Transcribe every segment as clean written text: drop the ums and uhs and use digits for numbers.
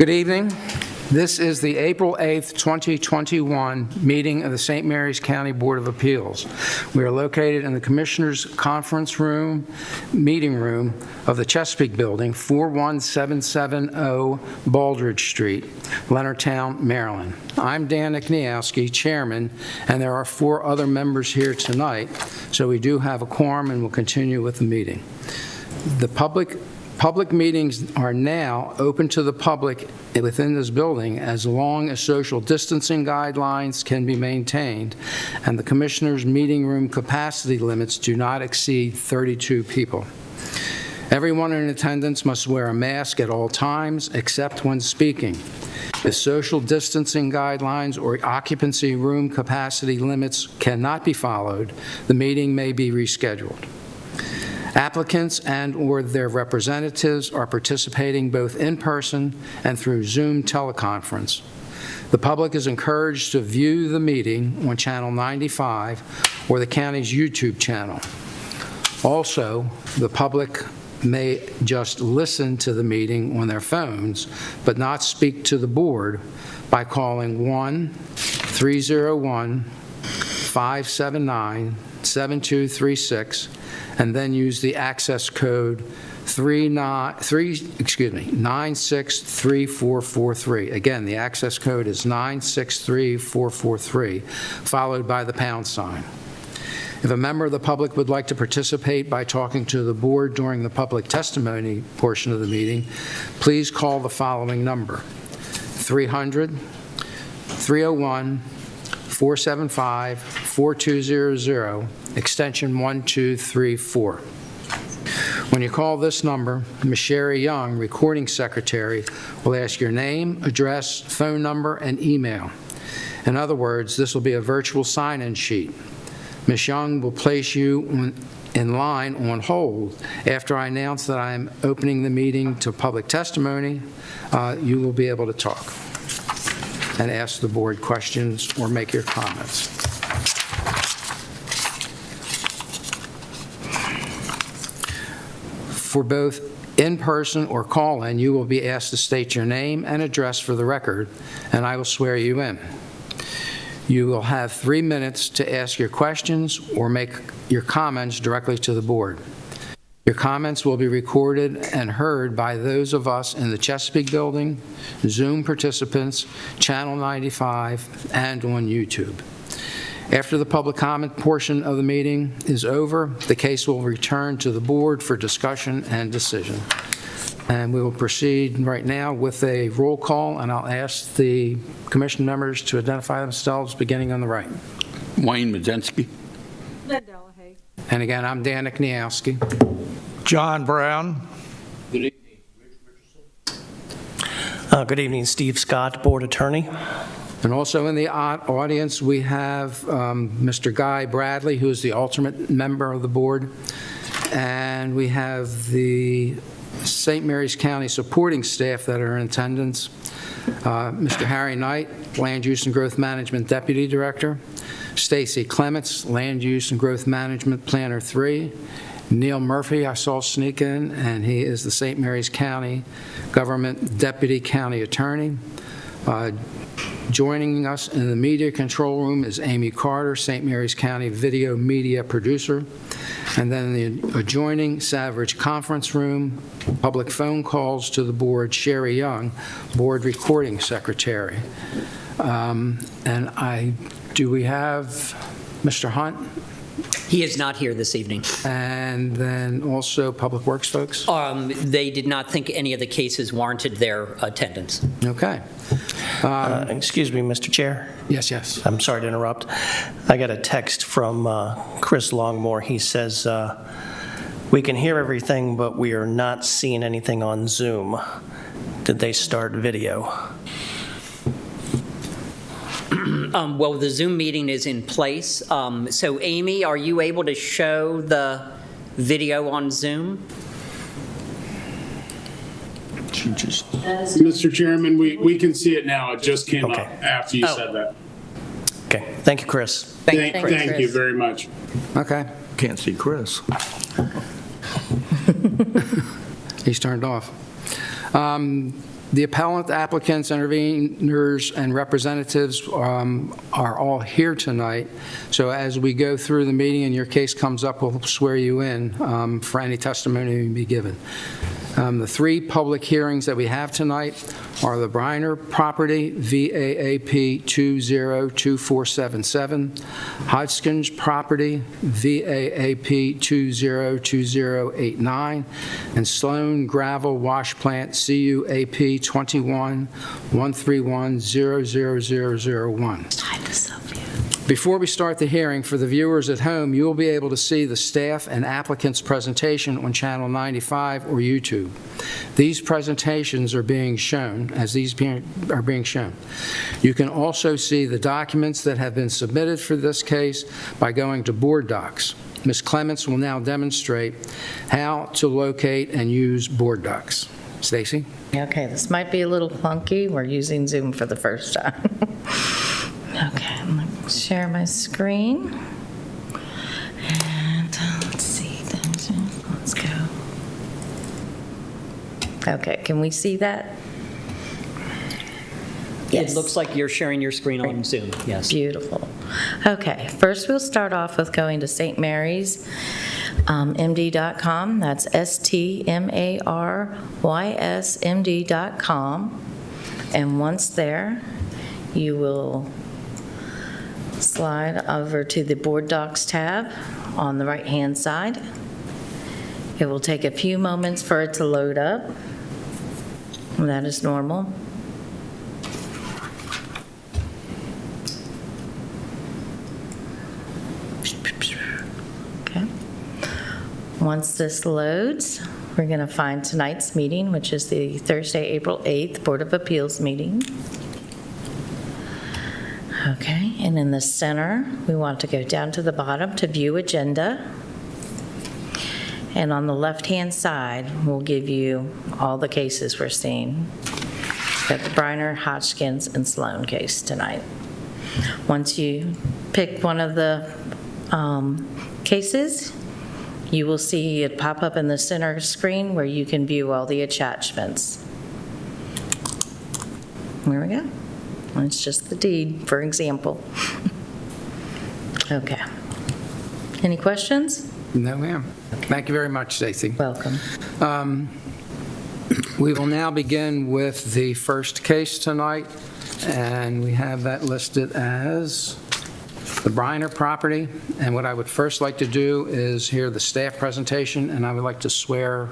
Good evening. This is the April 8th, 2021 meeting of the St. Mary's County Board of Appeals. We are located in the Commissioners' Conference Room, Meeting Room of the Chesapeake Building, 41770 Baldridge Street, Leonardtown, Maryland. I'm Dan Kniaski, Chairman, and there are 4 other members here tonight, so we do have a quorum and we'll continue with the meeting. The public meetings are now open to the public within this building as long as social distancing guidelines can be maintained and the Commissioners' meeting room capacity limits do not exceed 32 people. Everyone in attendance must wear a mask at all times except when speaking. If social distancing guidelines or occupancy room capacity limits cannot be followed, the meeting may be rescheduled. Applicants and/or their representatives are participating both in person and through Zoom teleconference. The public is encouraged to view the meeting on Channel 95 or the county's YouTube channel. Also, the public may just listen to the meeting on their phones, but not speak to the board by calling 1-301-579-7236 and then use the access code 9634443. Again, the access code is 9634443, followed by the pound sign. If a member of the public would like to participate by talking to the board during the public testimony portion of the meeting, please call the following number: 300-301-475-4200, extension 1234. When you call this number, Ms. Sherry Young, recording secretary, will ask your name, address, phone number, and email. In other words, this will be a virtual sign-in sheet. Ms. Young will place you in line on hold. After I announce that I am opening the meeting to public testimony, you will be able to talk and ask the board questions or make your comments. For both in-person or call-in, you will be asked to state your name and address for the record, and I will swear you in. You will have 3 minutes to ask your questions or make your comments directly to the board. Your comments will be recorded and heard by those of us in the Chesapeake Building, Zoom participants, Channel 95, and on YouTube. After the public comment portion of the meeting is over, the case will return to the board for discussion and decision. And we will proceed right now with a roll call, and I'll ask the commission members to identify themselves, beginning on the right. Wayne Medzensky. Lynn Delahaye. And again, I'm Dan Kniaski. John Brown. Good evening, Rich Richardson. Good evening, Steve Scott, Board Attorney. And also in the audience, we have Mr. Guy Bradley, who is the alternate member of the board. And we have the St. Mary's County supporting staff that are in attendance. Mr. Harry Knight, Land Use and Growth Management Deputy Director. Stacy Clements, Land Use and Growth Management Planner 3. Neil Murphy, I saw sneak in, and he is the St. Mary's County Government Deputy County Attorney. Joining us in the media control room is Amy Carter, St. Mary's County Video Media Producer. And then in the adjoining Savage Conference Room, public phone calls to the board, Sherry Young, Board Recording Secretary. Do we have Mr. Hunt? He is not here this evening. And then also Public Works folks? They did not think any of the cases warranted their attendance. Okay. Excuse me, Mr. Chair. Yes. I'm sorry to interrupt. I got a text from Chris Longmore. He says, we can hear everything, but we are not seeing anything on Zoom. Did they start video? Well, the Zoom meeting is in place. So, Amy, are you able to show the video on Zoom? Mr. Chairman, we can see it now. It just came up after you said that. Okay. Thank you, Chris. Thank you very much. Okay. Can't see Chris. He's turned off. The appellant, applicants, interveners, and representatives are all here tonight, so as we go through the meeting and your case comes up, we'll swear you in for any testimony you be given. The three public hearings that we have tonight are the Briner property, VAAP 202477, Hodgkins property, VAAP 202089, and Sloan Gravel Wash Plant, CUAP 21-131-00001. Before we start the hearing, for the viewers at home, you will be able to see the staff and applicant's presentation on Channel 95 or YouTube. These presentations are being shown, are being shown. You can also see the documents that have been submitted for this case by going to Board Docs. Ms. Clements will now demonstrate how to locate and use Board Docs. Stacy? Okay, this might be a little clunky. We're using Zoom for the first time. Okay, I'm going to share my screen. And let's see. Let's go. Okay, can we see that? It looks like you're sharing your screen on Zoom, yes. Beautiful. Okay, first we'll start off with going to St. Mary's MD.com. That's STMARYSMD.com. And once there, you will slide over to the Board Docs tab on the right-hand side. It will take a few moments for it to load up. That is normal. Okay. Once this loads, we're going to find tonight's meeting, which is the Thursday, April 8th Board of Appeals meeting. Okay, and in the center, we want to go down to the bottom to view agenda. And on the left-hand side, we'll give you all the cases we're seeing. Got the Briner, Hodgkins, and Sloan case tonight. Once you pick one of the cases, you will see it pop up in the center screen where you can view all the attachments. There we go. It's just the deed, for example. Okay. Any questions? No, ma'am. Thank you very much, Stacy. Welcome. We will now begin with the first case tonight, and we have that listed as the Briner property. And what I would first like to do is hear the staff presentation, and I would like to swear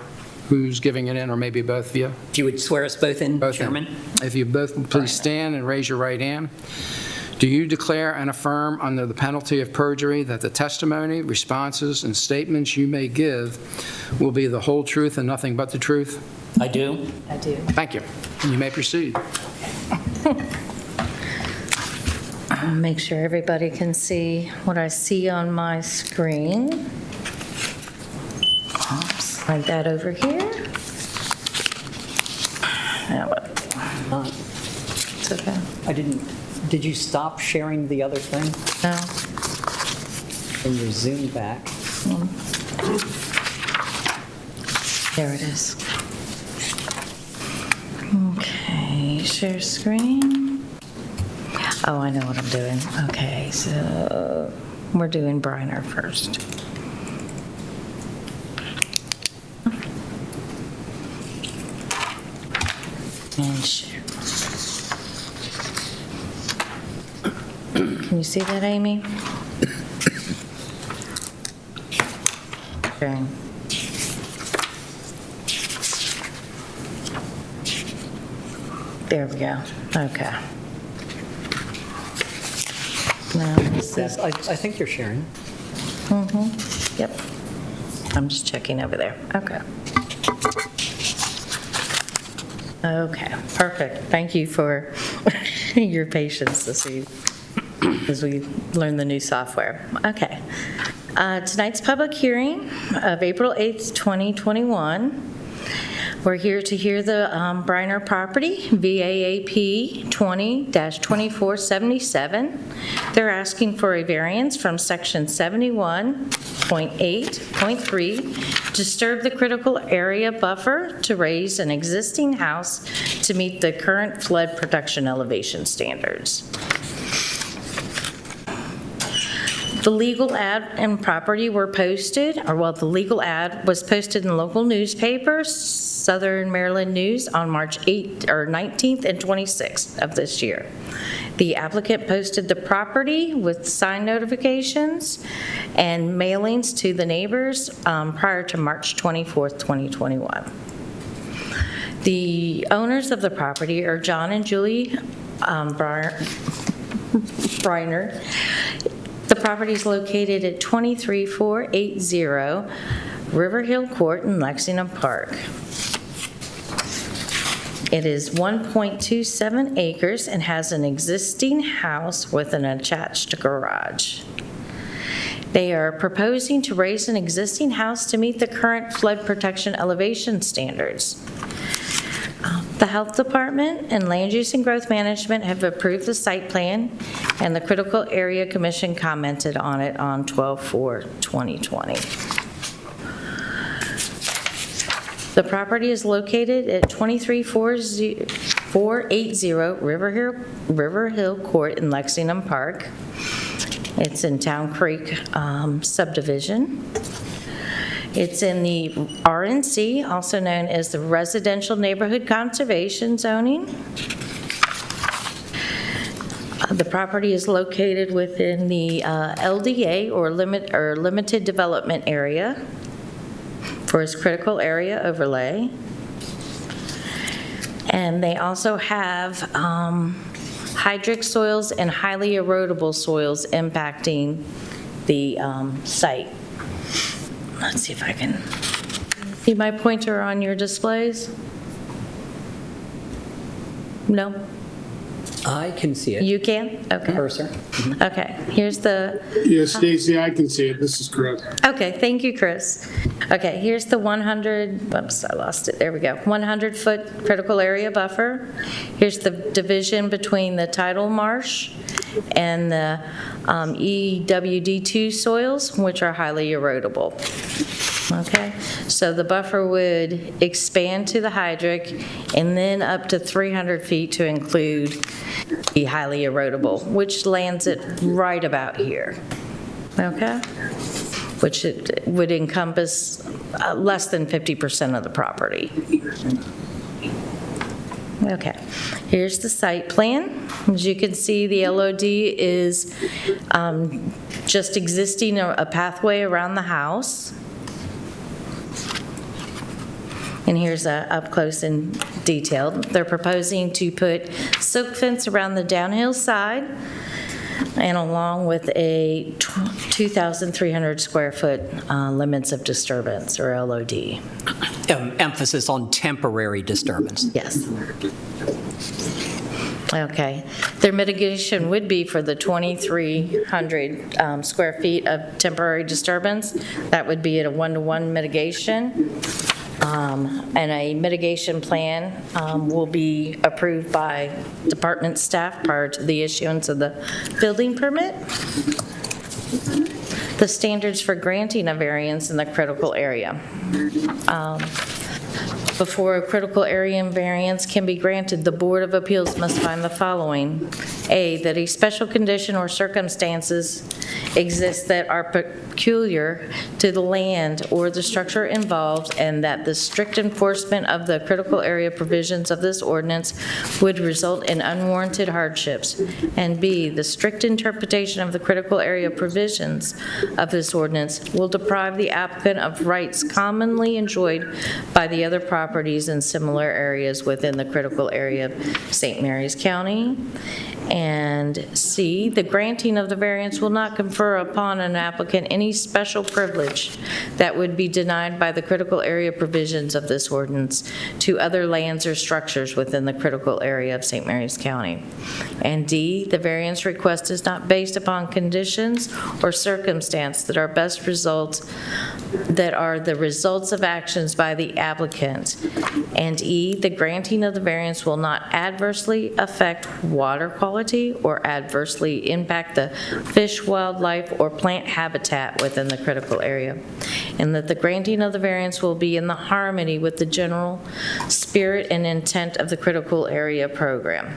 who's giving it in, or maybe both of you. If you would swear us both in, Both in. Chairman? If you both please stand and raise your right hand. Do you declare and affirm under the penalty of perjury that the testimony, responses, and statements you may give will be the whole truth and nothing but the truth? I do. I do. Thank you. You may proceed. I'll make sure everybody can see what I see on my screen. Slide that over here. Now what? It's okay. Did you stop sharing the other thing? No. And you zoom back? There it is. Okay, share screen. Oh, I know what I'm doing. Okay, so we're doing Briner first. And share. Can you see that, Amy? Okay. There we go. Okay. Now, is this? Yes, I think you're sharing. Yep. I'm just checking over there. Okay. Okay, perfect. Thank you for your patience as we learn the new software. Okay. Tonight's public hearing of April 8th, 2021. We're here to hear the Briner property, VAAP 20-2477. They're asking for a variance from Section 71.8.3, disturb the critical area buffer to raise an existing house to meet the current flood protection elevation standards. The legal ad and property were posted, the legal ad was posted in local newspapers, Southern Maryland News, on March 19th and 26th of this year. The applicant posted the property with sign notifications and mailings to the neighbors prior to March 24th, 2021. The owners of the property are John and Julie Briner. The property is located at 23480 River Hill Court in Lexington Park. It is 1.27 acres and has an existing house with an attached garage. They are proposing to raise an existing house to meet the current flood protection elevation standards. The Health Department and Land Use and Growth Management have approved the site plan, and the Critical Area Commission commented on it on 12/4/2020. The property is located at 23480 River Hill Court in Lexington Park. It's in Town Creek subdivision. It's in the RNC, also known as the Residential Neighborhood Conservation Zoning. The property is located within the LDA, or Limited Development Area, for its critical area overlay. And they also have hydric soils and highly erodible soils impacting the site. Let's see if I can see my pointer on your displays. No? I can see it. You can? Okay. Cursor. Okay, here's the, Yeah, Stacy, I can see it. This is Chris. okay, thank you, Chris. Okay, here's the 100, whoops, I lost it, there we go. 100-foot critical area buffer. Here's the division between the tidal marsh and the EWD2 soils, which are highly erodible. Okay, so the buffer would expand to the hydric and then up to 300 feet to include the highly erodible, which lands it right about here. Okay? Which it would encompass less than 50% of the property. Okay, here's the site plan. As you can see, the LOD is just existing a pathway around the house. And here's up close and detailed. They're proposing to put silk fence around the downhill side and along with a 2,300 square foot limits of disturbance, or LOD. Emphasis on temporary disturbance. Yes. Okay. Their mitigation would be for the 2,300 square feet of temporary disturbance. That would be at a 1-to-1 mitigation. And a mitigation plan will be approved by department staff prior to the issuance of the building permit. The standards for granting a variance in the critical area. Before a critical area variance can be granted, the Board of Appeals must find the following. A, that a special condition or circumstances exist that are peculiar to the land or the structure involved, and that the strict enforcement of the critical area provisions of this ordinance would result in unwarranted hardships. And B, the strict interpretation of the critical area provisions of this ordinance will deprive the applicant of rights commonly enjoyed by the other properties in similar areas within the critical area of St. Mary's County. And C, the granting of the variance will not confer upon an applicant any special privilege that would be denied by the critical area provisions of this ordinance to other lands or structures within the critical area of St. Mary's County. And D, the variance request is not based upon conditions or circumstance that are the results of actions by the applicant. And E, the granting of the variance will not adversely affect water quality or adversely impact the fish, wildlife, or plant habitat within the critical area. And that the granting of the variance will be in the harmony with the general spirit and intent of the critical area program.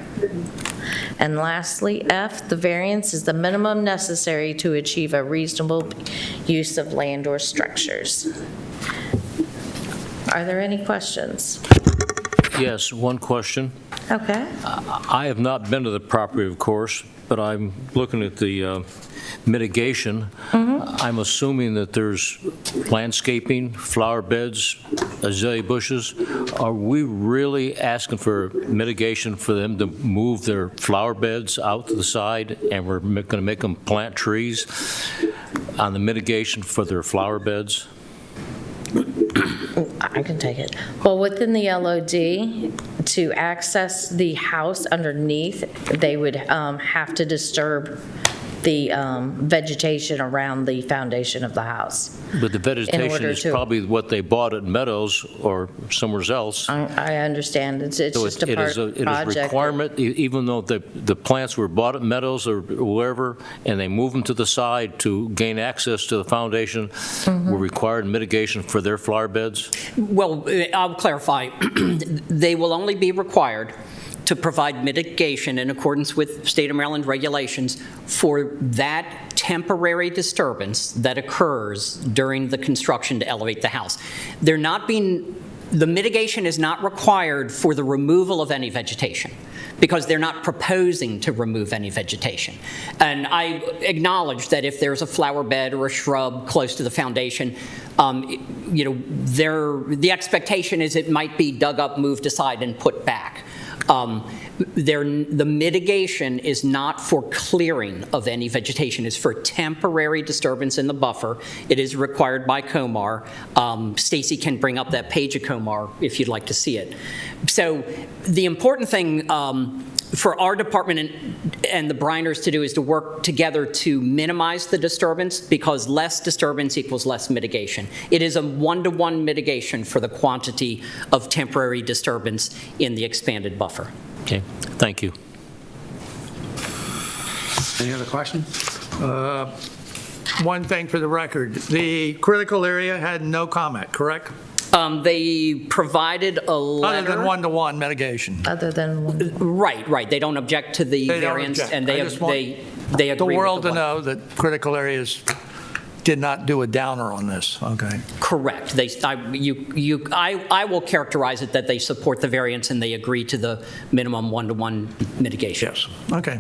And lastly, F, the variance is the minimum necessary to achieve a reasonable use of land or structures. Are there any questions? Yes, one question. Okay. I have not been to the property, of course, but I'm looking at the mitigation. I'm assuming that there's landscaping, flower beds, azalea bushes. Are we really asking for mitigation for them to move their flower beds out to the side, and we're going to make them plant trees on the mitigation for their flower beds? I can take it. Well, within the LOD, to access the house underneath, they would have to disturb the vegetation around the foundation of the house. But the vegetation is probably what they bought at Meadows or somewhere else. I understand. It's So just a it is project. a requirement, even though the plants were bought at Meadows or wherever, and they move them to the side to gain access to the foundation, were required mitigation for their flower beds? Well, I'll clarify. They will only be required to provide mitigation in accordance with state of Maryland regulations for that temporary disturbance that occurs during the construction to elevate the house. The mitigation is not required for the removal of any vegetation, because they're not proposing to remove any vegetation. And I acknowledge that if there's a flower bed or a shrub close to the foundation, the expectation is it might be dug up, moved aside, and put back. The mitigation is not for clearing of any vegetation. It's for temporary disturbance in the buffer. It is required by COMAR. Stacy can bring up that page of COMAR if you'd like to see it. So the important thing for our department and the Breiners to do is to work together to minimize the disturbance, because less disturbance equals less mitigation. It is a one-to-one mitigation for the quantity of temporary disturbance in the expanded buffer. Okay, thank you. Any other questions? One thing for the record, the critical area had no comment, correct? They provided a letter. Other than one-to-one mitigation. Other than one. Right. They don't object to the They don't variance, object. and I they just want agree with The world to one. know that critical areas did not do a downer on this, okay? Correct. I will characterize it that they support the variance and they agree to the minimum one-to-one mitigation. Yes, okay.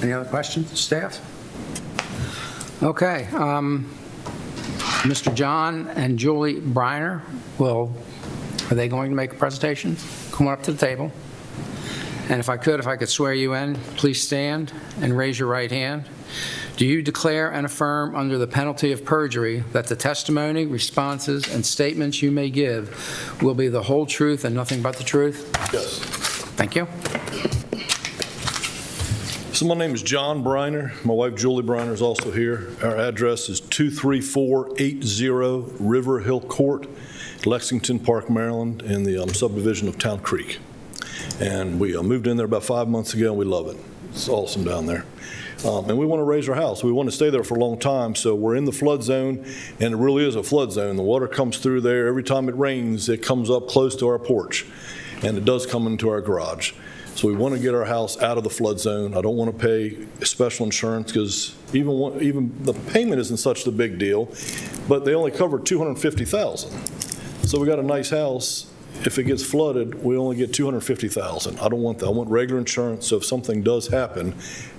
Any other questions, staff? Okay. Mr. John and Julie Breiner are they going to make a presentation? Come on up to the table. And if I could swear you in, please stand and raise your right hand. Do you declare and affirm under the penalty of perjury that the testimony, responses, and statements you may give will be the whole truth and nothing but the truth? Yes. Thank you. So my name is John Breiner. My wife Julie Breiner is also here. Our address is 23480 River Hill Court, Lexington Park, Maryland, in the subdivision of Town Creek. And we moved in there about 5 months ago, and we love it. It's awesome down there. And we want to raise our house. We want to stay there for a long time, so we're in the flood zone, and it really is a flood zone. The water comes through there. Every time it rains, it comes up close to our porch, and it does come into our garage. So we want to get our house out of the flood zone. I don't want to pay special insurance, because even the payment isn't such a big deal, but they only cover $250,000. So we got a nice house, if it gets flooded, we only get $250,000. I don't want that. I want regular insurance, so if something does happen,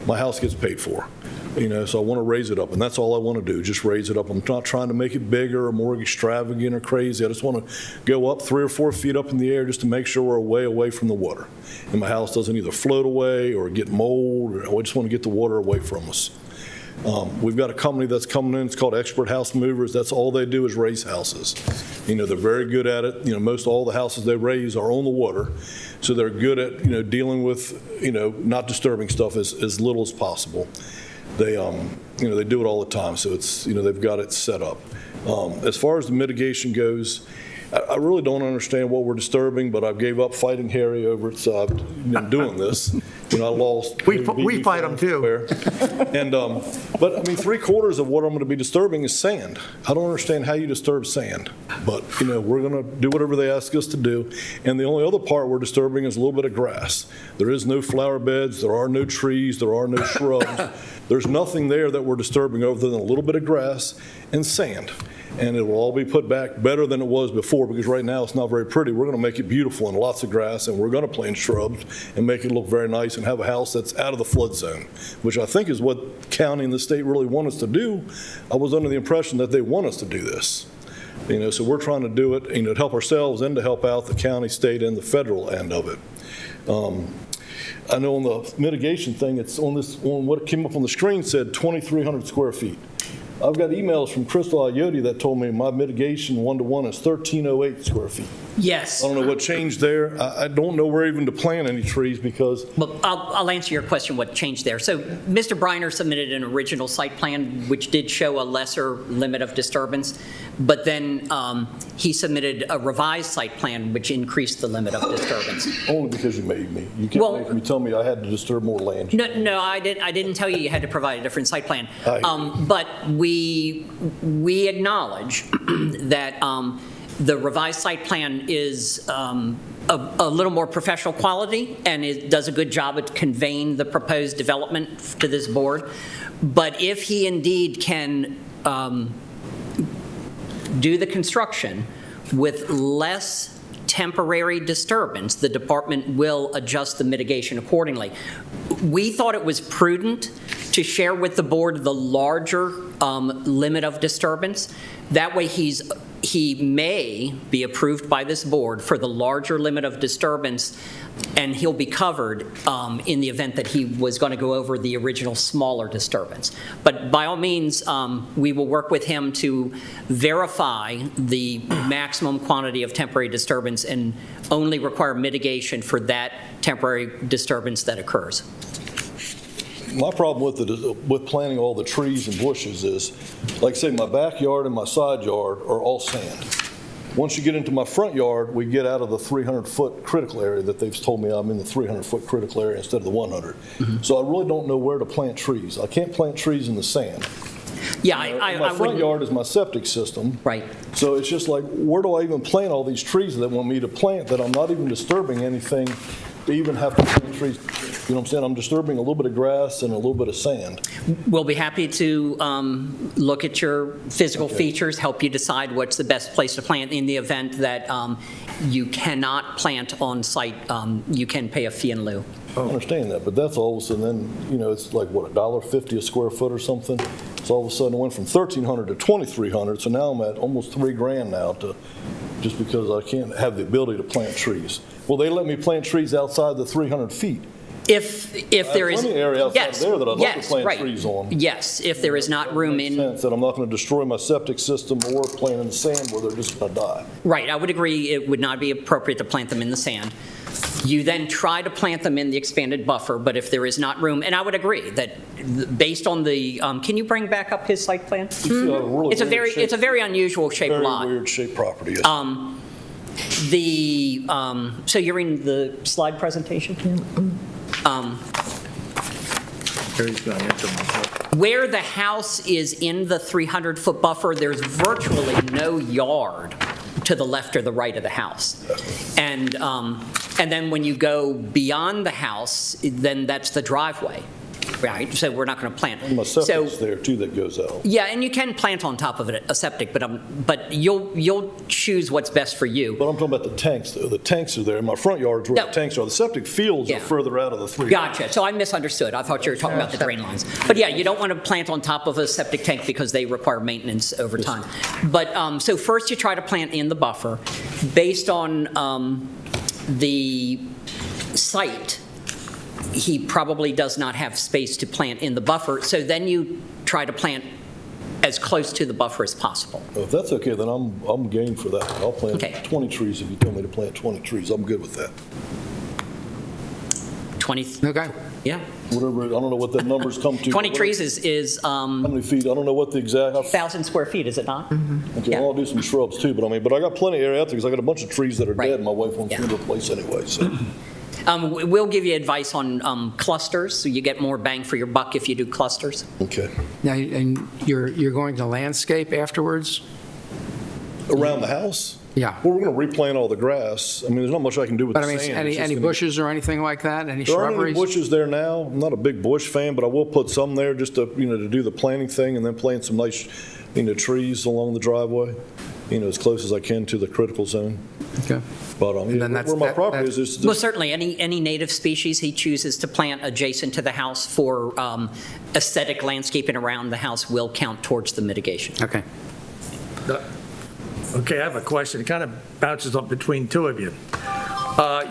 my house gets paid for. So I want to raise it up, and that's all I want to do, just raise it up. I'm not trying to make it bigger or more extravagant or crazy. I just want to go up 3 or 4 feet up in the air just to make sure we're way away from the water. And my house doesn't either float away or get mold, or I just want to get the water away from us. We've got a company that's coming in, it's called Expert House Movers. That's all they do is raise houses. They're very good at it. Most all the houses they raise are on the water, so they're good at, dealing with, not disturbing stuff as little as possible. They, they do it all the time, so it's, they've got it set up. As far as the mitigation goes, I really don't understand what we're disturbing, but I gave up fighting Harry over it, so I'm doing this. I lost. We fight them too. And, but I mean, 3/4 of what I'm going to be disturbing is sand. I don't understand how you disturb sand, but we're going to do whatever they ask us to do. And the only other part we're disturbing is a little bit of grass. There is no flower beds. There are no trees. There are no shrubs. There's nothing there that we're disturbing other than a little bit of grass and sand. And it will all be put back better than it was before, because right now it's not very pretty. We're going to make it beautiful and lots of grass, and we're going to plant shrubs and make it look very nice and have a house that's out of the flood zone, which I think is what county and the state really want us to do. I was under the impression that they want us to do this. So we're trying to do it, to help ourselves and to help out the county, state, and the federal end of it. I know on the mitigation thing, it's on what came up on the screen said 2,300 square feet. I've got emails from Crystal Iotti that told me my mitigation 1-to-1 is 1,308 square feet. Yes. I don't know what changed there. I don't know where even to plant any trees because. Well, I'll answer your question, what changed there. So Mr. Briner submitted an original site plan, which did show a lesser limit of disturbance, but then he submitted a revised site plan, which increased the limit of disturbance. Only because you made me. You can't make me tell me I had to disturb more land. No, I didn't tell you had to provide a different site plan. But we acknowledge that the revised site plan is a little more professional quality, and it does a good job at conveying the proposed development to this board. But if he indeed can do the construction with less temporary disturbance, the department will adjust the mitigation accordingly. We thought it was prudent to share with the board the larger limit of disturbance. That way he may be approved by this board for the larger limit of disturbance, and he'll be covered in the event that he was going to go over the original smaller disturbance. But by all means, we will work with him to verify the maximum quantity of temporary disturbance and only require mitigation for that temporary disturbance that occurs. My problem with planting all the trees and bushes is, like say, my backyard and my side yard are all sand. Once you get into my front yard, we get out of the 300-foot critical area that they've told me I'm in the 300-foot critical area instead of the 100. Mm-hmm. So I really don't know where to plant trees. I can't plant trees in the sand. Yeah, my front yard is my septic system. Right. So it's just like, where do I even plant all these trees that want me to plant that I'm not even disturbing anything to even have to plant trees? You know what I'm saying? I'm disturbing a little bit of grass and a little bit of sand. We'll be happy to look at your physical features, help you decide what's the best place to plant in the event that you cannot plant on site. You can pay a fee in lieu. I understand that, but that's all of a sudden, then, it's like, what, $1.50 a square foot or something? So all of a sudden it went from $1,300 to $2,300, so now I'm at almost $3,000 now just because I can't have the ability to plant trees. Well, they let me plant trees outside the 300 feet. If there is, plenty of area outside yes, there that I'd like to yes, plant right. trees on. Yes, if there is not room in. Sense that I'm not going to destroy my septic system or plant in the sand where they're just going to die. Right, I would agree it would not be appropriate to plant them in the sand. You then try to plant them in the expanded buffer, but if there is not room, and I would agree that based on the, can you bring back up his site plan? Really It's a very unusual shaped lot. Very weird shaped property. Yes. So you're in the slide presentation? Where the house is in the 300-foot buffer, there's virtually no yard to the left or the right of the house. And then when you go beyond the house, then that's the driveway. right? So we're not going to plant. My So, septic's there too that goes out. yeah, and you can plant on top of it, a septic, but you'll choose what's best for you. But I'm talking about the tanks, though. The tanks are there. My front yard's where No. the tanks are. The septic fields Yeah. are further out of the three. Gotcha. So I misunderstood. I thought you were talking about the drain lines. But yeah, you don't want to plant on top of a septic tank because they require maintenance over time. But, so first you try to plant in the buffer. Based on the site, he probably does not have space to plant in the buffer. So then you try to plant as close to the buffer as possible. If that's okay, then I'm game for that. I'll plant Okay. 20 trees if you tell me to plant 20 trees. I'm good with that. 20, Okay. yeah. Whatever, I don't know what the numbers come to. 20 trees is How many feet? I don't know what the exact. 1,000 square feet, is it not? Okay, Yeah. I'll do some shrubs too, but I got plenty of area out there because I got a bunch of trees that are Right. dead. My wife wants me to Yeah. replace anyway, so. We'll give you advice on clusters, so you get more bang for your buck if you do clusters. Okay. Now, and you're going to landscape afterwards? Around the house? Yeah. Well, we're going to replant all the grass. I mean, there's not much I can do with But the I mean, sand. It's any just any gonna- bushes or anything like that? Any There aren't any shrubberies? bushes there now. I'm not a big bush fan, but I will put some there just to, to do the planting thing and then plant some nice, trees along the driveway, as close as I can to the critical zone. Okay. But And then that's- where my that- property that- is, Well, certainly, any native species he chooses to plant adjacent to the house for aesthetic landscaping around the house will count towards the mitigation. Okay. Okay, I have a question. It kind of bounces up between two of you.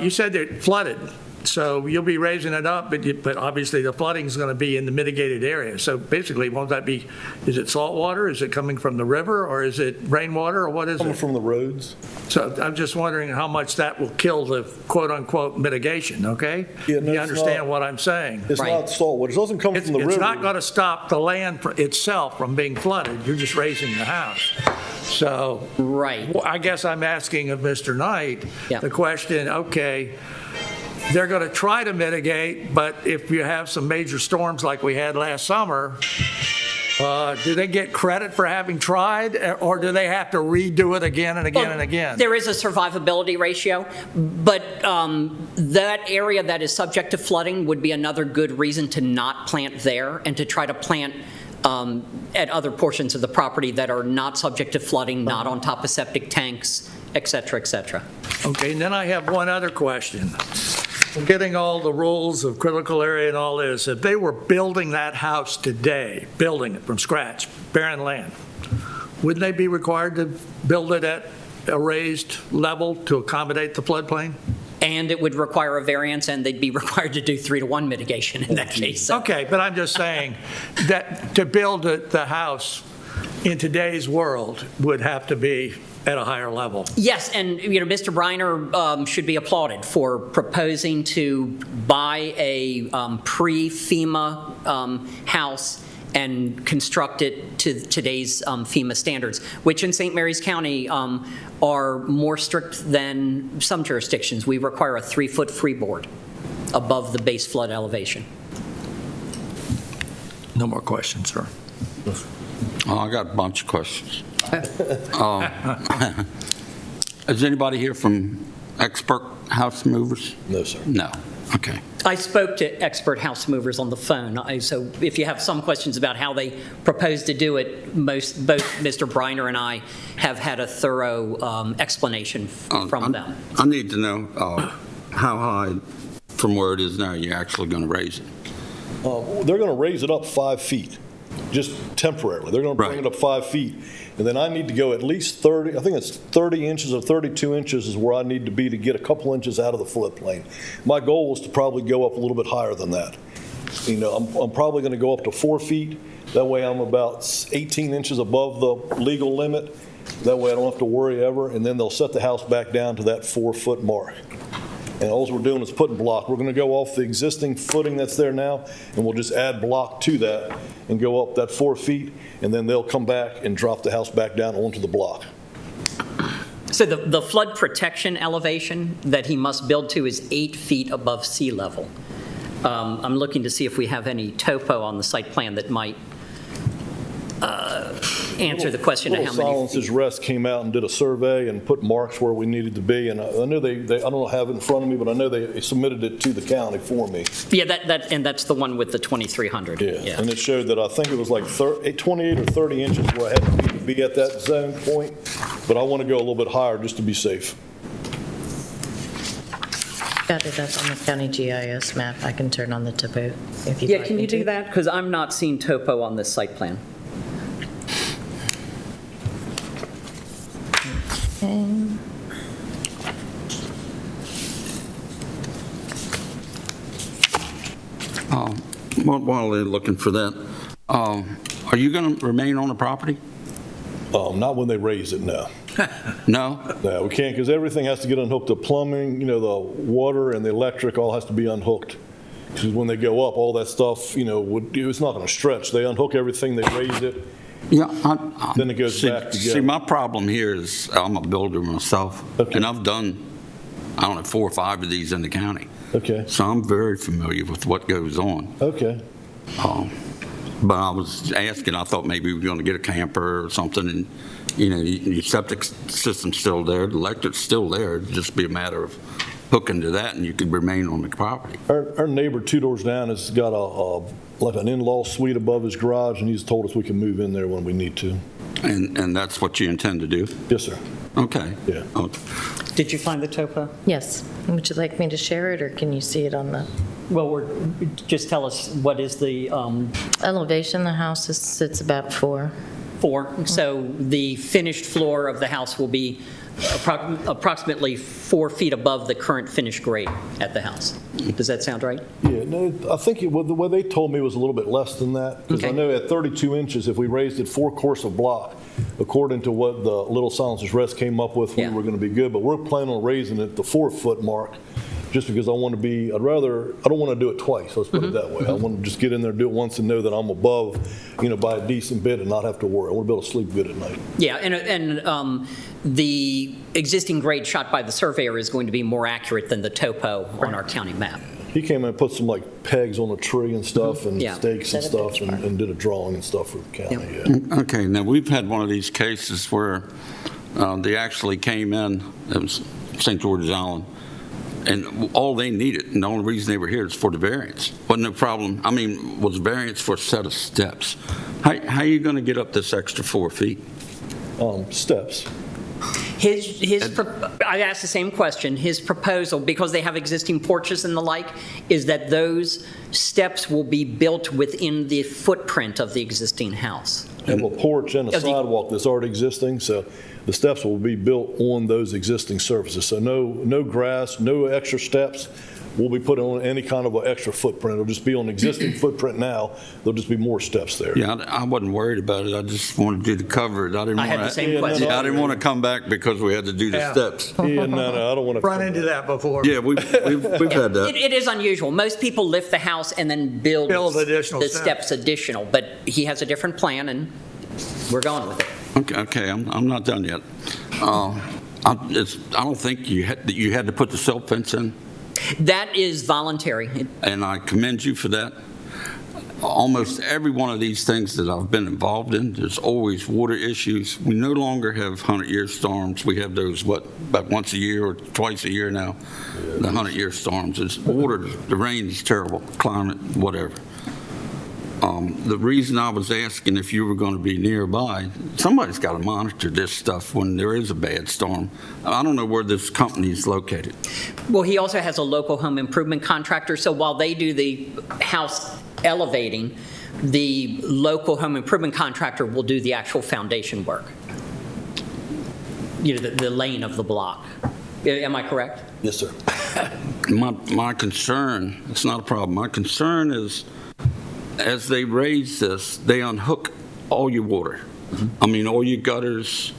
You said it flooded, so you'll be raising it up, but obviously the flooding is going to be in the mitigated area. So basically, won't that be, is it salt water? Is it coming from the river, or is it rainwater, or what is coming it? from the roads. So I'm just wondering how much that will kill the quote-unquote mitigation, okay? Yeah, no, You it's understand not. what I'm saying? It's Right. not saltwater. It doesn't come from the river. It's not going to stop the land itself from being flooded. You're just raising the house. So Right. well, I guess I'm asking of Mr. Knight Yeah. the question, okay, they're going to try to mitigate, but if you have some major storms like we had last summer, do they get credit for having tried, or do they have to redo it again and again and again? There is a survivability ratio, but that area that is subject to flooding would be another good reason to not plant there and to try to plant at other portions of the property that are not subject to flooding, not on top of septic tanks, et cetera, et cetera. Okay, and then I have one other question. Forgetting all the rules of critical area and all this, if they were building that house today, building it from scratch, barren land, wouldn't they be required to build it at a raised level to accommodate the floodplain? And it would require a variance, and they'd be required to do 3-to-1 mitigation in that case. So- Okay, but I'm just saying that to build the house in today's world would have to be at a higher level. Yes, and, Mr. Briner should be applauded for proposing to buy a pre-FEMA house and construct it to today's FEMA standards, which in St. Mary's County are more strict than some jurisdictions. We require a 3-foot freeboard above the base flood elevation. No more questions, sir. Oh, I got a bunch of questions. Is anybody here from Expert House Movers? No, sir. No. Okay. I spoke to expert house movers on the phone, so if you have some questions about how they propose to do it, both Mr. Briner and I have had a thorough explanation from them. I need to know how high from where it is now you're actually going to raise it. They're going to raise it up 5 feet, just temporarily. They're going to bring Right. it up 5 feet. And then I need to go at least 30, I think it's 30 inches or 32 inches is where I need to be to get a couple inches out of the floodplain. My goal is to probably go up a little bit higher than that. I'm probably going to go up to 4 feet. That way I'm about 18 inches above the legal limit. That way I don't have to worry ever. And then they'll set the house back down to that 4-foot mark. And all we're doing is putting block. We're going to go off the existing footing that's there now, and we'll just add block to that and go up that 4 feet, and then they'll come back and drop the house back down onto the block. So the flood protection elevation that he must build to is 8 feet above sea level. I'm looking to see if we have any topo on the site plan that might answer the question of how Little many Silence's feet. Rest came out and did a survey and put marks where we needed to be, and I know they I don't have it in front of me, but I know they submitted it to the county for me. Yeah, and that's the one with the 2,300. Yeah, and it showed that I think it was like 28 or 30 inches where I had to be at that zone point, but I want to go a little bit higher just to be safe. Got it up on the county GIS map. I can turn on the topo if you'd Yeah, like can me you do to. that? Because I'm not seeing topo on this site plan. And While they're looking for that, are you going to remain on the property? Not when they raise it, no. No? No, we can't, because everything has to get unhooked. The plumbing, the water and the electric all has to be unhooked. Because when they go up, all that stuff, it's not going to stretch. They unhook everything, they raise it. Yeah. Then it goes back together. See, my problem here is I'm a builder myself, Okay. and I've done, I don't know, 4 or 5 of these in the county. Okay, So I'm very familiar with what goes on. okay. But I was asking, I thought maybe we were going to get a camper or something, and, your septic system's still there, the electric's still there, it'd just be a matter of hooking to that, and you could remain on the property. Our neighbor 2 doors down has got like an in-law suite above his garage, and he's told us we can move in there when we need to. And that's what you intend to do? Yes, sir. Okay. Yeah. Okay. Did you find the topo? yes, would you like me to share it, or can you see it on the Well, just tell us, what is the elevation? The house sits about 4. 4? So the finished floor of the house will be approximately 4 feet above the current finished grade at the house. Does that sound right? Yeah, no, I think the way they told me was a little bit less than that. Because I Okay. know at 32 inches, if we raised it 4 course of block, according to what the Little Silence's Rest came up with, we Yeah. were going to be good. But we're planning on raising it the 4-foot mark, just because I want to be, I don't want to do it twice, let's put it that way. I want to just get in there, do it once, and know that I'm above, by a decent bit and not have to worry. I want to be able to sleep good at night. Yeah, and the existing grade shot by the surveyor is going to be more accurate than the topo on our county map. He came in and put some like pegs on a tree and stuff and Yeah. stakes and Set a stuff and did a drawing and stuff for the county, yeah. Okay, now, we've had one of these cases where they actually came in, it was St. George's Island, and all they needed, and the only reason they were here is for the variance. Wasn't no problem, was variance for a set of steps. How are you going to get up this extra 4 feet? Steps. I asked the same question. His proposal, because they have existing porches and the like, is that those steps will be built within the footprint of the existing house. Have a porch and a Of the- sidewalk that's already existing, so the steps will be built on those existing surfaces. So no grass, no extra steps will be put on any kind of an extra footprint. It'll just be on existing footprint now. There'll just be more steps there. Yeah, I wasn't worried about it, I just wanted you to cover it. I didn't I had want the same Yeah, no, question. I didn't want to come back because we had to do the Yeah. steps. Yeah, no, I don't want to. Run into that before. Yeah, we've had that. It is unusual. Most people lift the house and then build additional the steps. steps additional, but he has a different plan, and we're going with it. Okay, I'm not done yet. I don't think you had to put the silt fence in, That is voluntary. and I commend you for that. Almost every one of these things that I've been involved in, there's always water issues. We no longer have 100-year storms. We have those, about once a year or twice a year now, the 100-year storms. It's water, the rain is terrible, climate, whatever. The reason I was asking if you were going to be nearby, somebody's got to monitor this stuff when there is a bad storm. I don't know where this company is located. Well, he also has a local home improvement contractor, so while they do the house elevating, the local home improvement contractor will do the actual foundation work. The laying of the block. Am I correct? Yes, sir. My concern, it's not a problem, my concern is, as they raise this, they unhook all your water. All your gutters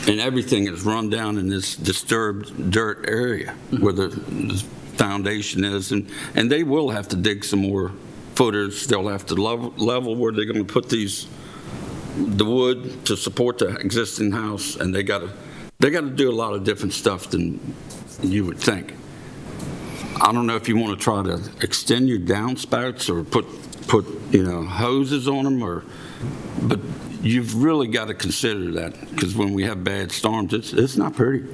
and everything is run down in this disturbed dirt area where the foundation is, and they will have to dig some more footers. They'll have to level where they're going to put the wood to support the existing house, and they got to do a lot of different stuff than you would think. I don't know if you want to try to extend your downspouts or put hoses on them, but you've really got to consider that, because when we have bad storms, it's not pretty.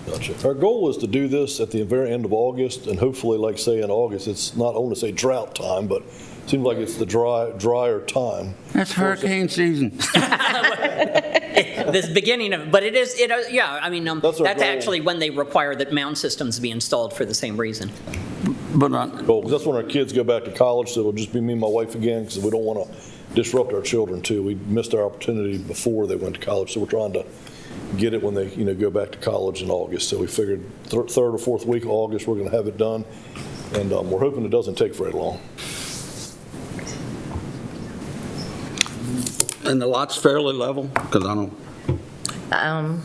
Gotcha. Our goal was to do this at the very end of August, and hopefully, like say in August, it's not, I want to say drought time, but it seems like it's the drier time. That's hurricane season. This beginning of, but yeah, I mean, That's that's our goal. actually when they require that mound systems be installed for the same reason. But Goal, 'cause that's when our kids go back to college, so it'll just be me and my wife again, because we don't want to disrupt our children too. We missed our opportunity before they went to college, so we're trying to get it when they, go back to college in August. So we figured third or fourth week of August, we're going to have it done, and we're hoping it doesn't take very long. and the lot's fairly level, because I don't.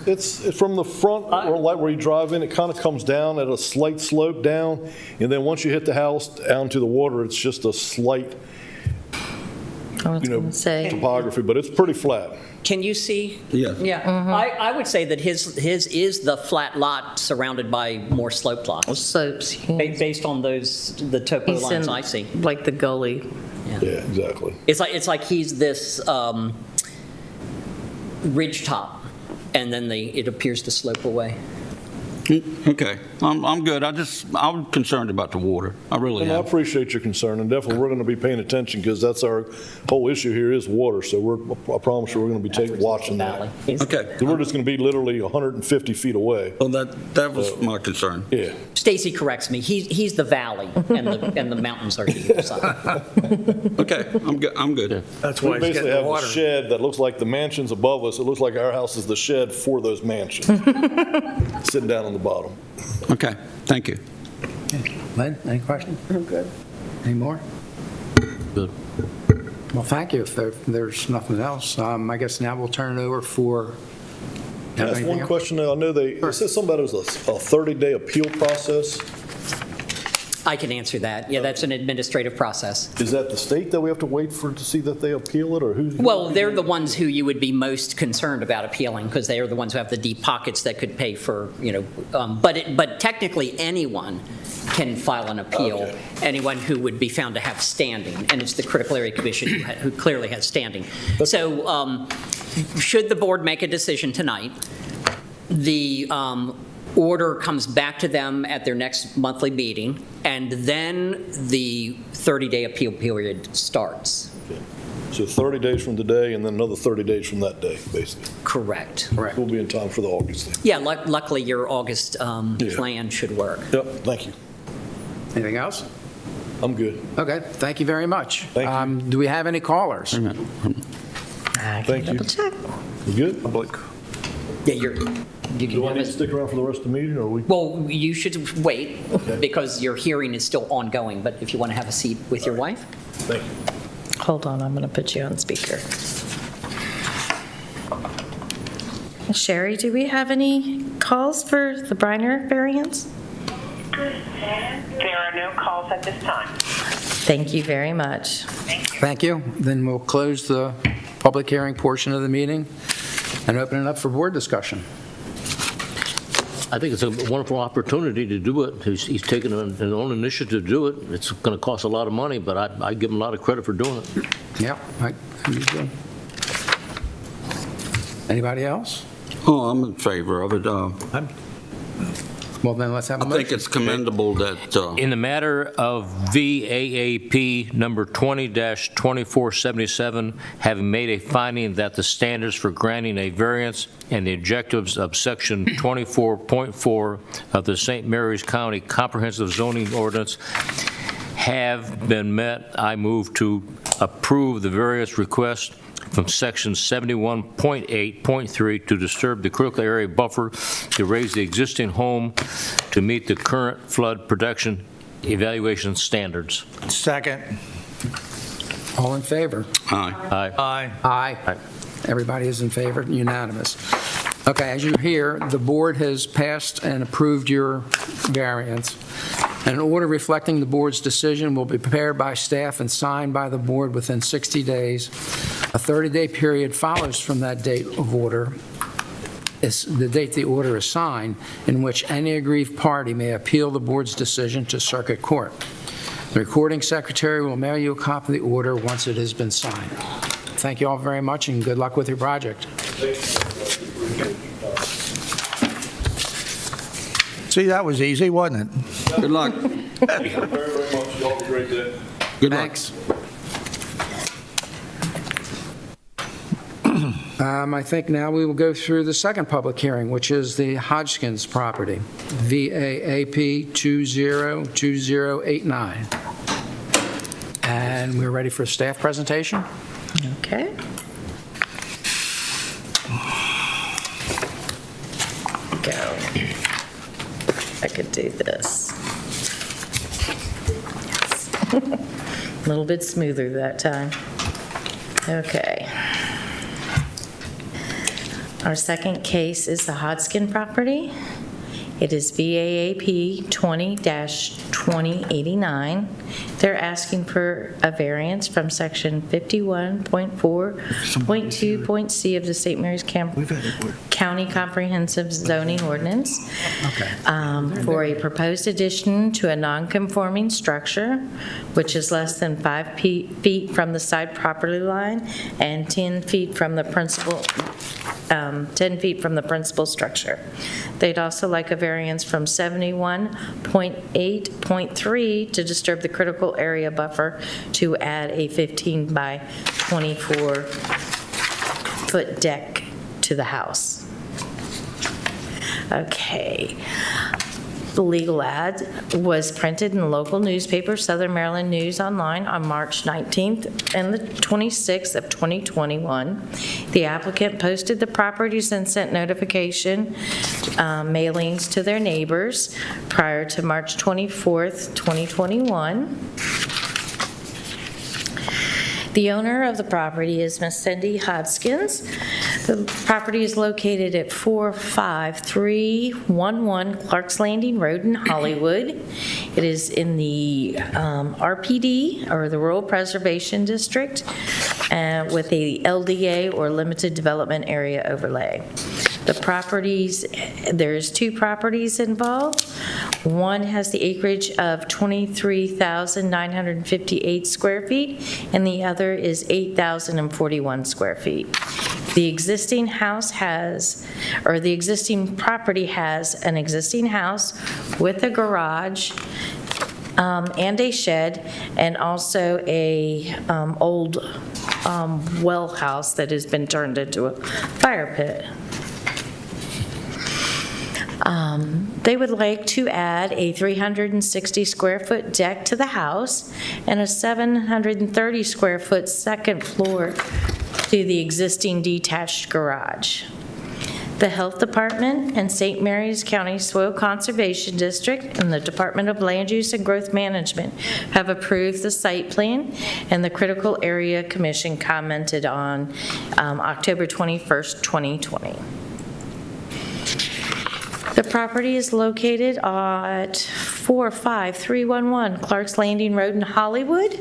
It's from the front, or like where you drive in, it kind of comes down at a slight slope down, and then once you hit the house down to the water, it's just a slight, I was going to say, topography, but it's pretty flat. Can you see? Yeah. Yeah, I would say that his is the flat lot surrounded by more sloped lots, slopes. based on the topo He's lines in, I see. like the gully. Yeah, exactly. It's like he's this ridge top, and then it appears to slope away. Okay, I'm good. I'm concerned about the water. I really And I am. appreciate your concern, and definitely we're going to be paying attention, because that's our whole issue here is water, so I promise you, we're going to be watching that. Okay. We're just going to be literally 150 feet away. Well, that was my concern. Yeah. Stacy corrects me. He's the valley, and the mountains are the other side. Okay, I'm good. That's We why he's basically getting have the a water. shed that looks like the mansions above us. It looks like our house is the shed for those mansions. Sitting down on the bottom. Okay, thank you. Lynn, any questions? I'm good. Any more? Good. Well, thank you. If there's nothing else, I guess now we'll turn it over for. Can I ask Anything one else? question? I know it says something about it was a 30-day appeal process. I can answer that. Yeah, that's an administrative process. Is that the state that we have to wait for to see that they appeal it, or who? Well, they're the ones who you would be most concerned about appealing, because they are the ones who have the deep pockets that could pay for, but technically anyone can file an appeal, Okay. anyone who would be found to have standing, and it's the Critical Area Commission who clearly has standing. So should the board make a decision tonight, the order comes back to them at their next monthly meeting, and then the 30-day appeal period starts. So 30 days from today, and then another 30 days from that day, basically. Correct. We'll be in time for the August thing. Yeah, luckily your August plan should work. Yep, thank you. Anything else? I'm good. Okay, thank you very much. Thank you. Do we have any callers? I can Thank you. double check. You good? Yeah, you can Do I have need to it. stick around for the rest of the meeting, or we? Well, you should wait, because your hearing is still ongoing, but if you want to have a seat with your wife. Thank you. Hold on, I'm going to put you on speaker. Sherry, do we have any calls for the Briner variance? There are no calls at this time. Thank you very much. Thank you. Then we'll close the public hearing portion of the meeting and open it up for board discussion. I think it's a wonderful opportunity to do it. He's taken an own initiative to do it. It's going to cost a lot of money, but I give him a lot of credit for doing it. Yeah, I do. Anybody else? Oh, I'm in favor of it. Well, then let's have a I motion. think it's commendable that, In the matter of VAAP number 20-2477, having made a finding that the standards for granting a variance and the objectives of section 24.4 of the St. Mary's County Comprehensive Zoning Ordinance have been met, I move to approve the various requests from section 71.8.3 to disturb the critical area buffer to raise the existing home to meet the current flood protection evaluation standards. Second. All in favor? aye. Aye. Aye. Everybody is in favor, unanimous. Okay, as you hear, the board has passed and approved your variance. An order reflecting the board's decision will be prepared by staff and signed by the board within 60 days. A 30-day period follows from that date of order, is the date the order is signed, in which any aggrieved party may appeal the board's decision to circuit court. The recording secretary will mail you a copy of the order once it has been signed. Thank you all very much, and good luck with your project. See, that was easy, wasn't it? Good luck. Thank you very much. Y'all have a great day. Good luck. Thanks. I think now we will go through the second public hearing, which is the Hodgkins property, VAAP 202089. And we're ready for a staff presentation? Okay. Go. I could do this. Yes. A little bit smoother that time. Okay. Our second case is the Hodgkin property. It is VAAP 20-2089. They're asking for a variance from section 51.4.2.c of the St. Mary's County Comprehensive Zoning Ordinance for a proposed addition to a non-conforming structure, which is less than 5 feet from the side property line and 10 feet from the principal 10 feet from the principal structure. They'd also like a variance from 71.8.3 to disturb the critical area buffer to add a 15 by 24 foot deck to the house. Okay. The legal ad was printed in the local newspaper, Southern Maryland News Online, on March 19th and the 26th of 2021. The applicant posted the properties and sent notification mailings to their neighbors prior to March 24th, 2021. The owner of the property is Miss Cindy Hodgkins. The property is located at 45311 Clark's Landing Road in Hollywood. It is in the RPD, or the Rural Preservation District, with a LDA, or Limited Development Area overlay. The properties, there's 2 properties involved. One has the acreage of 23,958 square feet, and the other is 8,041 square feet. The existing house has, or the existing property has an existing house with a garage and a shed, and also a old well house that has been turned into a fire pit. They would like to add a 360 square foot deck to the house and a 730 square foot second floor to the existing detached garage. The Health Department and St. Mary's County Soil Conservation District and the Department of Land Use and Growth Management have approved the site plan, and the Critical Area Commission commented on October 21st, 2020. The property is located at 45311 Clark's Landing Road in Hollywood.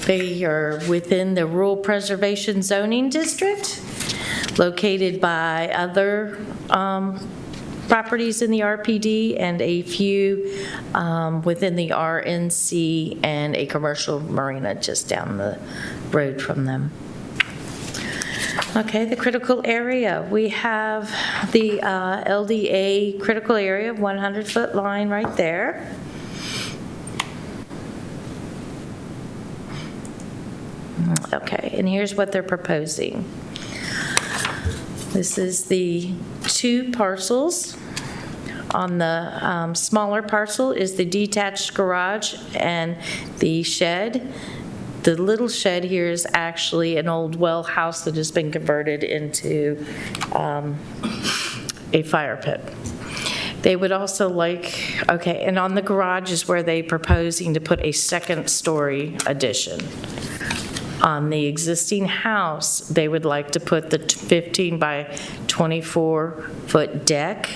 They are within the Rural Preservation Zoning District, located by other properties in the RPD and a few within the RNC and a commercial marina just down the road from them. Okay, the critical area. We have the LDA critical area, 100-foot line right there. Okay, and here's what they're proposing. This is the 2 parcels. On the smaller parcel is the detached garage and the shed. The little shed here is actually an old well house that has been converted into a fire pit. They would also like, okay, and on the garage is where they're proposing to put a second-story addition. On the existing house, they would like to put the 15 by 24-foot deck.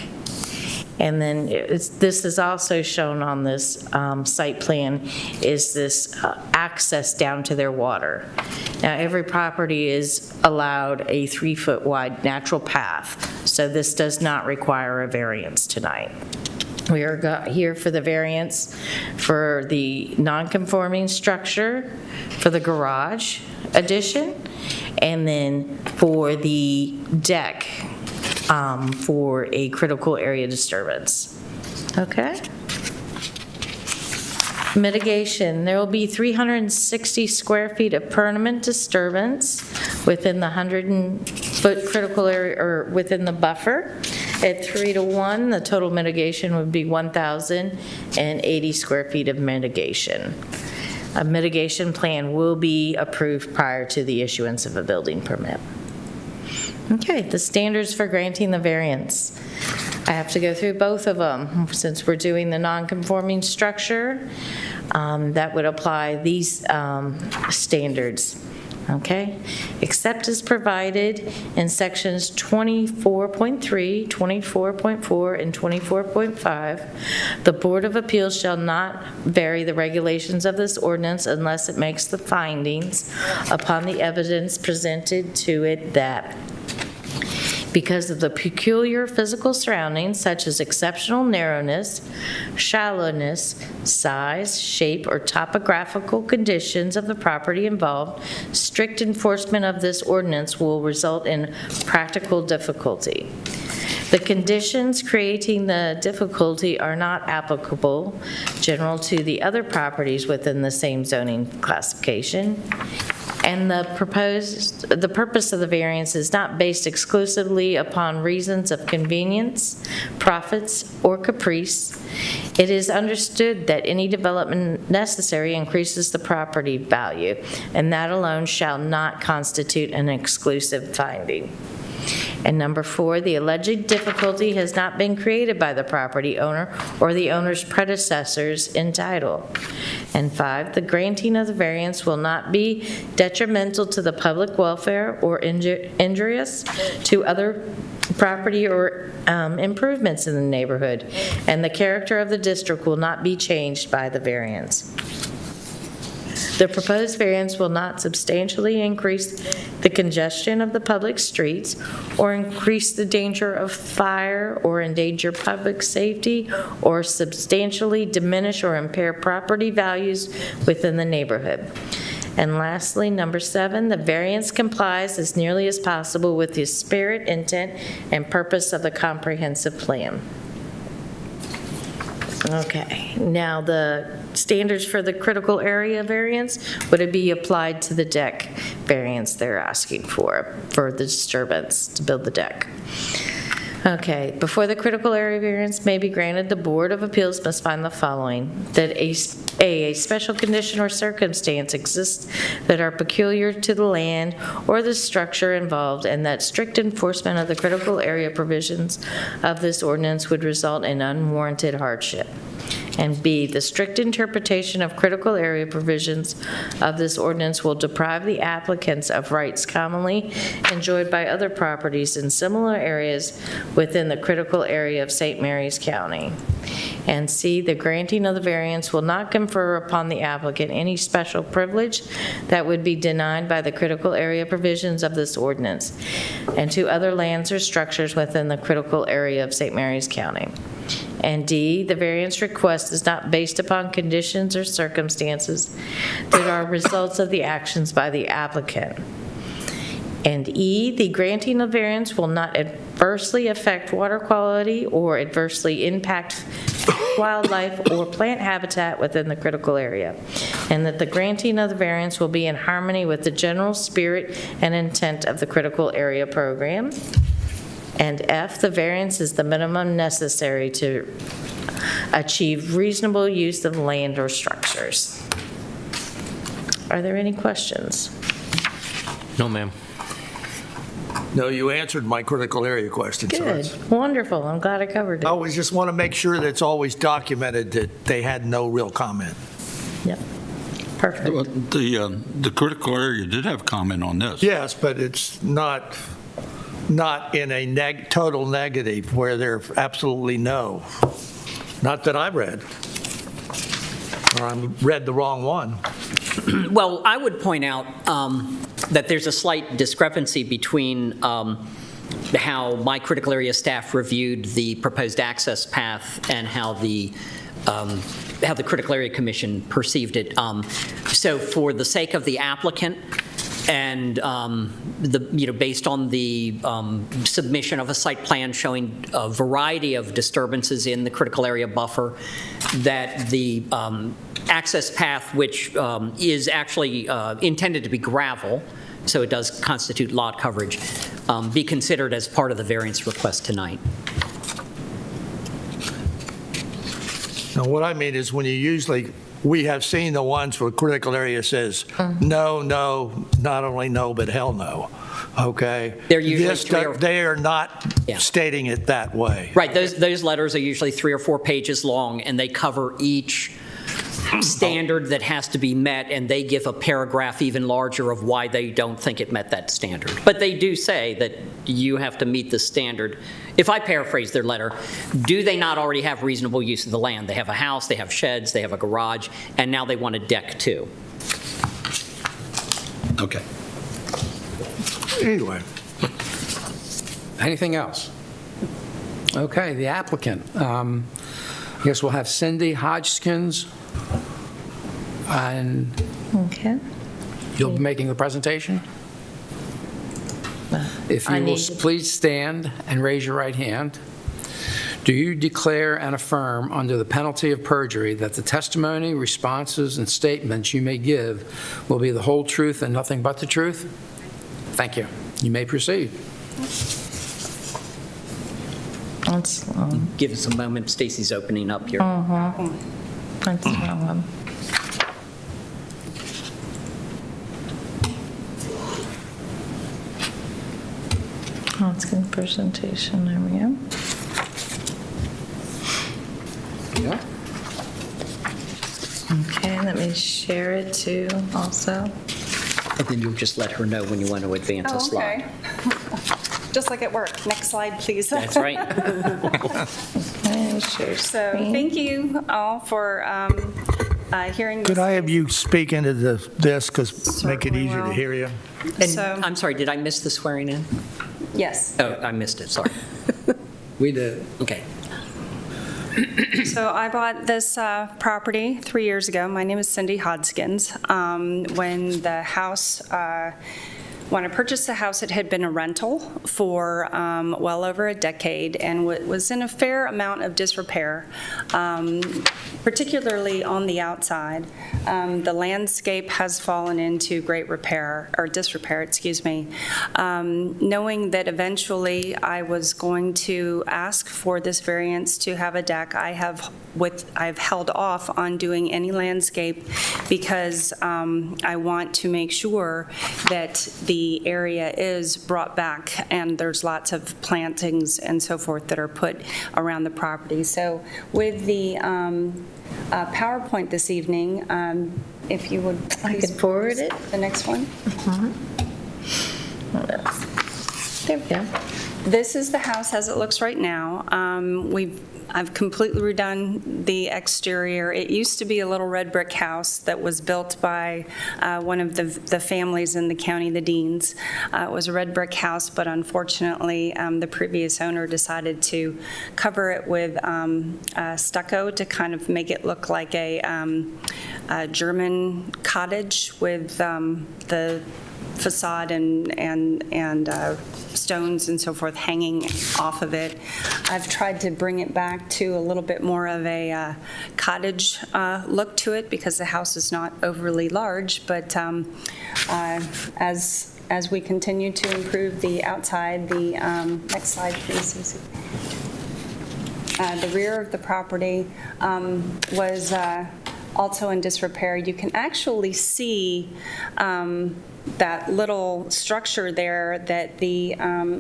And then this is also shown on this site plan, is this access down to their water. Now, every property is allowed a 3-foot wide natural path, so this does not require a variance tonight. We are here for the variance for the non-conforming structure, for the garage addition, and then for the deck for a critical area disturbance. Okay? Mitigation, there will be 360 square feet of permanent disturbance within the 100-foot critical area, or within the buffer. At 3-to-1, the total mitigation would be 1,080 square feet of mitigation. A mitigation plan will be approved prior to the issuance of a building permit. Okay, the standards for granting the variance. I have to go through both of them since we're doing the non-conforming structure. That would apply these standards. Okay? Except as provided in sections 24.3, 24.4, and 24.5, the Board of Appeals shall not vary the regulations of this ordinance unless it makes the findings upon the evidence presented to it that because of the peculiar physical surroundings such as exceptional narrowness, shallowness, size, shape, or topographical conditions of the property involved, strict enforcement of this ordinance will result in practical difficulty. The conditions creating the difficulty are not applicable general to the other properties within the same zoning classification. And the purpose of the variance is not based exclusively upon reasons of convenience, profits, or caprice. It is understood that any development necessary increases the property value, and that alone shall not constitute an exclusive finding. And number 4, the alleged difficulty has not been created by the property owner or the owner's predecessors in title. And 5, the granting of the variance will not be detrimental to the public welfare or injurious to other property or improvements in the neighborhood, and the character of the district will not be changed by the variance. The proposed variance will not substantially increase the congestion of the public streets or increase the danger of fire or endanger public safety or substantially diminish or impair property values within the neighborhood. And lastly, number 7, the variance complies as nearly as possible with the spirit, intent, and purpose of the comprehensive plan. Okay, now the standards for the critical area variance, would it be applied to the deck variance they're asking for the disturbance to build the deck? Okay, before the critical area variance may be granted, the Board of Appeals must find the following: that a special condition or circumstance exists that are peculiar to the land or the structure involved, and that strict enforcement of the critical area provisions of this ordinance would result in unwarranted hardship. And B, the strict interpretation of critical area provisions of this ordinance will deprive the applicants of rights commonly enjoyed by other properties in similar areas within the critical area of St. Mary's County. And C, the granting of the variance will not confer upon the applicant any special privilege that would be denied by the critical area provisions of this ordinance and to other lands or structures within the critical area of St. Mary's County. And D, the variance request is not based upon conditions or circumstances that are results of the actions by the applicant. And E, the granting of variance will not adversely affect water quality or adversely impact wildlife or plant habitat within the critical area, and that the granting of the variance will be in harmony with the general spirit and intent of the critical area program. And F, the variance is the minimum necessary to achieve reasonable use of land or structures. Are there any questions? No, ma'am. No, you answered my critical area question. so Good, it's- wonderful, I'm glad I covered I it. always just want to make sure that it's always documented that they had no real comment. Yep, perfect. Well, the critical area did have comment on this. Yes, but it's not in a total negative where they're absolutely no. Not that I read. Or I read the wrong one. Well, I would point out that there's a slight discrepancy between how my critical area staff reviewed the proposed access path and how the Critical Area Commission perceived it. So for the sake of the applicant and based on the submission of a site plan showing a variety of disturbances in the critical area buffer, that the access path, which is actually intended to be gravel, so it does constitute lot coverage, be considered as part of the variance request tonight. Now, what I mean is when you usually, we have seen the ones where critical area says, no, no, not only no, but hell no, okay? They're usually They are not stating it that way. Right, those letters are usually 3 or 4 pages long, and they cover each standard that has to be met, and they give a paragraph even larger of why they don't think it met that standard. But they do say that you have to meet the standard. If I paraphrase their letter, do they not already have reasonable use of the land? They have a house, they have sheds, they have a garage, and now they want a deck too. Okay. Anyway. Anything else? Okay, the applicant. I guess we'll have Cindy Hodgkins, and Okay. you'll be making the presentation? If I you will need to- please stand and raise your right hand. Do you declare and affirm under the penalty of perjury that the testimony, responses, and statements you may give will be the whole truth and nothing but the truth? Thank you. You may proceed. That's, Give us a moment, Stacy's opening up here. that's the wrong one. Oh, it's good presentation, there we go. Yeah. Okay, let me share it too also. And then you'll just let her know when you want to advance a Oh, slide. okay. Just like at work. Next slide, please. That's right. Okay, share So screen. thank you all for hearing this. Could I have you speak into this, because make it Certainly easier to will. hear you? And So- I'm sorry, did I miss the swearing in? Yes. Oh, I missed it, sorry. We did. Okay. So I bought this property 3 years ago. My name is Cindy Hodgkins. When I purchased the house, it had been a rental for well over a decade and was in a fair amount of disrepair, particularly on the outside. The landscape has fallen into great disrepair, excuse me. Knowing that eventually I was going to ask for this variance to have a deck, I've held off on doing any landscape because I want to make sure that the area is brought back and there's lots of plantings and so forth that are put around the property. So with the PowerPoint this evening, if you would I please could forward it. the next one. There we go. This is the house as it looks right now. I've completely redone the exterior. It used to be a little red brick house that was built by one of the families in the county, the Deans. It was a red brick house, but unfortunately, the previous owner decided to cover it with stucco to kind of make it look like a German cottage with the facade and stones and so forth hanging off of it. I've tried to bring it back to a little bit more of a cottage look to it because the house is not overly large, but as we continue to improve the outside, the next slide, please, Susie. The rear of the property was also in disrepair. You can actually see that little structure there that the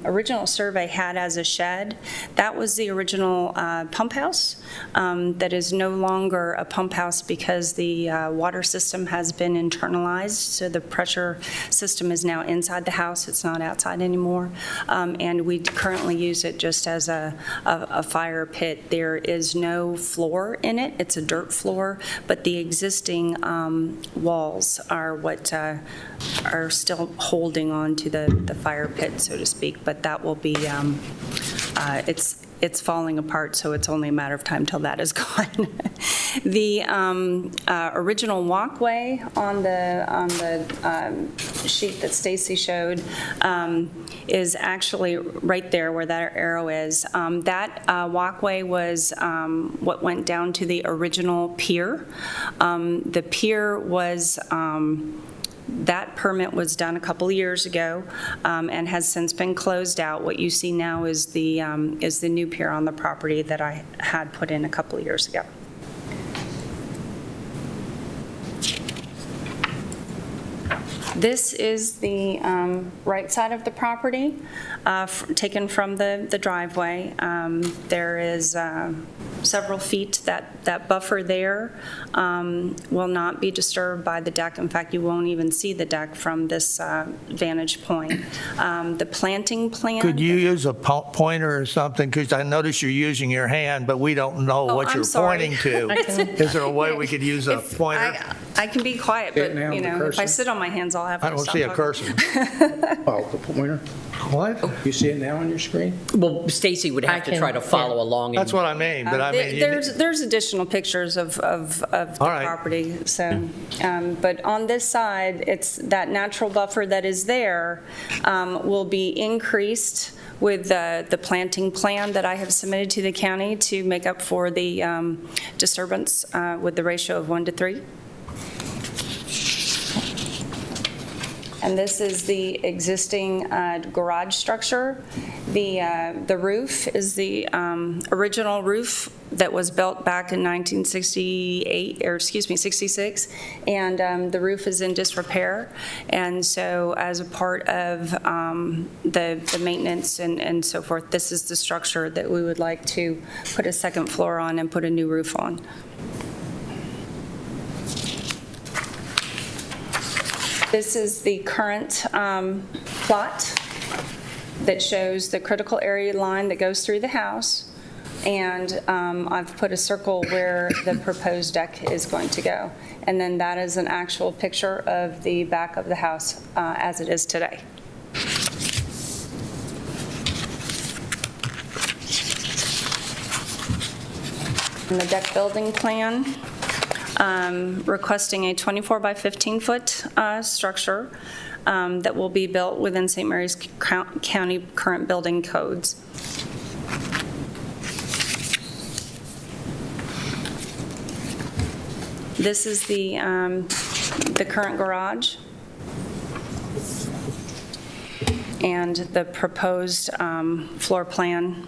original survey had as a shed. That was the original pump house that is no longer a pump house because the water system has been internalized, so the pressure system is now inside the house, it's not outside anymore, and we currently use it just as a fire pit. There is no floor in it, it's a dirt floor, but the existing walls are what are are still holding on to the fire pit, so to speak, but that will be, it's falling apart, so it's only a matter of time till that is gone. The original walkway on the sheet that Stacy showed is actually right there where that arrow is. That walkway was what went down to the original pier. The pier was that permit was done a couple of years ago and has since been closed out. What you see now is the new pier on the property that I had put in a couple of years ago. This is the right side of the property, taken from the driveway. There is several feet that buffer there will not be disturbed by the deck. In fact, you won't even see the deck from this vantage point. The planting plan. Could you use a pointer or something? Because I notice you're using your hand, but we don't know what I'm you're sorry. pointing to. Is there a way we could use a pointer? I can be quiet, but, now, you the know, if I cursor. sit on my hands, I'll have to I don't stop see a talking. cursor. Oh, the pointer? What? You see it now on your screen? Well, Stacy would have I to try to can- follow along. That's what I mean, but I mean. There's additional pictures of the All right. property, so, but on this side, it's that natural buffer that is there will be increased with the planting plan that I have submitted to the county to make up for the disturbance with the ratio of 1 to 3. And this is the existing garage structure. The roof is the original roof that was built back in 66, and the roof is in disrepair. And so as a part of the maintenance and so forth, this is the structure that we would like to put a second floor on and put a new roof on. This is the current plot that shows the critical area line that goes through the house, and I've put a circle where the proposed deck is going to go. And then that is an actual picture of the back of the house as it is today. And the deck building plan, requesting a 24 by 15 foot structure that will be built within St. Mary's County current building codes. This is the current garage and the proposed floor plan.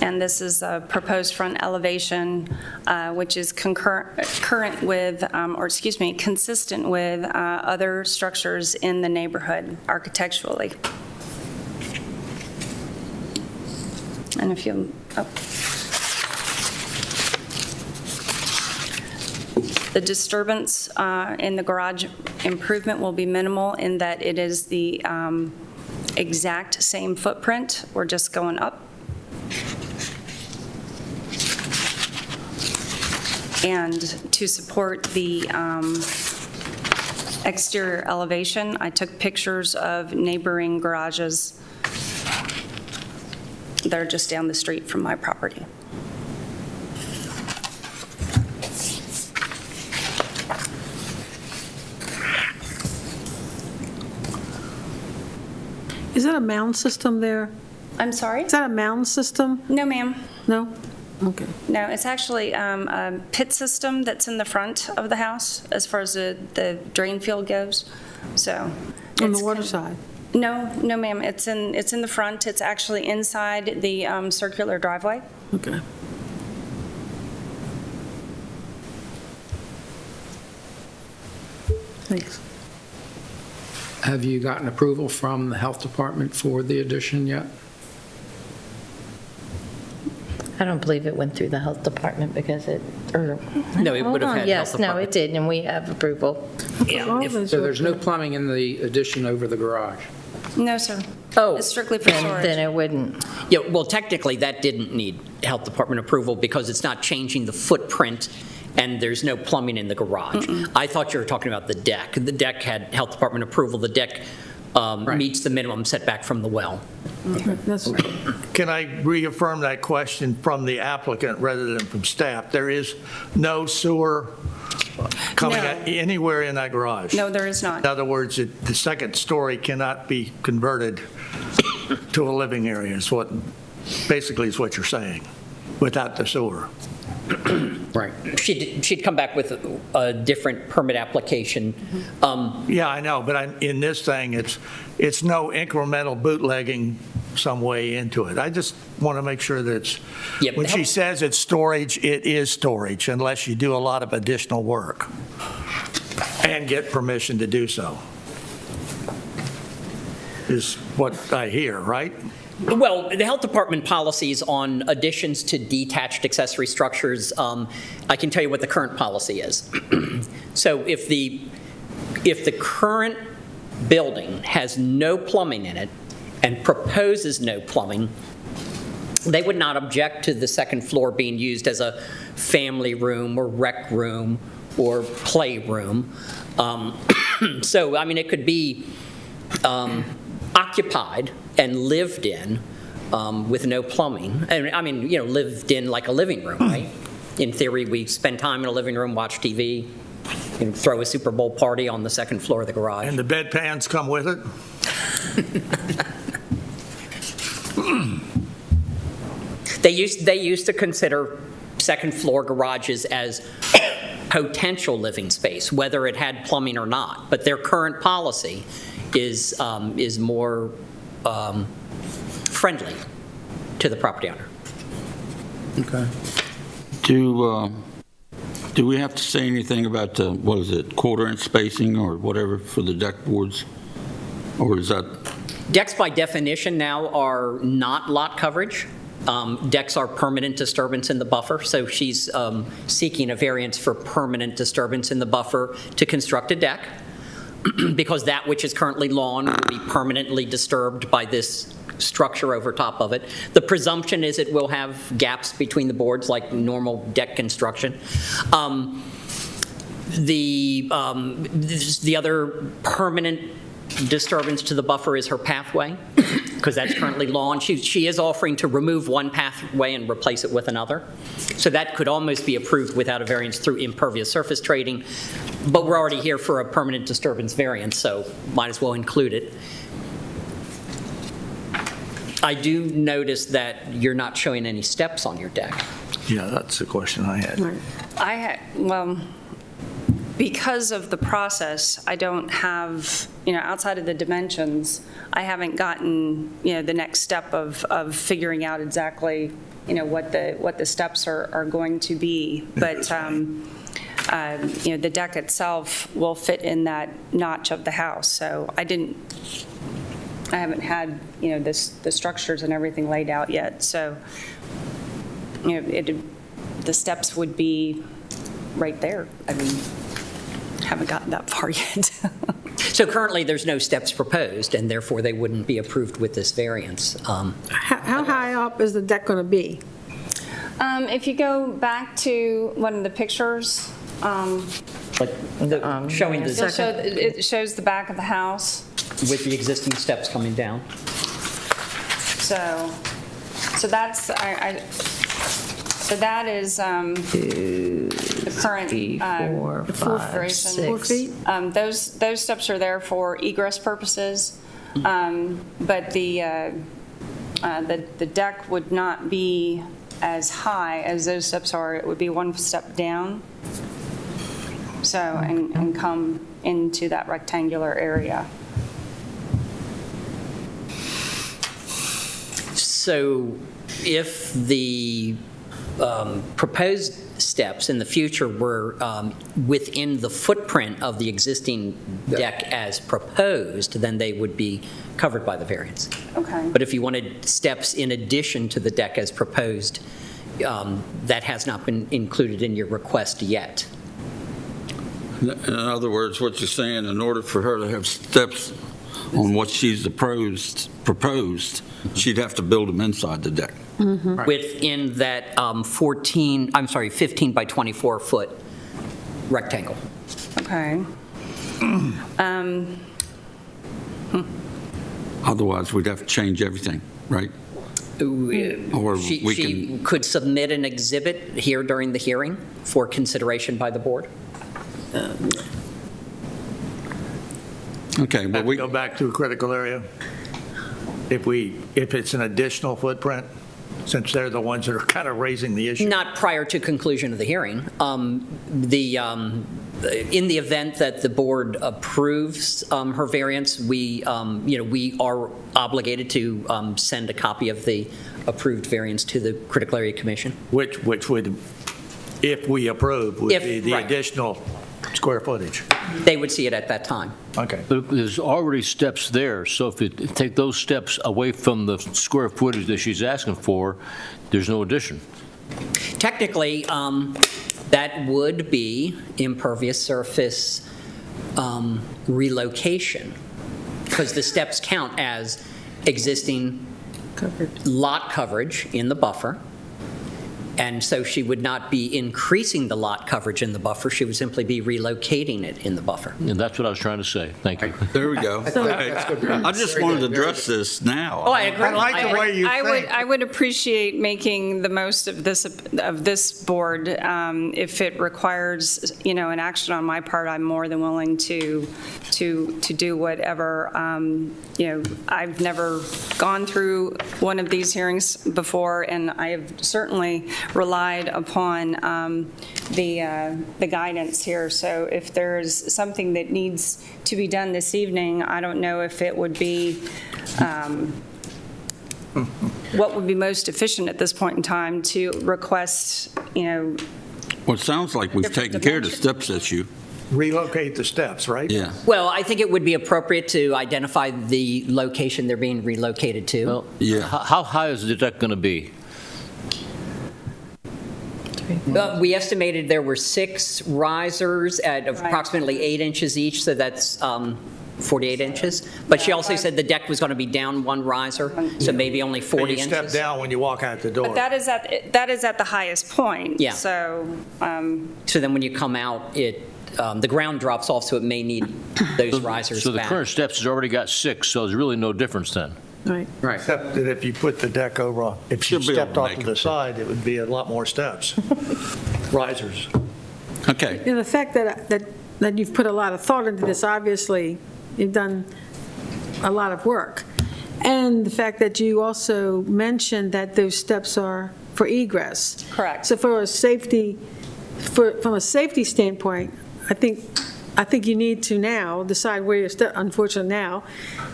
And this is a proposed front elevation, which is consistent with other structures in the neighborhood architecturally. And if you, the disturbance in the garage improvement will be minimal in that it is the exact same footprint. We're just going up. And to support the exterior elevation, I took pictures of neighboring garages that are just down the street from my property. Is that a mound system there? I'm sorry? Is that a mound system? No, ma'am. No? Okay. No, it's actually a pit system that's in the front of the house as far as the drain field goes, so. On it's the water side? No, no, ma'am. It's in the front. It's actually inside the circular driveway. Okay. Thanks. Have you gotten approval from the health department for the addition yet? I don't believe it went through the health department because it, or. No, it Hold would have on. had Yes, health no, department. it did, and we have approval. Yeah, if- So there's no plumbing in the addition over the garage? No, sir. Oh. It's strictly for Then storage. it wouldn't. Yeah, well, technically, that didn't need health department approval because it's not changing the footprint and there's no plumbing in the garage. I thought you were talking about the deck. The deck had health department approval. The deck meets the minimum setback from the well. That's Can I reaffirm that question from the applicant rather than from staff? There is no sewer coming No. anywhere in that garage? No, there is not. In other words, the second story cannot be converted to a living area, is what, basically is what you're saying, without the sewer. Right. She'd come back with a different permit application. Yeah, I know, but in this thing, it's no incremental bootlegging some way into it. I just want to make sure that it's, Yeah, when she says it's storage, it is storage, unless you do a lot of additional work and get permission to do so, is what I hear, right? Well, the health department policies on additions to detached accessory structures, I can tell you what the current policy is. So if the current building has no plumbing in it and proposes no plumbing, they would not object to the second floor being used as a family room or rec room or playroom. So, I mean, it could be occupied and lived in with no plumbing. And, I mean, you know, lived in like a living room, right? In theory, we spend time in a living room, watch TV, you know, throw a Super Bowl party on the second floor of the garage. And the bedpans come with it? They used to consider second floor garages as potential living space, whether it had plumbing or not. But their current policy is more friendly to the property owner. Okay. Do we have to say anything about the, what is it, quarter-inch spacing or whatever for the deck boards? Or is that, Decks by definition now are not lot coverage. Decks are permanent disturbance in the buffer, so she's seeking a variance for permanent disturbance in the buffer to construct a deck, because that which is currently lawn will be permanently disturbed by this structure over top of it. The presumption is it will have gaps between the boards like normal deck construction. The other permanent disturbance to the buffer is her pathway, because that's currently lawn. She is offering to remove one pathway and replace it with another. So that could almost be approved without a variance through impervious surface trading. But we're already here for a permanent disturbance variance, so might as well include it. I do notice that you're not showing any steps on your deck. Yeah, that's the question I had. Well, because of the process, I don't have, outside of the dimensions, I haven't gotten, the next step of figuring out exactly, what the steps are going to be. But, the deck itself will fit in that notch of the house. So I haven't had, the structures and everything laid out yet. So, the steps would be right there. I mean, haven't gotten that far yet. So currently, there's no steps proposed, and therefore they wouldn't be approved with this variance. How high up is the deck going to be? If you go back to one of the pictures, Like showing it shows the back of the house. with the existing steps coming down. So that's, so that is the current 4, 5, configuration. 4 feet? Those steps are there for egress purposes, but the deck would not be as high as those steps are. It would be one step down, so, and come into that rectangular area. So if the proposed steps in the future were within the footprint of the existing deck as proposed, then they would be covered by the variance. Okay. But if you wanted steps in addition to the deck as proposed, that has not been included in your request yet. in other words, what you're saying, in order for her to have steps on what she's proposed, she'd have to build them inside the deck. Within that 15 by 24 foot rectangle. Okay. Otherwise, we'd have to change everything, right? Or She we she can, could submit an exhibit here during the hearing for consideration by the board. okay, but Have to we, go back to a critical area? If it's an additional footprint, since they're the ones that are kind of raising the issue? Not prior to conclusion of the hearing. In the event that the board approves her variance, we are obligated to send a copy of the approved variance to the Critical Area Commission. Which would, if we approve, would If- be the right. additional square footage? They would see it at that time. Okay. But there's already steps there, so if you take those steps away from the square footage that she's asking for, there's no addition. Technically, that would be impervious surface relocation, because the steps count as existing lot coverage in the buffer, and so she would not be increasing the lot coverage in the buffer, she would simply be relocating it in the buffer. And that's what I was trying to say. Thank you. there we go. Okay. I just wanted to address this now. Oh, I agree. I like the way you think. I would appreciate making the most of this board. If it requires, an action on my part, I'm more than willing to do whatever. I've never gone through one of these hearings before, and I have certainly relied upon the guidance here. So if there's something that needs to be done this evening, I don't know if it would be what would be most efficient at this point in time to request, Well, it sounds like we've Different taken care of the dimension. steps issue. Relocate the steps, right? Yeah. Well, I think it would be appropriate to identify the location they're being relocated to. Well, Yeah. how high is the deck going to be? We estimated there were 6 risers at approximately 8 inches each, so that's 48 inches. But she also said the deck was going to be down 1 riser, so maybe only 40 And you inches. step down when you walk out the door. but that is at the highest point. Yeah. So, So then when you come out, the ground drops off, so it may need those risers So the back. current steps has already got 6, so there's really no difference then. Right. Right. Except that if you put the deck over, if she She'll be able stepped to off make to the it. side, it would be a lot more steps. Risers. Okay. And the fact that you've put a lot of thought into this, obviously, you've done a lot of work. And the fact that you also mentioned that those steps are for egress. Correct. So from a safety standpoint, I think you need to now decide where your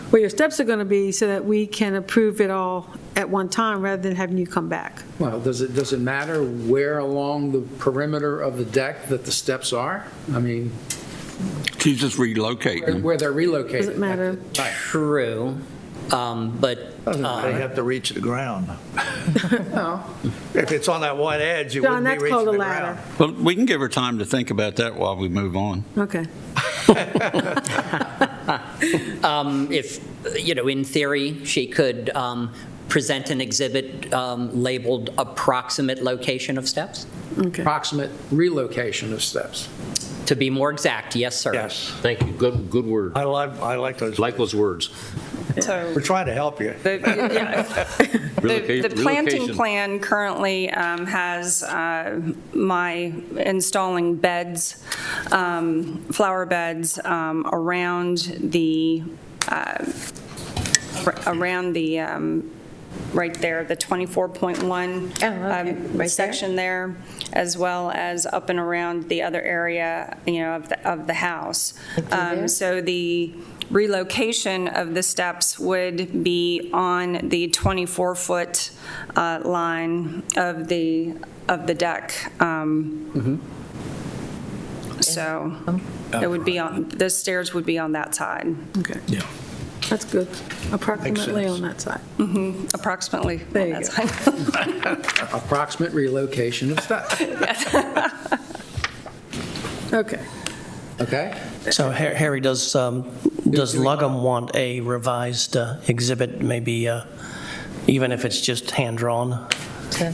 where your steps are going to be so that we can approve it all at one time rather than having you come back. Well, does it matter where along the perimeter of the deck that the steps are? I mean, She's just relocating them. where they're relocated. Does it matter? True, but They have to reach the ground. If it's on that one edge, it John, wouldn't be that's called reaching a the ladder. ground. Well, we can give her time to think about that while we move on. Okay. if, in theory, she could present an exhibit labeled approximate location of steps? Okay. Approximate relocation of steps. To be more exact, yes, sir. Yes. Thank you. Good word. I like those. Like those words. so. We're trying to help you. The planting Relocation. plan currently has my installing beds, flower beds around the, right there, the 24.1 okay. Right there? section there, as well as up and around the other area, of the house. there? So the relocation of the steps would be on the 24-foot line of the deck. So it would be on, the stairs would be on that side, Okay. Yeah. That's good. Approximately sense. on that side. approximately on There you that go. side. Approximate relocation of steps. Okay. Okay? So Harry, does Does Lugham want a revised exhibit, maybe even if it's just hand-drawn?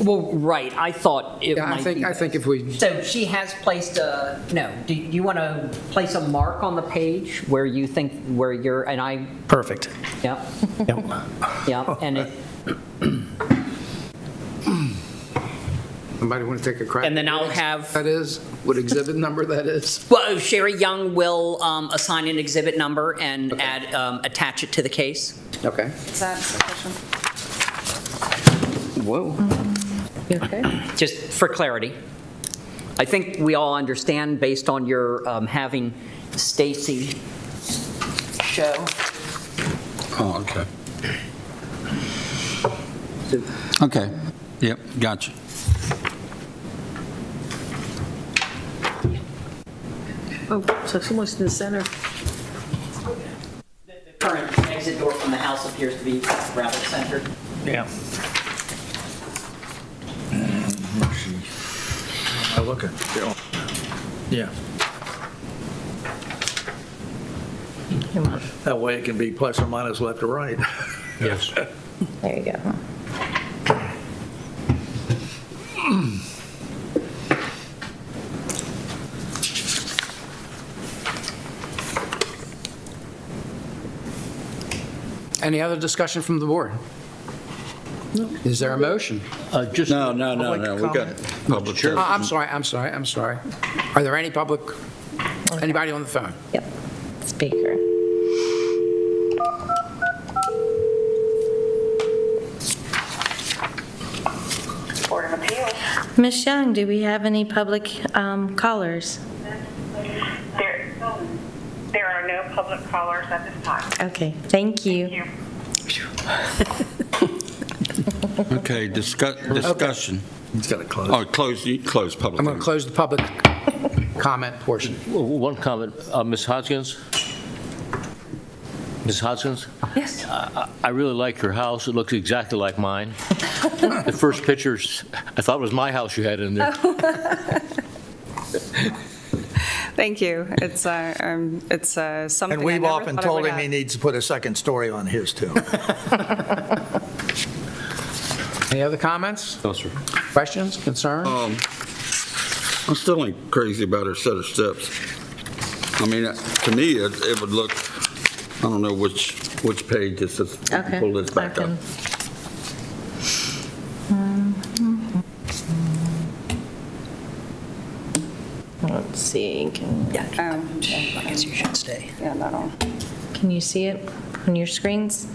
Well, right, I thought it Yeah, might be. I think if we, So she has placed a, no, do you want to place a mark on the page where you think, where you're, and I, Perfect. yeah, Yep. yeah, and it, somebody want to take a crack? And then I'll What have- That is, what exhibit number that is? well, Sherry Young will assign an exhibit number and add, attach it to the case. Okay. Is that sufficient? Whoa. You okay? Just for clarity. I think we all understand, based on your having Stacy show. Oh, okay. Okay, yep, gotcha. Oh, so someone's in the center. The current exit door from the house appears to be rather centered. Yeah. I look at, yeah. That way it can be plus or minus left or right. Yes. There you go. Any other discussion from the board? Is there a motion? Just No, we got public testimony. I'm sorry. Are there any public, anybody on the phone? Yep. Speaker. Board of Appeals. Ms. Young, do we have any public callers? There are no public callers at this time. Okay, thank you. Thank you. Okay, discussion. He's got to close. Oh, close public. I'm going to close the public comment portion. one comment. Ms. Hodgkins? Ms. Hodgkins? Yes. I really like your house. It looks exactly like mine. The first pictures, I thought it was my house you had in there. Thank you. It's something And I we've never often thought I told would him he have. needs to put a second story on his, too. Any other comments? No, sir. Questions, concerns? I still ain't crazy about her set of steps. I mean, to me, it would look, I don't know which page this is. Okay. Pull this back I up. can- Let's see, I guess you should stay. Yeah, that'll. can you see it on your screens?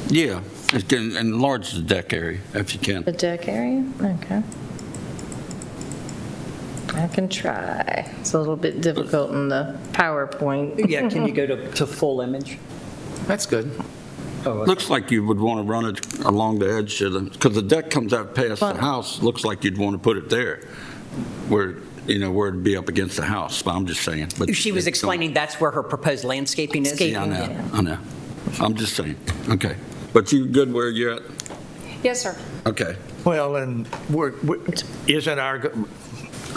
Yeah, it can enlarge the deck area if you can. The deck area? Okay. I can try. It's a little bit difficult in the PowerPoint. Yeah, can you go to full image? That's good. Looks like you would want to run it along the edge of the, because the deck comes out past the house, looks like you'd want to put it there, where, where it'd be up against the house, but I'm just saying. But She was explaining that's where her proposed landscaping is? Yeah, I know. I'm just saying. Okay. But you good where you're at? Yes, sir. Okay. Well, and isn't our,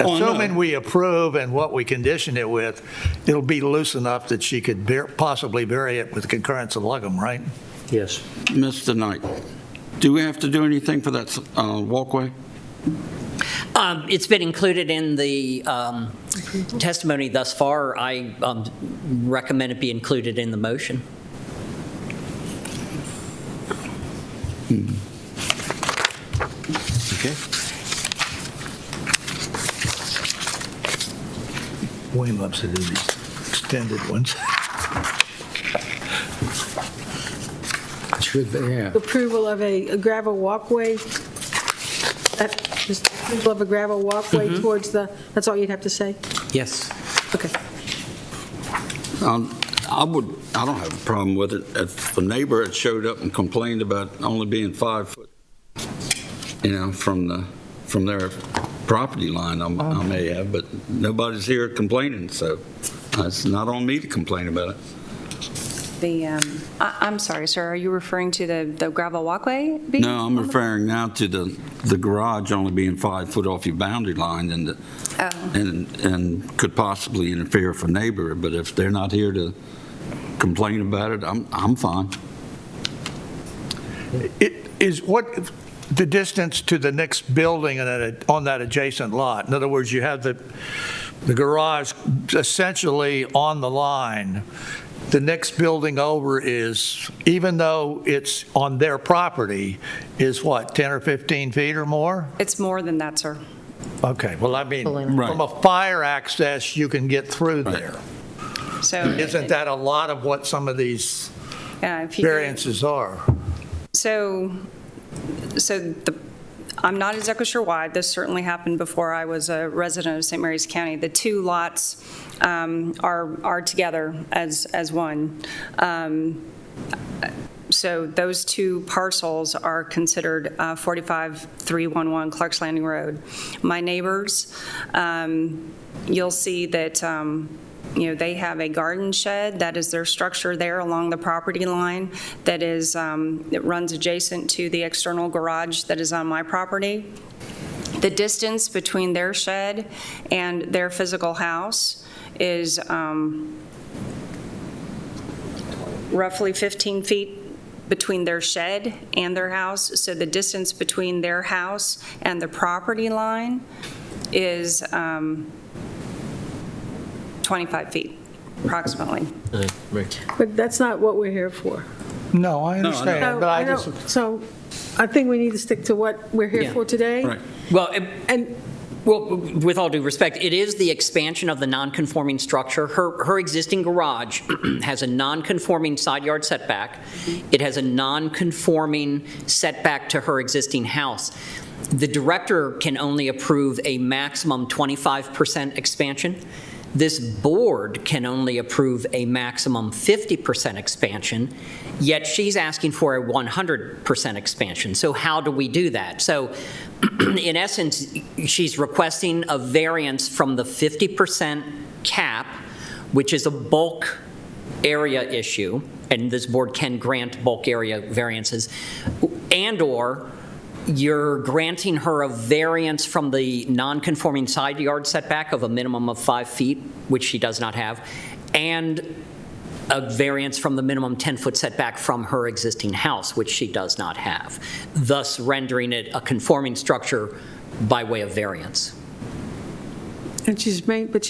Oh, I know. assuming we approve and what we condition it with, it'll be loose enough that she could possibly vary it with concurrence of Lugham, right? Yes. Mr. Knight, do we have to do anything for that walkway? It's been included in the testimony thus far. I recommend it be included in the motion. Okay. Wayne loves to do these extended ones. Should be, yeah. Approval of a gravel walkway, just approval of a gravel walkway towards that's all you'd have to say? Yes. Okay. I don't have a problem with it. If a neighbor had showed up and complained about only being 5 foot, from their property line, I may have, but nobody's here complaining, so it's not on me to complain about it. I'm sorry, sir, are you referring to the gravel walkway? No, I'm referring now to the garage only being 5 foot off your boundary line and and could possibly interfere with a neighbor, but if they're not here to complain about it, I'm fine. It is what the distance to the next building on that adjacent lot? In other words, you have the garage essentially on the line. The next building over is, even though it's on their property, is what, 10 or 15 feet or more? It's more than that, sir. Okay, well, I mean, Right. from a fire access, you can get through Right. there. So Isn't that a lot of what some of these if you go- variances are? So I'm not exactly sure why. This certainly happened before I was a resident of St. Mary's County. The two lots are together as one. So those two parcels are considered 45311 Clark's Landing Road. My neighbors, you'll see that they have a garden shed. That is their structure there along the property line that is, it runs adjacent to the external garage that is on my property. The distance between their shed and their physical house is roughly 15 feet between their shed and their house. So the distance between their house and the property line is 25 feet, approximately. But that's not what we're here for. No, I understand, So but I don't- So I think we need to stick to what we're here Yeah. for today. Right. Well, And well, with all due respect, it is the expansion of the non-conforming structure. Her existing garage has a non-conforming side yard setback. It has a non-conforming setback to her existing house. The director can only approve a maximum 25% expansion. This board can only approve a maximum 50% expansion, yet she's asking for a 100% expansion. So how do we do that? So in essence, she's requesting a variance from the 50% cap, which is a bulk area issue, and this board can grant bulk area variances, and/or you're granting her a variance from the non-conforming side yard setback of a minimum of 5 feet, which she does not have, and a variance from the minimum 10-foot setback from her existing house, which she does not have, thus rendering it a conforming structure by way of variance. but she's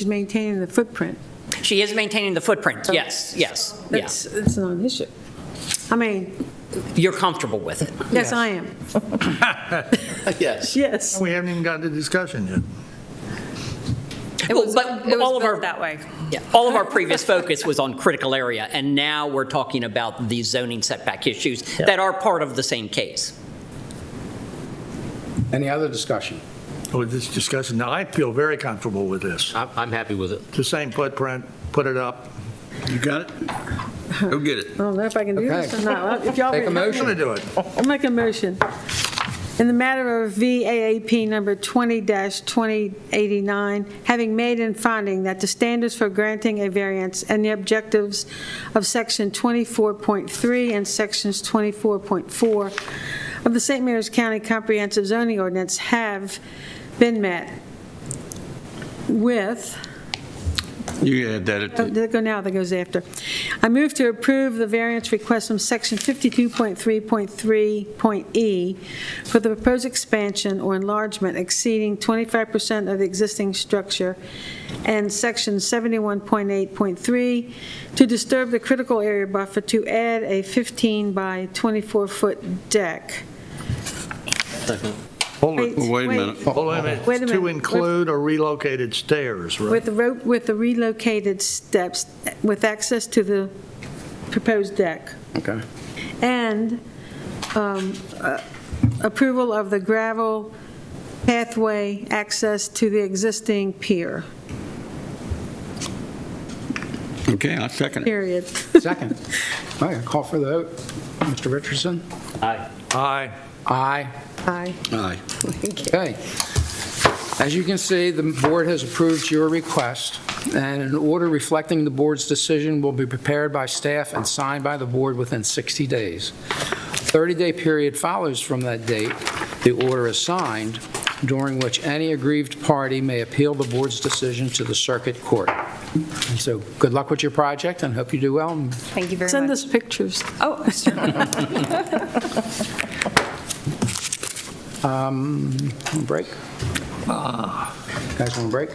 maintaining the footprint. She is maintaining the footprint, yes, yeah. That's not an issue. I mean, You're comfortable with it. yes, I am. Yes. Yes. we haven't even gotten to discussion yet. It was But all of built our that way. Yeah, all of our previous focus was on critical area, and now we're talking about these zoning setback issues that are part of the same case. Any other discussion? With this discussion, now I feel very comfortable with this. I'm happy with it. The same footprint, put it up. You got it? Go get it. I don't know if I can do this or not. If y'all Take a really- motion. I'm going to do it. I'll make a motion. In the matter of VAAP number 20-2089, having made and finding that the standards for granting a variance and the objectives of Section 24.3 and Sections 24.4 of the St. Mary's County Comprehensive Zoning Ordinance have been met with... You add that at Oh, the, did it go now? That goes after. I move to approve the variance request from Section 52.3.3.e for the proposed expansion or enlargement exceeding 25% of the existing structure, and Section 71.8.3 to disturb the critical area buffer to add a 15 by 24-foot deck. wait a minute. Hold on a minute. Wait a To minute. include or relocated stairs, right? With the relocated steps, with access to the proposed deck. Okay. And approval of the gravel pathway access to the existing pier, Okay, I second it. period. Second. All right, call for the vote. Mr. Richardson? Aye. Aye. Aye. Aye. Aye. Okay. As you can see, the board has approved your request, and an order reflecting the board's decision will be prepared by staff and signed by the board within 60 days. A 30-day period follows from that date. The order is signed. during which any aggrieved party may appeal the board's decision to the circuit court. And so good luck with your project, and hope you do well. Thank you very much. Send us pictures. Oh, certainly. Break? Guys want a break?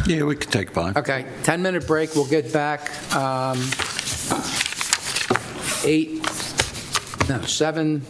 Yeah, we could take 5. Okay, 10-minute break. We'll get back 7:57.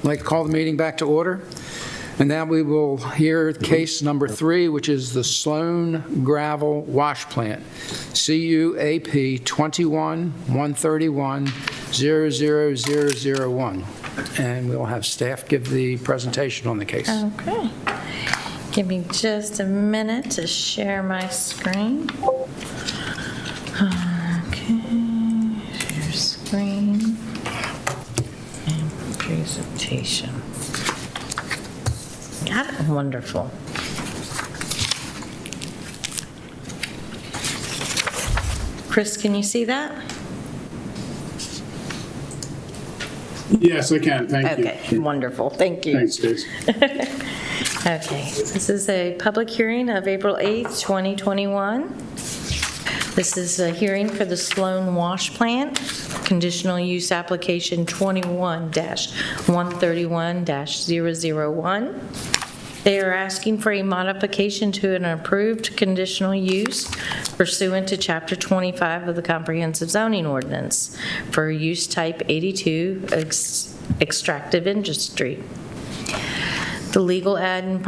I'd like to call the meeting back to order. And now we will hear case number 3, which is the Sloan Gravel Wash Plant, CUAP 21-131-00001. And we'll have staff give the presentation on the case. Okay. Give me just a minute to share my screen. Okay, share screen and presentation. Got it, wonderful. Chris, can you see that? Yes, I can. Thank you. Okay, wonderful, thank you. Thanks, Stace. Okay, this is a public hearing of April 8th, 2021. This is a hearing for the Sloan Wash Plant, conditional use application 21-131-001. They are asking for a modification to an approved conditional use pursuant to Chapter 25 of the Comprehensive Zoning Ordinance for use type 82, extractive industry. The legal ad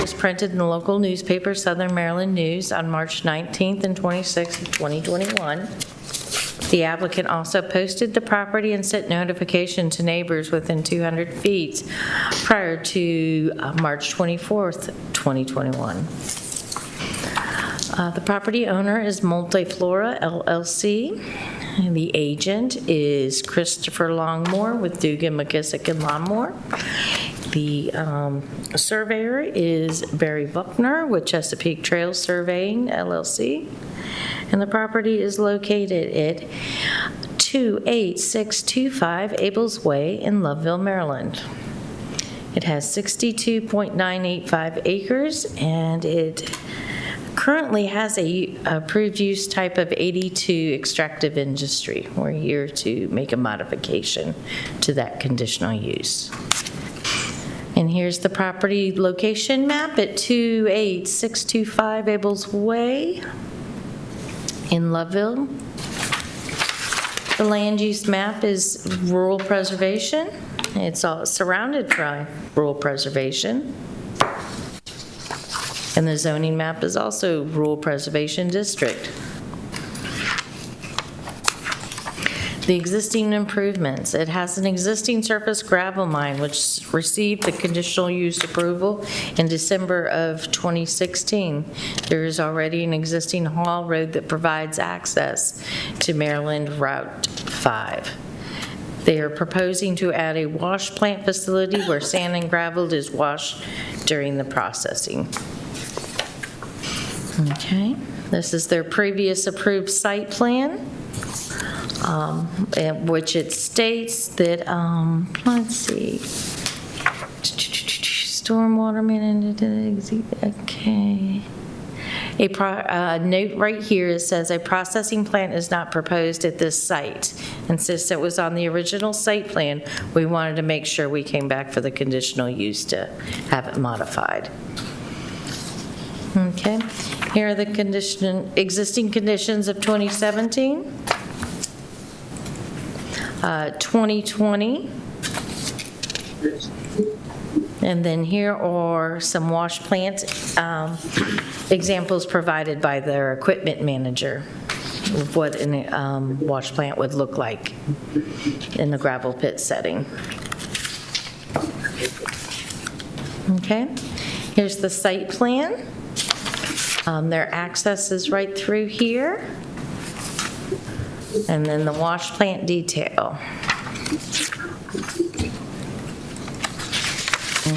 was printed in the local newspaper, Southern Maryland News, on March 19th and 26th of 2021. The applicant also posted the property and sent notification to neighbors within 200 feet prior to March 24th, 2021. The property owner is Multiflora LLC. And the agent is Christopher Longmore with Dugan, McKissick, and Longmore. The surveyor is Barry Buckner with Chesapeake Trails Surveying, LLC. And the property is located at 28625 Abels Way in Loveville, Maryland. It has 62.985 acres, and it currently has a approved use type of 82 extractive industry. We're here to make a modification to that conditional use. And here's the property location map at 28625 Abels Way in Loveville. The land use map is rural preservation. It's all surrounded by rural preservation. And the zoning map is also rural preservation district. The existing improvements. It has an existing surface gravel mine which received the conditional use approval in December of 2016. There is already an existing haul road that provides access to Maryland Route 5. They are proposing to add a wash plant facility where sand and gravel is washed during the processing. Okay, this is their previous approved site plan. Which it states that, let's see, stormwater management, okay. A note right here, it says a processing plant is not proposed at this site. And since it was on the original site plan, we wanted to make sure we came back for the conditional use to have it modified. Okay, here are the existing conditions of 2017. 2020. And then here are some wash plant examples provided by their equipment manager of what a wash plant would look like in the gravel pit setting. Okay, here's the site plan. Their access is right through here. And then the wash plant detail.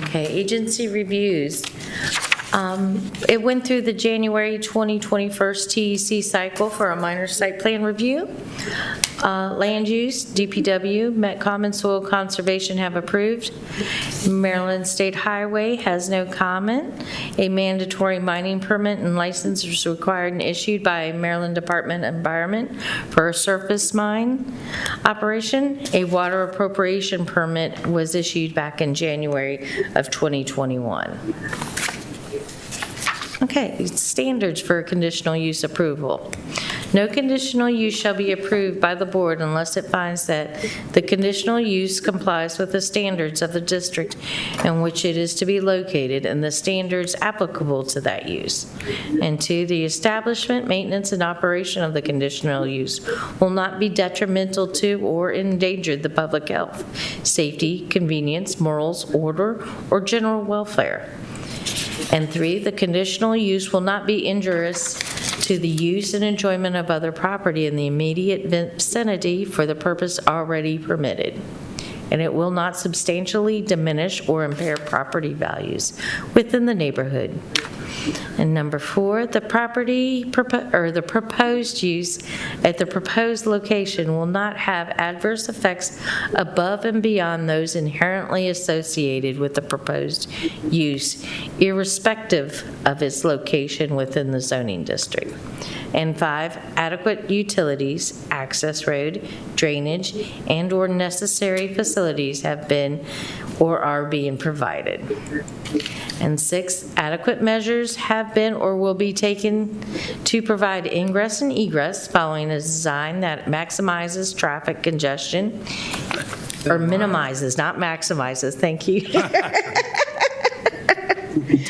Okay, agency reviews. It went through the January 2021 TEC cycle for a minor site plan review. Land use, DPW, Metcom and Soil Conservation have approved. Maryland State Highway has no comment. A mandatory mining permit and license is required and issued by Maryland Department of Environment for a surface mine operation. A water appropriation permit was issued back in January of 2021. Okay, standards for conditional use approval. No conditional use shall be approved by the board unless it finds that the conditional use complies with the standards of the district in which it is to be located and the standards applicable to that use. And 2, the establishment, maintenance, and operation of the conditional use will not be detrimental to or endanger the public health, safety, convenience, morals, order, or general welfare. And 3, the conditional use will not be injurious to the use and enjoyment of other property in the immediate vicinity for the purpose already permitted. And it will not substantially diminish or impair property values within the neighborhood. And number 4, the the proposed use at the proposed location will not have adverse effects above and beyond those inherently associated with the proposed use, irrespective of its location within the zoning district. And 5, adequate utilities, access road, drainage, and/or necessary facilities have been or are being provided. And 6, adequate measures have been or will be taken to provide ingress and egress following a design that maximizes traffic congestion, or minimizes, not maximizes, thank you.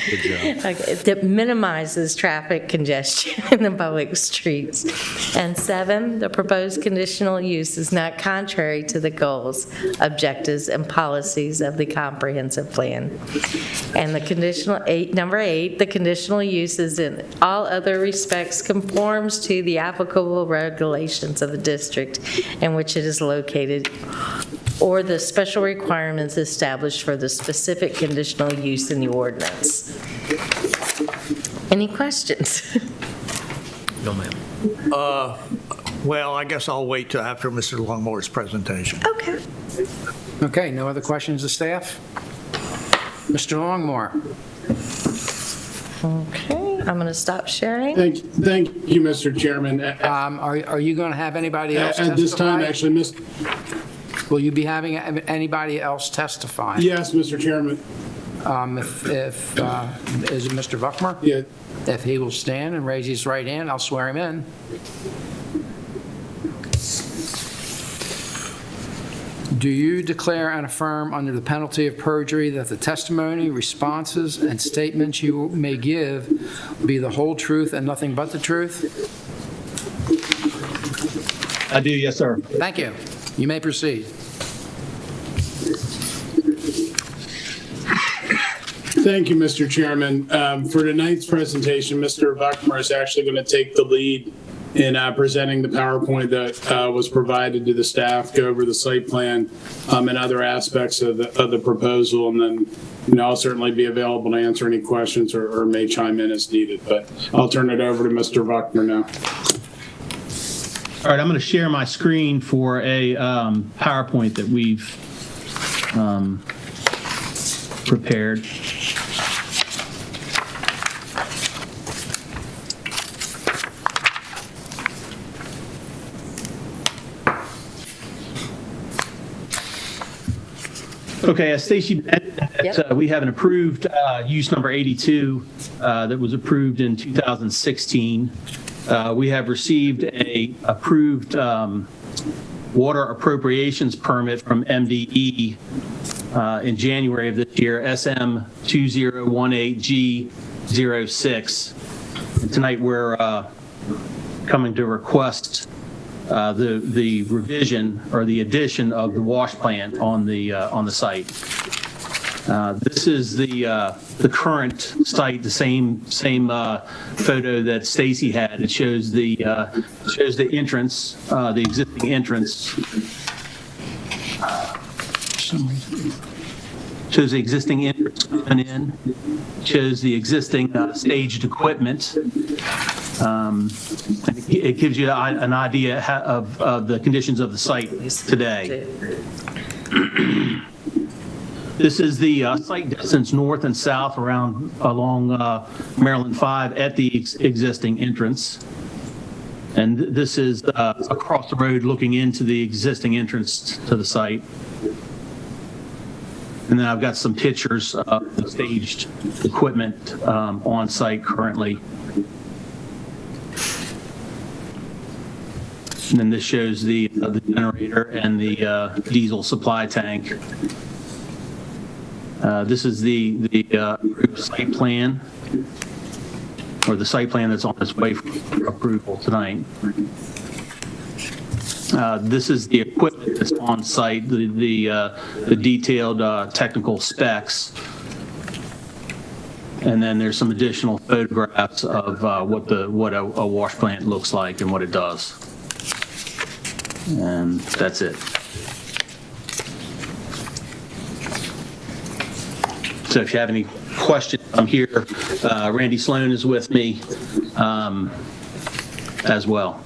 Good job. Okay, that minimizes traffic congestion in the public streets. And 7, the proposed conditional use is not contrary to the goals, objectives, and policies of the comprehensive plan. And the number 8, the conditional use is in all other respects conforms to the applicable regulations of the district in which it is located, or the special requirements established for the specific conditional use in the ordinance. Any questions? No, ma'am. Well, I guess I'll wait till after Mr. Longmore's presentation. Okay. Okay, no other questions of staff? Mr. Longmore? Okay, I'm going to stop sharing. Thank you, Mr. Chairman. Are you going to have anybody else At this time, testify? actually, Will you be having anybody else testify? yes, Mr. Chairman. Is it Mr. Buckmer? Yeah. If he will stand and raise his right hand, I'll swear him in. Do you declare and affirm under the penalty of perjury that the testimony, responses, and statements you may give be the whole truth and nothing but the truth? I do, yes, sir. Thank you. You may proceed. Thank you, Mr. Chairman. For tonight's presentation, Mr. Buckmer is actually going to take the lead in presenting the PowerPoint that was provided to the staff, go over the site plan and other aspects of the proposal, and then I'll certainly be available to answer any questions or may chime in as needed. But I'll turn it over to Mr. Buckmer now. All right, I'm going to share my screen for a PowerPoint that we've prepared. Okay, as Stacy mentioned, we have an approved use number 82 that was approved in 2016. We have received a approved water appropriations permit from MDE in January of this year, SM 2018G06. And tonight we're coming to request the revision or the addition of the wash plant on the site. This is the current site, the same photo that Stacy had. It shows the entrance, the existing entrance. Shows the existing entrance coming in. Shows the existing staged equipment. It gives you an idea of the conditions of the site today. This is the site distance north and south along Maryland 5 at the existing entrance. And this is across the road looking into the existing entrance to the site. And then I've got some pictures of the staged equipment on site currently. And then this shows the generator and the diesel supply tank. This is the approved site plan, or the site plan that's on its way for approval tonight. This is the equipment that's on site, the detailed technical specs. And then there's some additional photographs of what a wash plant looks like and what it does. And that's it. So if you have any questions, I'm here. Randy Sloan is with me as well.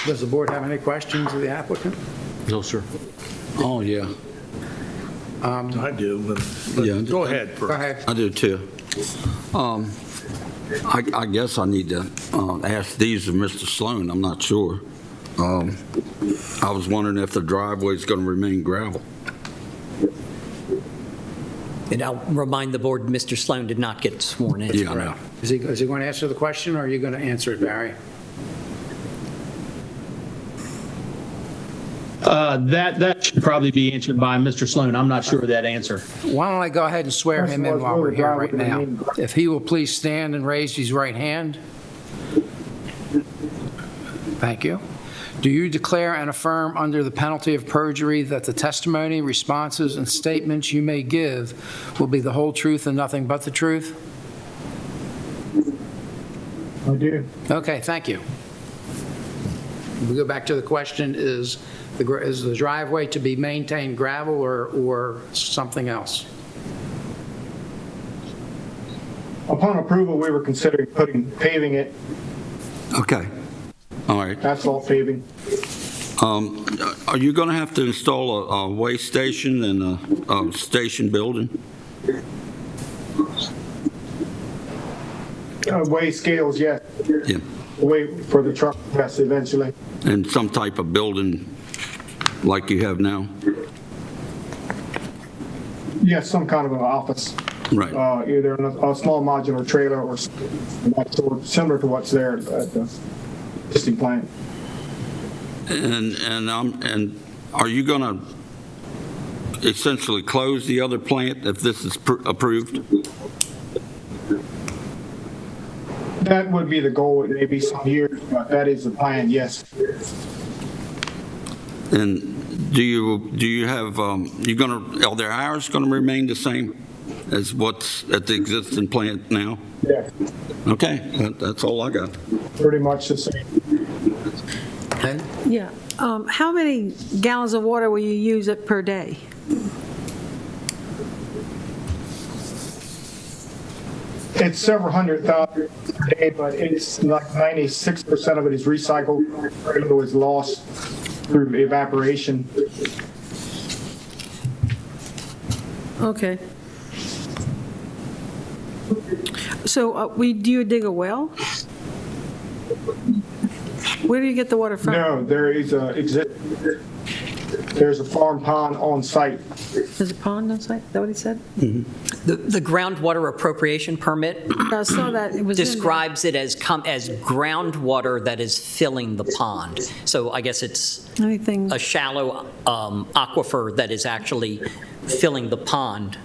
Does the board have any questions of the applicant? No, sir. Oh, yeah. I do, but Yeah. go ahead. Go ahead. I do too. I guess I need to ask these of Mr. Sloan, I'm not sure. I was wondering if the driveway is going to remain gravel. And I'll remind the board, Mr. Sloan did not get sworn in. Yeah, I know. Is he going to answer the question, or are you going to answer it, Barry? That should probably be answered by Mr. Sloan. I'm not sure of that answer. Why don't I go ahead and swear him in while we're here right now? If he will please stand and raise his right hand. Thank you. Do you declare and affirm under the penalty of perjury that the testimony, responses, and statements you may give will be the whole truth and nothing but the truth? I do. Okay, thank you. We go back to the question, is the driveway to be maintained gravel or something else? Upon approval, we were considering paving it, Okay. All right. asphalt paving. Are you going to have to install a weigh station and a station building? Weigh scales, yes. Yeah. Weigh for the truck, yes, eventually. And some type of building like you have now? Yes, some kind of an office. Right. Either a small modular trailer or that sort, similar to what's there at the existing plant. And are you going to essentially close the other plant if this is approved? That would be the goal. It may be some years, but that is the plan, yes. And do you have, are their hours going to remain the same as what's at the existing plant now? Yeah, Okay, that's all I got. pretty much the same. Yeah. How many gallons of water will you use it per day? It's several hundred thousand per day, but it's like 96% of it is recycled, or it was lost through evaporation. Okay. So do you dig a well? Where do you get the water from? No, there's a farm pond on site. There's a pond on site? Is that what he said? The groundwater appropriation permit I saw that. It was in there. describes it as groundwater that is filling the pond. So I guess it's Anything? a shallow aquifer that is actually filling the pond.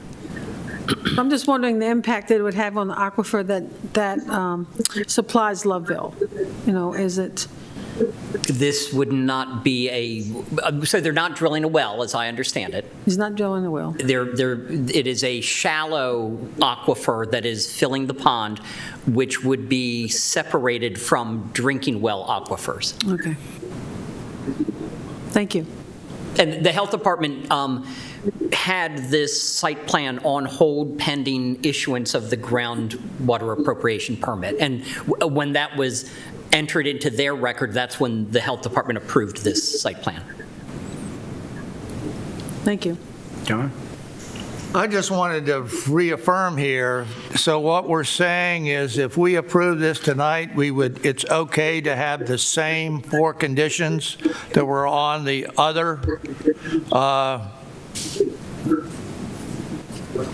I'm just wondering the impact that it would have on the aquifer that supplies Loveville. You know, is it? This would not be so they're not drilling a well, as I understand it. He's not drilling a well. It is a shallow aquifer that is filling the pond, which would be separated from drinking well aquifers. Okay. Thank you. And the health department had this site plan on hold pending issuance of the groundwater appropriation permit. And when that was entered into their record, that's when the health department approved this site plan. Thank you. John? I just wanted to reaffirm here, so what we're saying is if we approve this tonight, it's okay to have the same 4 conditions that were on the other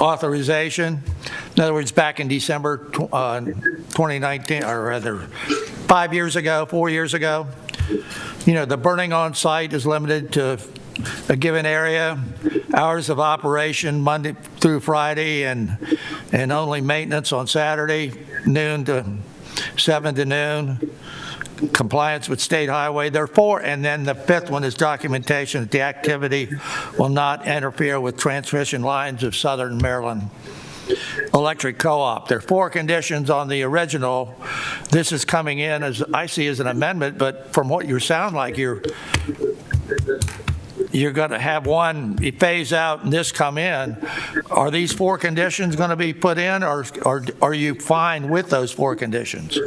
authorization. In other words, back in December 2019, or rather 5 years ago, 4 years ago. You know, the burning on site is limited to a given area, hours of operation Monday through Friday, and only maintenance on Saturday, noon to 7 to noon. Compliance with state highway. There are four, and then the fifth one is documentation that the activity will not interfere with transmission lines of Southern Maryland Electric Co-op. There are four conditions on the original. This is coming in, as I see, as an amendment, but from what you sound like, you're going to have one phase out and this come in. Are these four conditions going to be put in, or are you fine with those four conditions?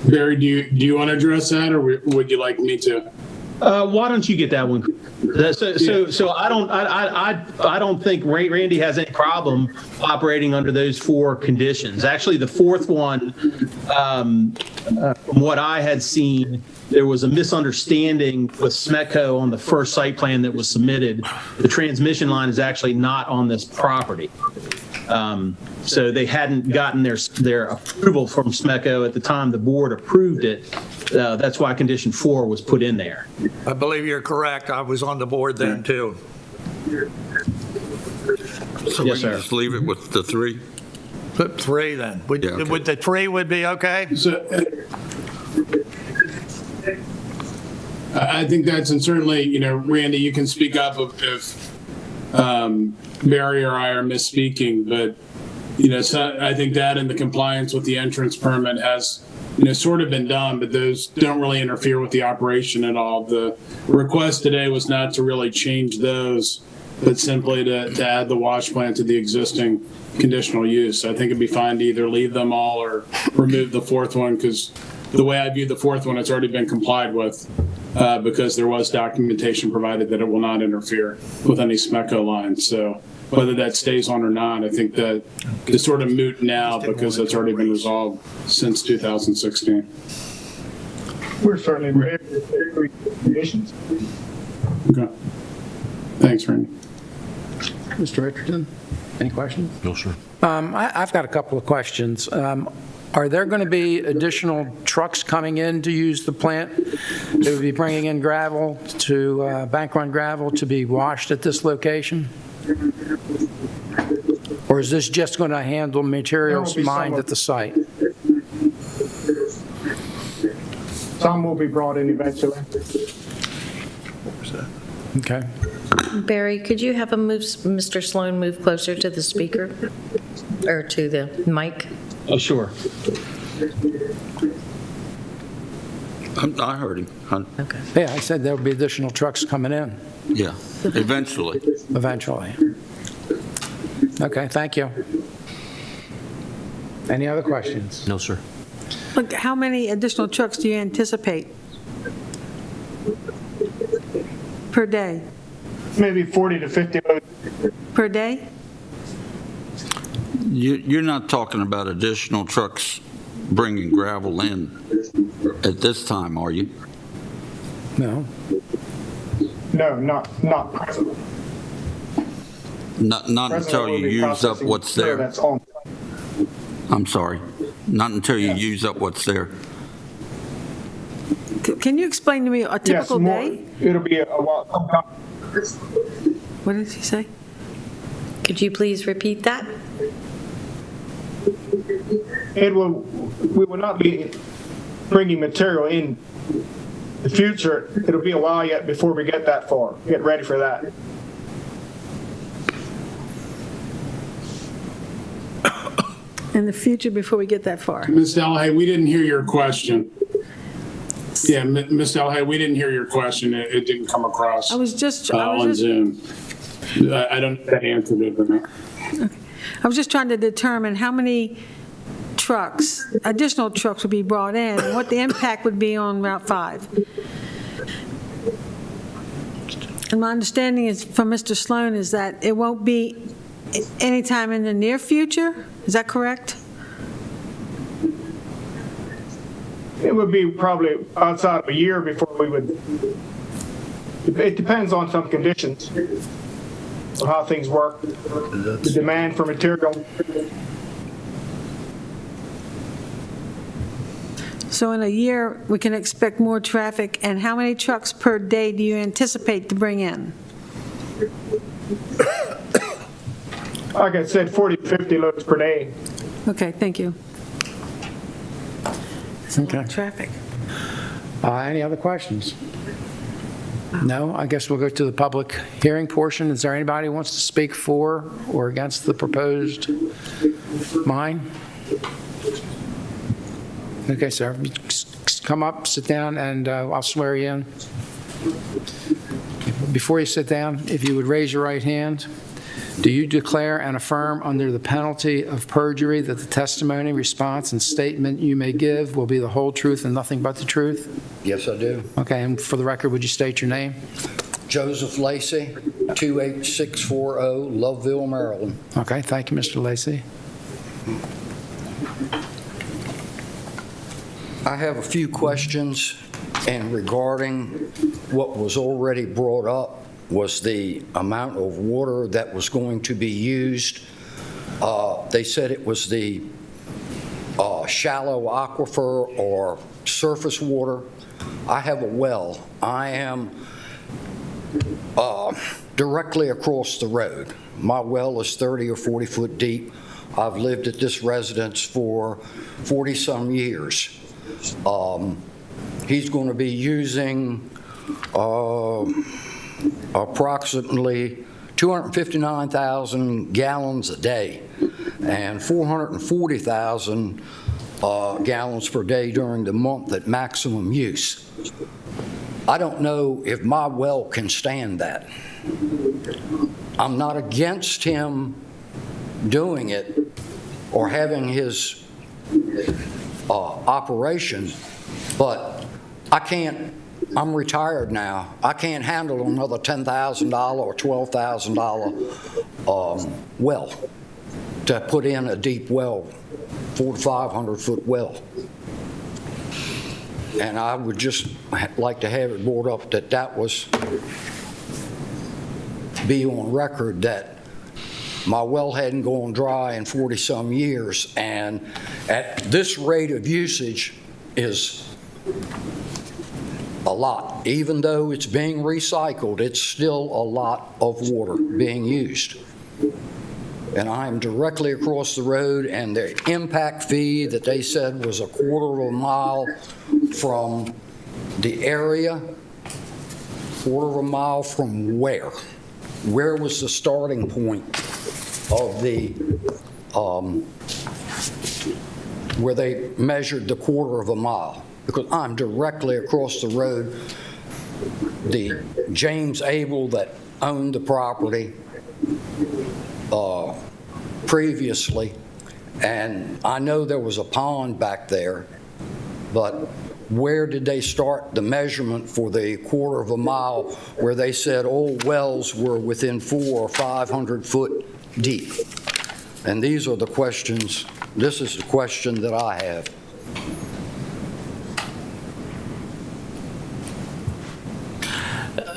Barry, do you want to address that, or would you like me to? Why don't you get that one? So I don't think Randy has any problem operating under those four conditions. Actually, the fourth one, from what I had seen, there was a misunderstanding with SMECO on the first site plan that was submitted. The transmission line is actually not on this property. So they hadn't gotten their approval from SMECO at the time the board approved it. That's why condition 4 was put in there. I believe you're correct. I was on the board then, too. So we can just leave it with the 3? Put 3 then. Would the 3 would be okay? So, I think that's, and certainly, you know, Randy, you can speak up if Barry or I are misspeaking, but, you know, so I think that and the compliance with the entrance permit has, you know, sort of been done, but those don't really interfere with the operation at all. The request today was not to really change those, but simply to add the wash plant to the existing conditional use. I think it'd be fine to either leave them all or remove the fourth one, because the way I view the fourth one, it's already been complied with, because there was documentation provided that it will not interfere with any SMECO lines. So whether that stays on or not, I think that is sort of moot now because it's already been resolved since 2016. We're certainly in favor of conditions. Okay. Thanks, Randy. Mr. Richardson, any questions? No, sir. I've got a couple of questions. Are there going to be additional trucks coming in to use the plant? They would be bringing in gravel to, bank run gravel to be washed at this location? Or is this just going to handle materials mined at the site? Some will be brought in eventually. Okay. Barry, could you have Mr. Sloan move closer to the speaker or to the mic? Oh, sure. I heard him. Okay. Yeah, I said there will be additional trucks coming in Yeah, eventually. eventually. Okay, thank you. Any other questions? No, sir. Look, how many additional trucks do you anticipate per day? Maybe 40 to 50 loads. Per day? You're not talking about additional trucks bringing gravel in at this time, are you? No. No, not presently. Not until you use up what's there. That's on. I'm sorry. Not until you use up what's there. Can you explain to me a typical day? It'll be a while. What did he say? Could you please repeat that? We will not be bringing material in the future. It'll be a while yet before we get that far. Get ready for that. In the future, before we get that far? Ms. Delhay, we didn't hear your question. Yeah, Ms. Delhay, we didn't hear your question. It didn't come across I was just on Zoom. I don't know if that answered it or not. I was just trying to determine how many trucks, additional trucks would be brought in, and what the impact would be on Route 5. And my understanding is, from Mr. Sloan, is that it won't be anytime in the near future? Is that correct? It would be probably outside of a year before we would. It depends on some conditions. of how things work, the demand for material. So in a year, we can expect more traffic, and how many trucks per day do you anticipate to bring in? Like I said, 40 to 50 loads per day. Okay, thank you. Okay. Traffic. Any other questions? No? I guess we'll go to the public hearing portion. Is there anybody who wants to speak for or against the proposed mine? Okay, sir. Come up, sit down, and I'll swear you in. Before you sit down, if you would raise your right hand. Do you declare and affirm under the penalty of perjury that the testimony, response, and statement you may give will be the whole truth and nothing but the truth? Yes, I do. Okay, and for the record, would you state your name? Joseph Lacey, 28640 Loveville, Maryland. Okay, thank you, Mr. Lacey. I have a few questions, and regarding what was already brought up was the amount of water that was going to be used. They said it was the shallow aquifer or surface water. I have a well. I am directly across the road. My well is 30 or 40 foot deep. I've lived at this residence for 40-some years. He's going to be using approximately 259,000 gallons a day and 440,000 gallons per day during the month at maximum use. I don't know if my well can stand that. I'm not against him doing it or having his operation, but I can't. I'm retired now. I can't handle another $10,000 or $12,000 well to put in a deep well, 400 to 500 foot well. And I would just like to have it brought up that that was be on record that my well hadn't gone dry in 40-some years, and at this rate of usage is a lot. Even though it's being recycled, it's still a lot of water being used. And I'm directly across the road, and the impact fee that they said was a quarter of a mile from the area, quarter of a mile from where? Where was the starting point of the, where they measured the quarter of a mile? Because I'm directly across the road. The James Abel that owned the property previously, and I know there was a pond back there, but where did they start the measurement for the quarter of a mile where they said all wells were within 400 or 500 foot deep? And these are the questions, this is the question that I have.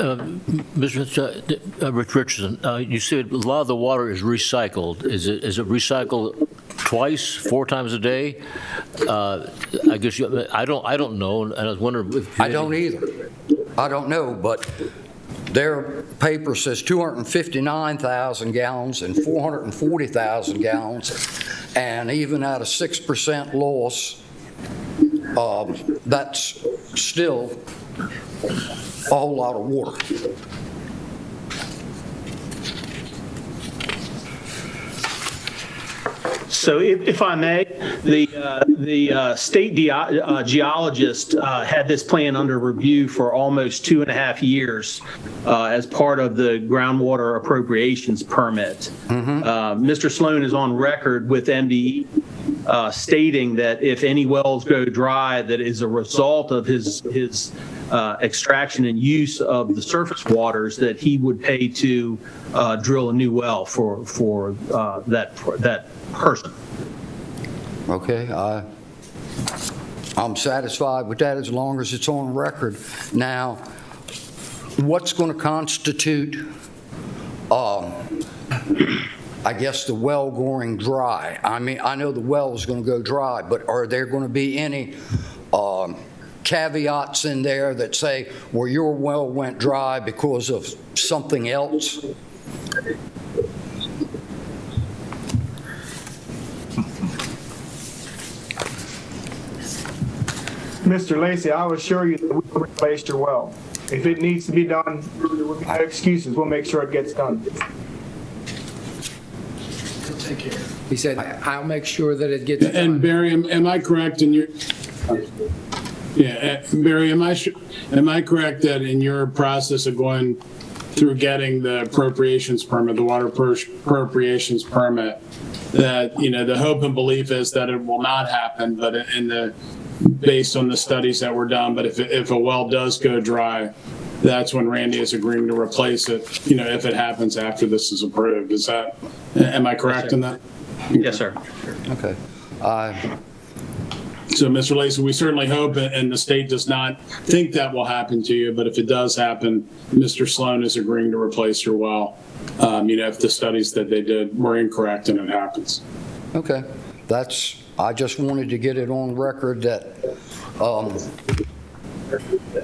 Mr. Richardson, you said a lot of the water is recycled. Is it recycled twice, 4 times a day? I guess I don't know, and I was wondering if I don't either. I don't know, but their paper says 259,000 gallons and 440,000 gallons, and even at a 6% loss, that's still a whole lot of water. So if I may, the state geologist had this plan under review for almost 2.5 years as part of the groundwater appropriations permit. Mr. Sloan is on record with MDE stating that if any wells go dry that is a result of his extraction and use of the surface waters, that he would pay to drill a new well for that person. Okay, I'm satisfied with that as long as it's on record. Now, what's going to constitute I guess, the well going dry. I mean, I know the well is going to go dry, but are there going to be any caveats in there that say, well, your well went dry because of something else? Mr. Lacy, I will assure you that we will replace your well. If it needs to be done, no excuses, we'll make sure it gets done. He said, I'll make sure that it gets done. And Barry, am I correct in your, Barry, am I correct that in your process of going through getting the appropriations permit, the water appropriations permit, that, the hope and belief is that it will not happen, but based on the studies that were done, but if a well does go dry, that's when Randy is agreeing to replace it, if it happens after this is approved. Am I correct in that? Yes, sir. Okay. So, Mr. Lacy, we certainly hope, and the state does not think that will happen to you, but if it does happen, Mr. Sloan is agreeing to replace your well, if the studies that they did were incorrect and it happens. Okay. I just wanted to get it on record that,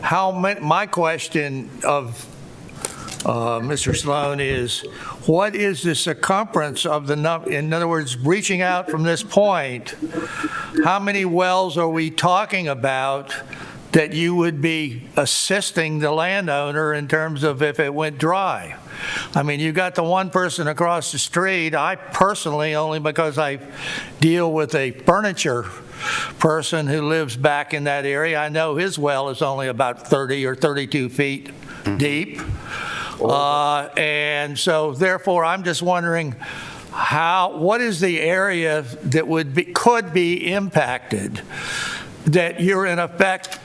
My question of Mr. Sloan is, what is the circumference of the number? In other words, reaching out from this point, how many wells are we talking about that you would be assisting the landowner in terms of if it went dry? I mean, you got the one person across the street. I personally, only because I deal with a furniture person who lives back in that area, I know his well is only about 30 or 32 feet deep. And so therefore, I'm just wondering what is the area that could be impacted, that you're in effect,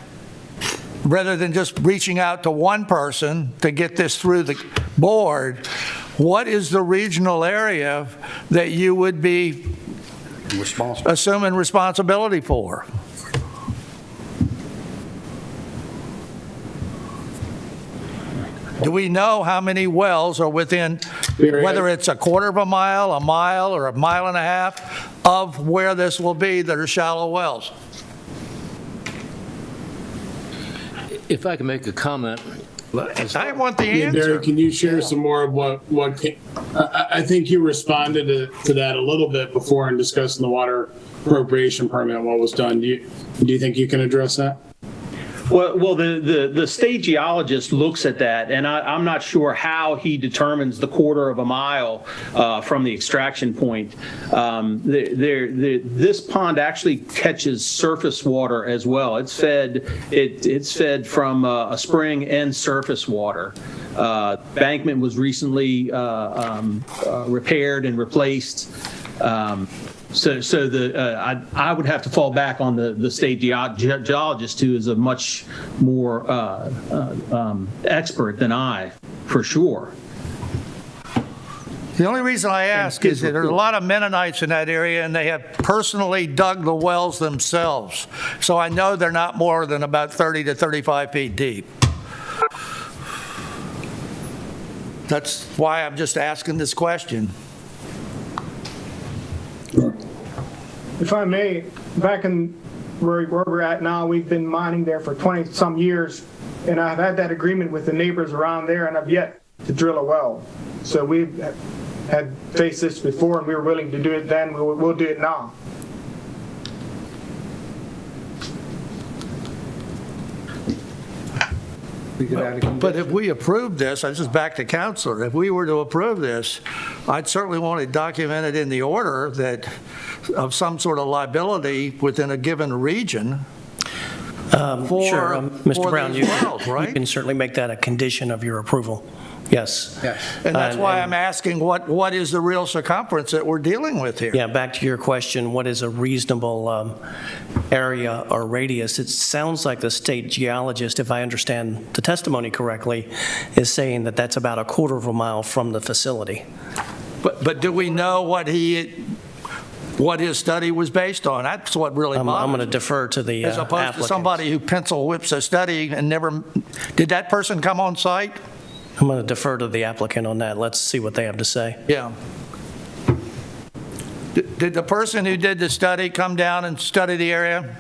rather than just reaching out to one person to get this through the board, what is the regional area that you would be assuming responsibility for? Do we know how many wells are within, whether it's a quarter of a mile, or a mile and a half of where this will be that are shallow wells? If I can make a comment. I want the answer. Barry, can you share some more of what I think you responded to that a little bit before in discussing the water appropriation permit and what was done. Do you think you can address that? Well, the state geologist looks at that, and I'm not sure how he determines the quarter of a mile from the extraction point. This pond actually catches surface water as well. It's fed from a spring and surface water. Bankment was recently repaired and replaced. So I would have to fall back on the state geologist, who is a much more expert than I, for sure. The only reason I ask is that there are a lot of Mennonites in that area, and they have personally dug the wells themselves. So I know they're not more than about 30 to 35 feet deep. That's why I'm just asking this question. If I may, back in where we're at now, we've been mining there for 20-some years, and I've had that agreement with the neighbors around there, and I've yet to drill a well. So we've had faced this before, and we were willing to do it then. We'll do it now. But if we approve this is back to council, if we were to approve this, I'd certainly want it documented in the order that of some sort of liability within a given region. Sure, Mr. Brown, you right? can certainly make that a condition of your approval. Yes. And that's why I'm asking what is the real circumference that we're dealing with here? Yeah, back to your question, what is a reasonable area or radius? It sounds like the state geologist, if I understand the testimony correctly, is saying that that's about a quarter of a mile from the facility. But do we know what his study was based on? That's what really bothers me. I'm going to defer to the as opposed applicant. to somebody who pencil whips a study and never. Did that person come on site? I'm going to defer to the applicant on that. Let's see what they have to say. Yeah. Did the person who did the study come down and study the area?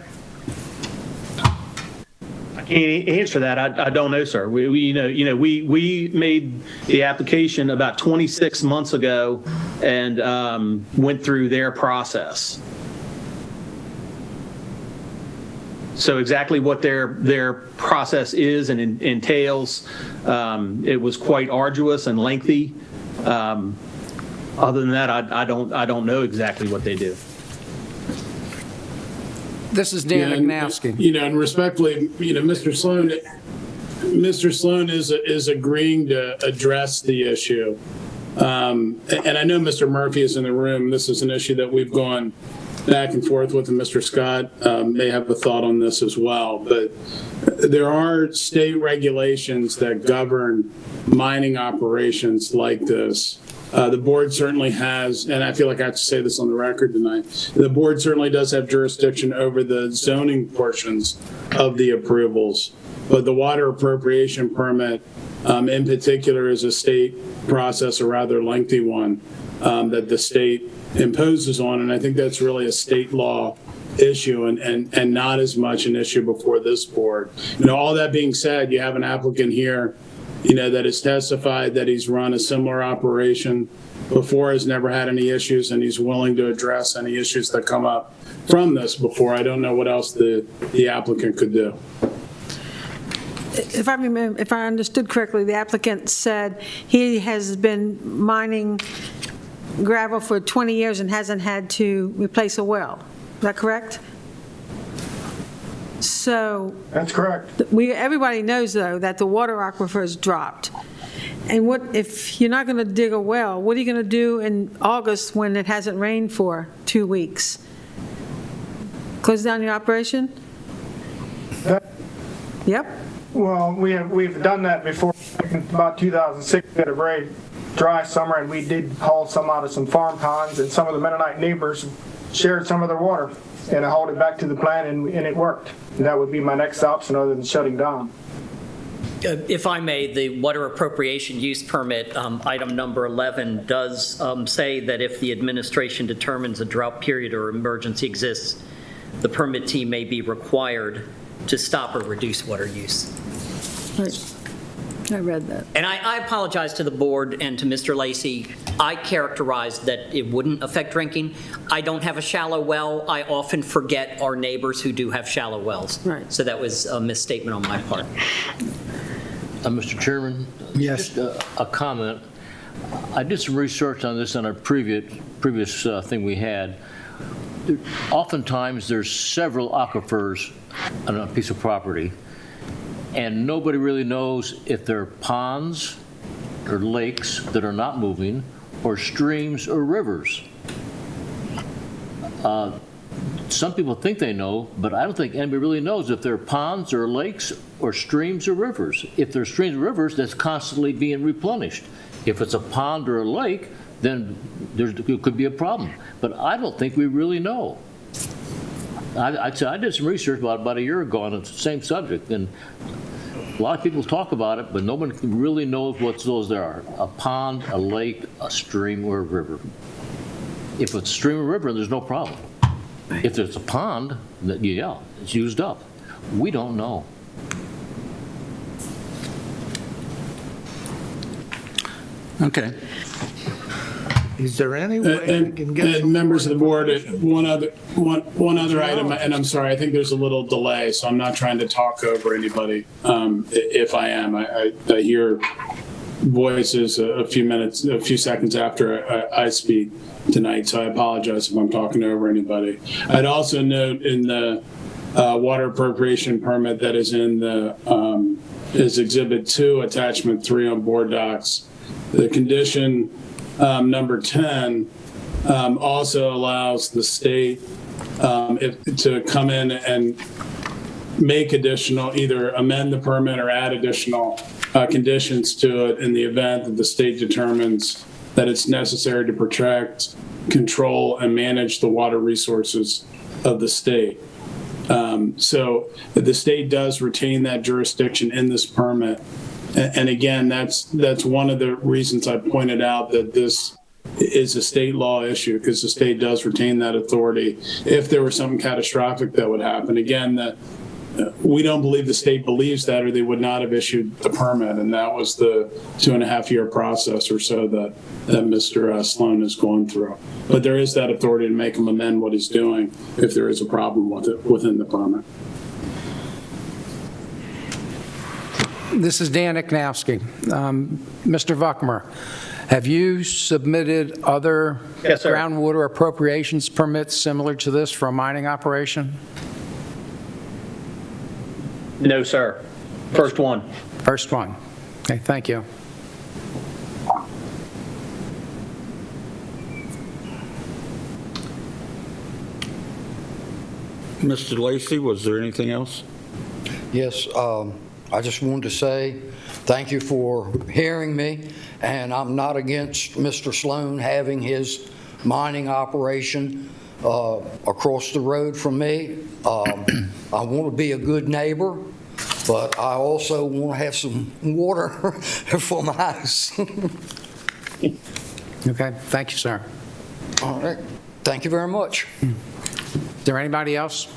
I can't answer that. I don't know, sir. We made the application about 26 months ago and went through their process. So exactly what their process is and entails, it was quite arduous and lengthy. Other than that, I don't know exactly what they do. This is Dan Ignowski. And respectfully, Mr. Sloan is agreeing to address the issue. And I know Mr. Murphy is in the room. This is an issue that we've gone back and forth with, and Mr. Scott may have a thought on this as well. But there are state regulations that govern mining operations like this. The board certainly has, and I feel like I have to say this on the record tonight, the board certainly does have jurisdiction over the zoning portions of the approvals. But the water appropriation permit in particular is a state process, a rather lengthy one, that the state imposes on. And I think that's really a state law issue and not as much an issue before this board. All that being said, you have an applicant here that has testified that he's run a similar operation before, has never had any issues, and he's willing to address any issues that come up from this before. I don't know what else the applicant could do. If I understood correctly, the applicant said he has been mining gravel for 20 years and hasn't had to replace a well. Is that correct? So That's correct. Everybody knows, though, that the water aquifer has dropped. And what if you're not going to dig a well? What are you going to do in August when it hasn't rained for 2 weeks? Close down your operation? Yep. Well, we've done that before. In about 2006, we had a very dry summer, and we did haul some out of some farm ponds, and some of the Mennonite neighbors shared some of their water, and I hauled it back to the plant, and it worked. And that would be my next option other than shutting down. If I may, the water appropriation use permit, item number 11, does say that if the administration determines a drought period or emergency exists, the permittee may be required to stop or reduce water use. Right. I read that. And I apologize to the board and to Mr. Lacey. I characterized that it wouldn't affect drinking. I don't have a shallow well. I often forget our neighbors who do have shallow wells. Right. So that was a misstatement on my part. Mr. Chairman? Yes. Just a comment. I did some research on this on a previous thing we had. Oftentimes, there's several aquifers on a piece of property, and nobody really knows if they're ponds or lakes that are not moving, or streams or rivers. Some people think they know, but I don't think anybody really knows if they're ponds or lakes or streams or rivers. If they're streams or rivers, that's constantly being replenished. If it's a pond or a lake, then it could be a problem. But I don't think we really know. I did some research about a year ago on the same subject, and a lot of people talk about it, but nobody really knows what those there are. A pond, a lake, a stream, or a river. If it's a stream or river, there's no problem. If there's a pond, yeah, it's used up. We don't know. Okay. Is there any way we can get And some members of the board, information? one other item, and I'm sorry, I think there's a little delay, so I'm not trying to talk over anybody. If I am, I hear voices a few seconds after I speak tonight, so I apologize if I'm talking over anybody. I'd also note in the water appropriation permit that is in the is Exhibit 2, Attachment 3 on board docs, the condition number 10 also allows the state to come in and make additional, either amend the permit or add additional conditions to it in the event that the state determines that it's necessary to protect, control, and manage the water resources of the state. So the state does retain that jurisdiction in this permit And again, that's one of the reasons I pointed out that this is a state law issue, because the state does retain that authority if there was something catastrophic that would happen. Again, we don't believe the state believes that, or they would not have issued the permit. And that was the 2.5-year process or so that Mr. Sloan is going through. But there is that authority to make him amend what he's doing if there is a problem with it within the permit. This is Dan Iknowski. Mr. Vuckmer, have you submitted other Yes, sir. groundwater appropriations permits similar to this for a mining operation? No, sir. First one. First one. Okay, thank you. Mr. Lacy, was there anything else? Yes, I just wanted to say thank you for hearing me, and I'm not against Mr. Sloan having his mining operation across the road from me. I want to be a good neighbor, but I also want to have some water for my house. Okay, thank you, sir. All right, thank you very much. Is there anybody else?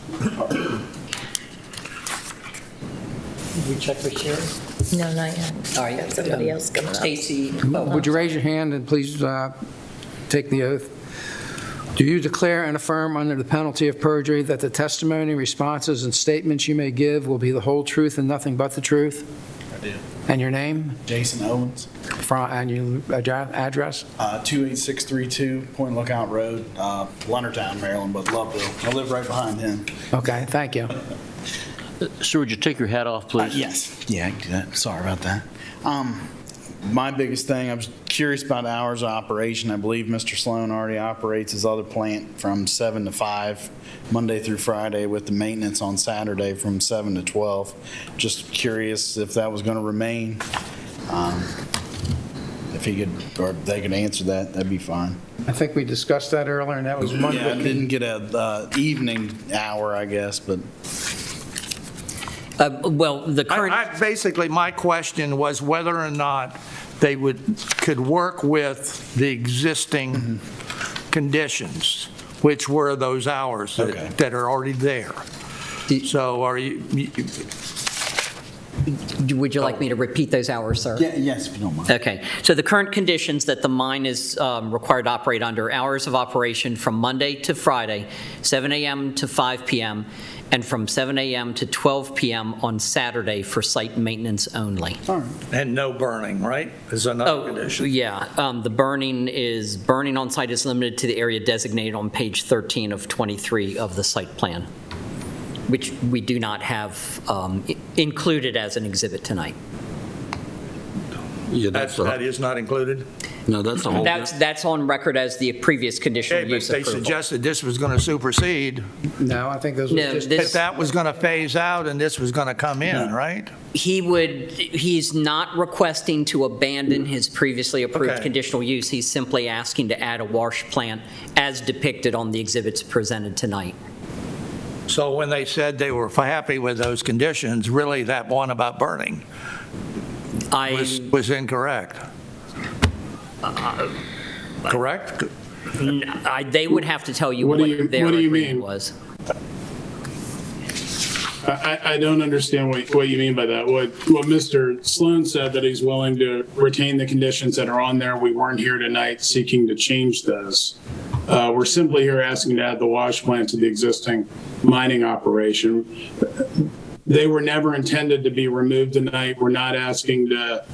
We check with Sherry? No, not yet. All right. Got somebody else coming up. Stacy, Would you raise your hand and please take the oath? Do you declare and affirm under the penalty of perjury that the testimony, responses, and statements you may give will be the whole truth and nothing but the truth? I do. And your name? Jason Owens, And your address? 28632 Point Lookout Road, Leonardtown, Maryland, but Loveville. I live right behind him. Okay, thank you. Sir, would you take your hat off, please? Yes. Yeah, I can do that. Sorry about that. My biggest thing, I was curious about hours of operation. I believe Mr. Sloan already operates his other plant from 7 to 5, Monday through Friday, with the maintenance on Saturday from 7 to 12. Just curious if that was going to remain. If he could, or they could answer that, that'd be fine. I think we discussed that earlier, and that was one. Yeah, I didn't get a evening hour, I guess, but well, the current. Basically, my question was whether or not they could work with the existing conditions, which were those hours that are already there. So are you? Would you like me to repeat those hours, sir? Yeah, yes, if you don't mind. Okay. So the current conditions that the mine is required to operate under, hours of operation from Monday to Friday, 7 a.m. to 5 p.m., and from 7 a.m. to 12 p.m. on Saturday for site maintenance only. And no burning, right? Is another condition. Yeah. The burning on site is limited to the area designated on page 13 of 23 of the site plan, which we do not have included as an exhibit tonight. Yeah, that is not included? No, that's a whole. That's on record as the previous conditional use but they approval. suggested this was going to supersede. No, I think those were just. If that was going to phase out and this was going to come in, right? He's not requesting to abandon his previously approved conditional use. He's simply asking to add a wash plant as depicted on the exhibits presented tonight. So when they said they were happy with those conditions, really that one about burning was incorrect. Correct? They would have to tell you what their agreement was. I don't understand what you mean by that. What Mr. Sloan said, that he's willing to retain the conditions that are on there. We weren't here tonight seeking to change those. We're simply here asking to add the wash plant to the existing mining operation. They were never intended to be removed tonight. We're not asking to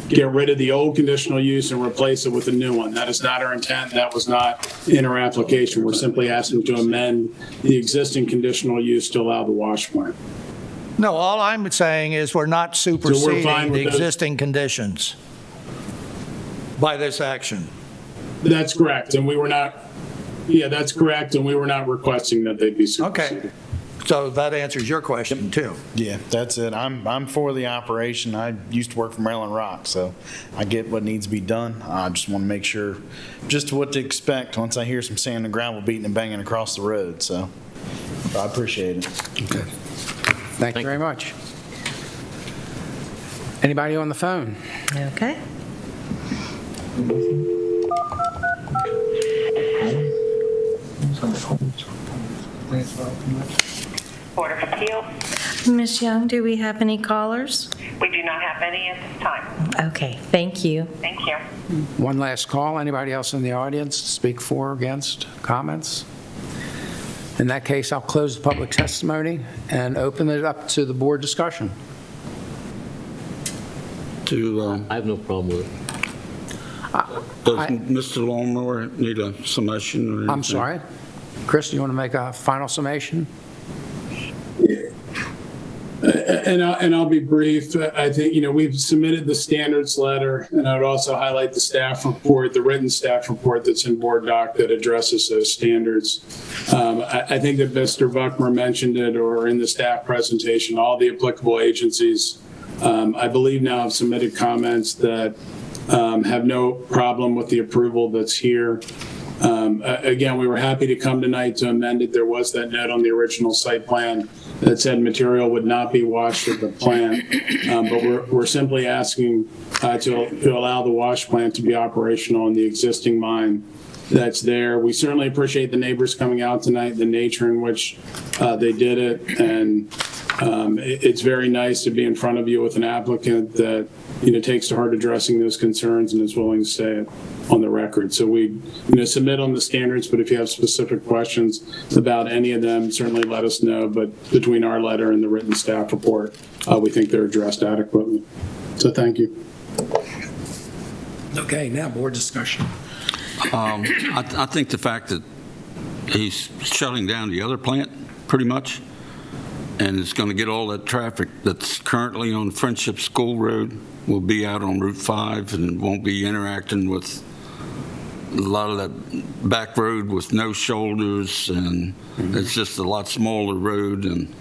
get rid of the old conditional use and replace it with a new one. That is not our intent. That was not in our application. We're simply asking to amend the existing conditional use to allow the wash plant. No, all I'm saying is we're not superseding the those. existing conditions by this action. That's correct. And we were not, that's correct. And we were not requesting that they be superseded. Okay. So that answers your question too. Yeah, that's it. I'm for the operation. I used to work for Maryland Rock, so I get what needs to be done. I just want to make sure just what to expect once I hear some sand and gravel beating and banging across the road. So I appreciate it. Okay. Thank you very much. Anybody on the phone? Okay. Board of Appeals, Ms. Young, do we have any callers? we do not have any at this time. Okay, thank you. Thank you. One last call. Anybody else in the audience speak for or against? Comments? In that case, I'll close the public testimony and open it up to the board discussion. I have no problem with it. Does Mr. Longmore need a summation or anything? I'm sorry. Chris, do you want to make a final summation? And I'll be brief. I think, we've submitted the standards letter, and I would also highlight the staff report, the written staff report that's in board doc that addresses those standards. I think that Mr. Buckmer mentioned it, or in the staff presentation, all the applicable agencies, I believe now have submitted comments that have no problem with the approval that's here. Again, we were happy to come tonight to amend it. There was that note on the original site plan that said material would not be washed at the plant, but we're simply asking to allow the wash plant to be operational in the existing mine that's there. We certainly appreciate the neighbors coming out tonight, the nature in which they did it, and it's very nice to be in front of you with an applicant that takes to heart addressing those concerns and is willing to say it on the record. So we submit on the standards, but if you have specific questions about any of them, certainly let us know. But between our letter and the written staff report, we think they're addressed adequately. So thank you. Okay, now board discussion. I think the fact that he's shutting down the other plant, pretty much, and it's going to get all that traffic that's currently on Friendship School Road will be out on Route 5 and won't be interacting with a lot of that back road with no shoulders, and it's just a lot smaller road, and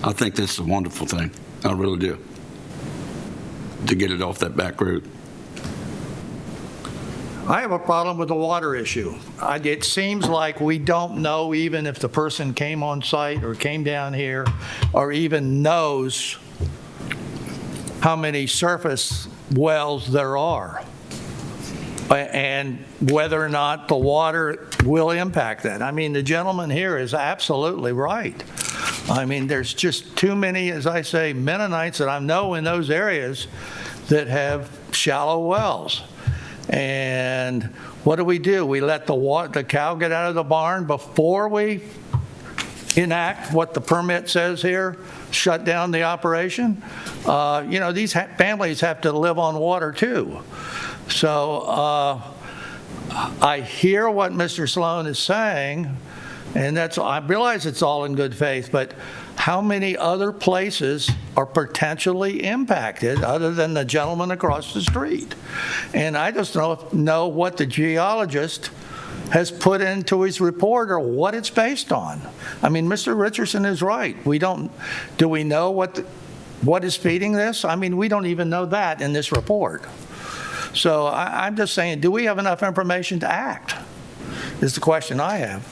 I think this is a wonderful thing. I really do, to get it off that back road. I have a problem with the water issue. It seems like we don't know even if the person came on site or came down here or even knows how many surface wells there are and whether or not the water will impact that. I mean, the gentleman here is absolutely right. I mean, there's just too many, as I say, Mennonites that I know in those areas that have shallow wells. And what do? We let the cow get out of the barn before we enact what the permit says here, shut down the operation? These families have to live on water too. So I hear what Mr. Sloan is saying, and I realize it's all in good faith, but how many other places are potentially impacted other than the gentleman across the street? And I just don't know what the geologist has put into his report or what it's based on. I mean, Mr. Richardson is right. Do we know what is feeding this? I mean, we don't even know that in this report. So I'm just saying, do we have enough information to act? Is the question I have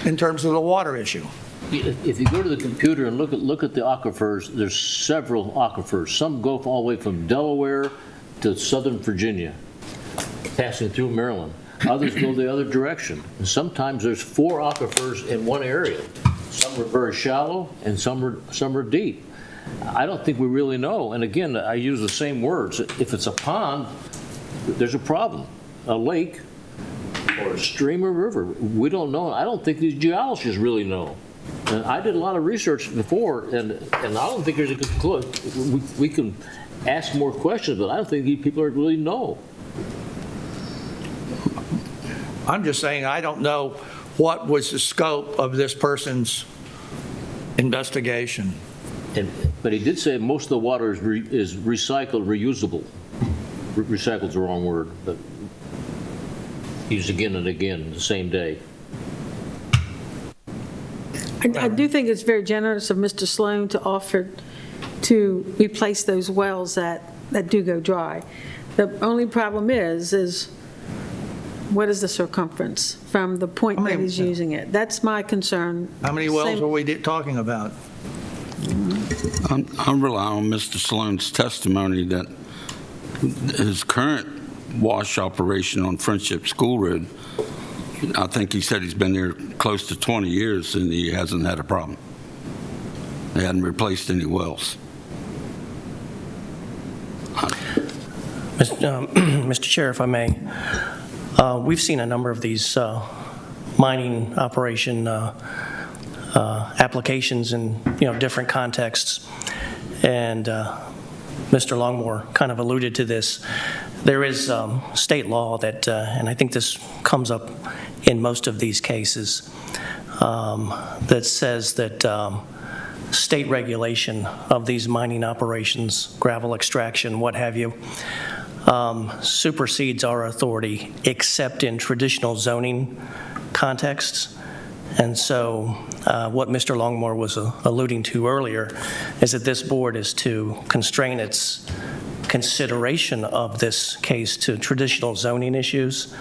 in terms of the water issue. If you go to the computer and look at the aquifers, there's several aquifers. Some go all the way from Delaware to southern Virginia, passing through Maryland. Others go the other direction. And sometimes there's 4 aquifers in one area. Some are very shallow and some are deep. I don't think we really know. And again, I use the same words. If it's a pond, there's a problem. A lake or a stream or river, we don't know. I don't think these geologists really know. And I did a lot of research before, and I don't think there's a good clue. We can ask more questions, but I don't think these people really know. I'm just saying I don't know what was the scope of this person's investigation. But he did say most of the water is recycled, reusable. Recycled is the wrong word, but used again and again the same day. I do think it's very generous of Mr. Sloan to offer to replace those wells that do go dry. The only problem is what is the circumference from the point that he's using it? That's my concern. How many wells are we talking about? I rely on Mr. Sloan's testimony that his current wash operation on Friendship School Road, I think he said he's been there close to 20 years and he hasn't had a problem. They hadn't replaced any wells. Mr. Chair, if I may, we've seen a number of these mining operation applications in different contexts, and Mr. Longmore kind of alluded to this. There is state law that, and I think this comes up in most of these cases, that says that state regulation of these mining operations, gravel extraction, what have you, supersedes our authority except in traditional zoning contexts. And so what Mr. Longmore was alluding to earlier is that this board is to constrain its consideration of this case to traditional zoning issues.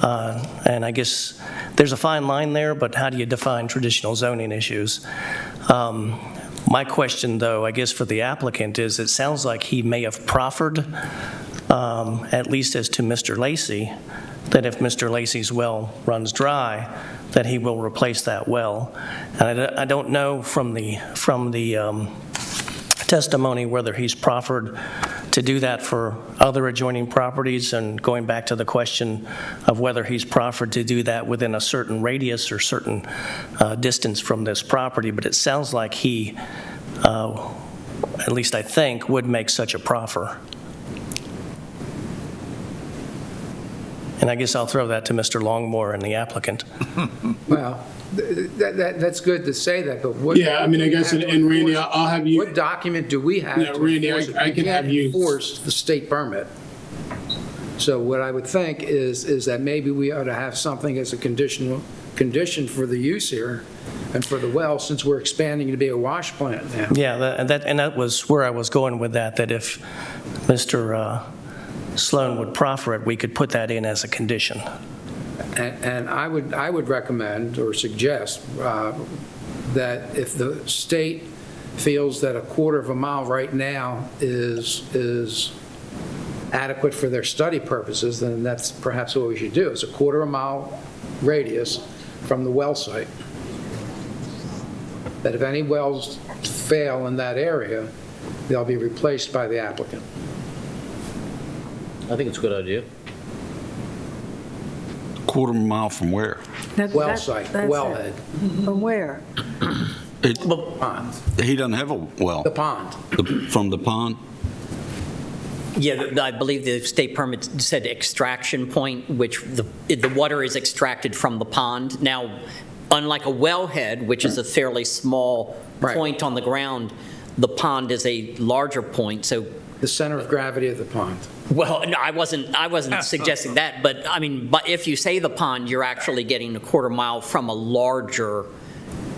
And I guess there's a fine line there, but how do you define traditional zoning issues? My question, though, I guess for the applicant is, it sounds like he may have proffered, at least as to Mr. Lacy, that if Mr. Lacy's well runs dry, that he will replace that well. And I don't know from the testimony whether he's proffered to do that for other adjoining properties, and going back to the question of whether he's proffered to do that within a certain radius or certain distance from this property. But it sounds like he, at least I think, would make such a proffer. And I guess I'll throw that to Mr. Longmore and the applicant. Well, that's good to say that, but what... Yeah, I mean, I guess, and Randy, I'll have you... What document do we have to Randy, enforce it? I can have you... We can't enforce the state permit. So what I would think is that maybe we ought to have something as a condition for the use here and for the well, since we're expanding to be a wash plant now. Yeah, and that was where I was going with that if Mr. Sloan would proffer it, we could put that in as a condition. And I would recommend or suggest that if the state feels that a quarter of a mile right now is adequate for their study purposes, then that's perhaps what we should do. It's a quarter of a mile radius from the well site. That if any wells fail in that area, they'll be replaced by the applicant. I think it's a good idea. Quarter mile from where? Well site, wellhead. From where? Pond. He doesn't have a well. The pond. From the pond? Yeah, I believe the state permit said extraction point, which the water is extracted from the pond. Now, unlike a wellhead, which is a fairly small point on the ground, the pond is a larger point, so... The center of gravity of the pond. Well, no, I wasn't suggesting that, but I mean, but if you say the pond, you're actually getting a quarter mile from a larger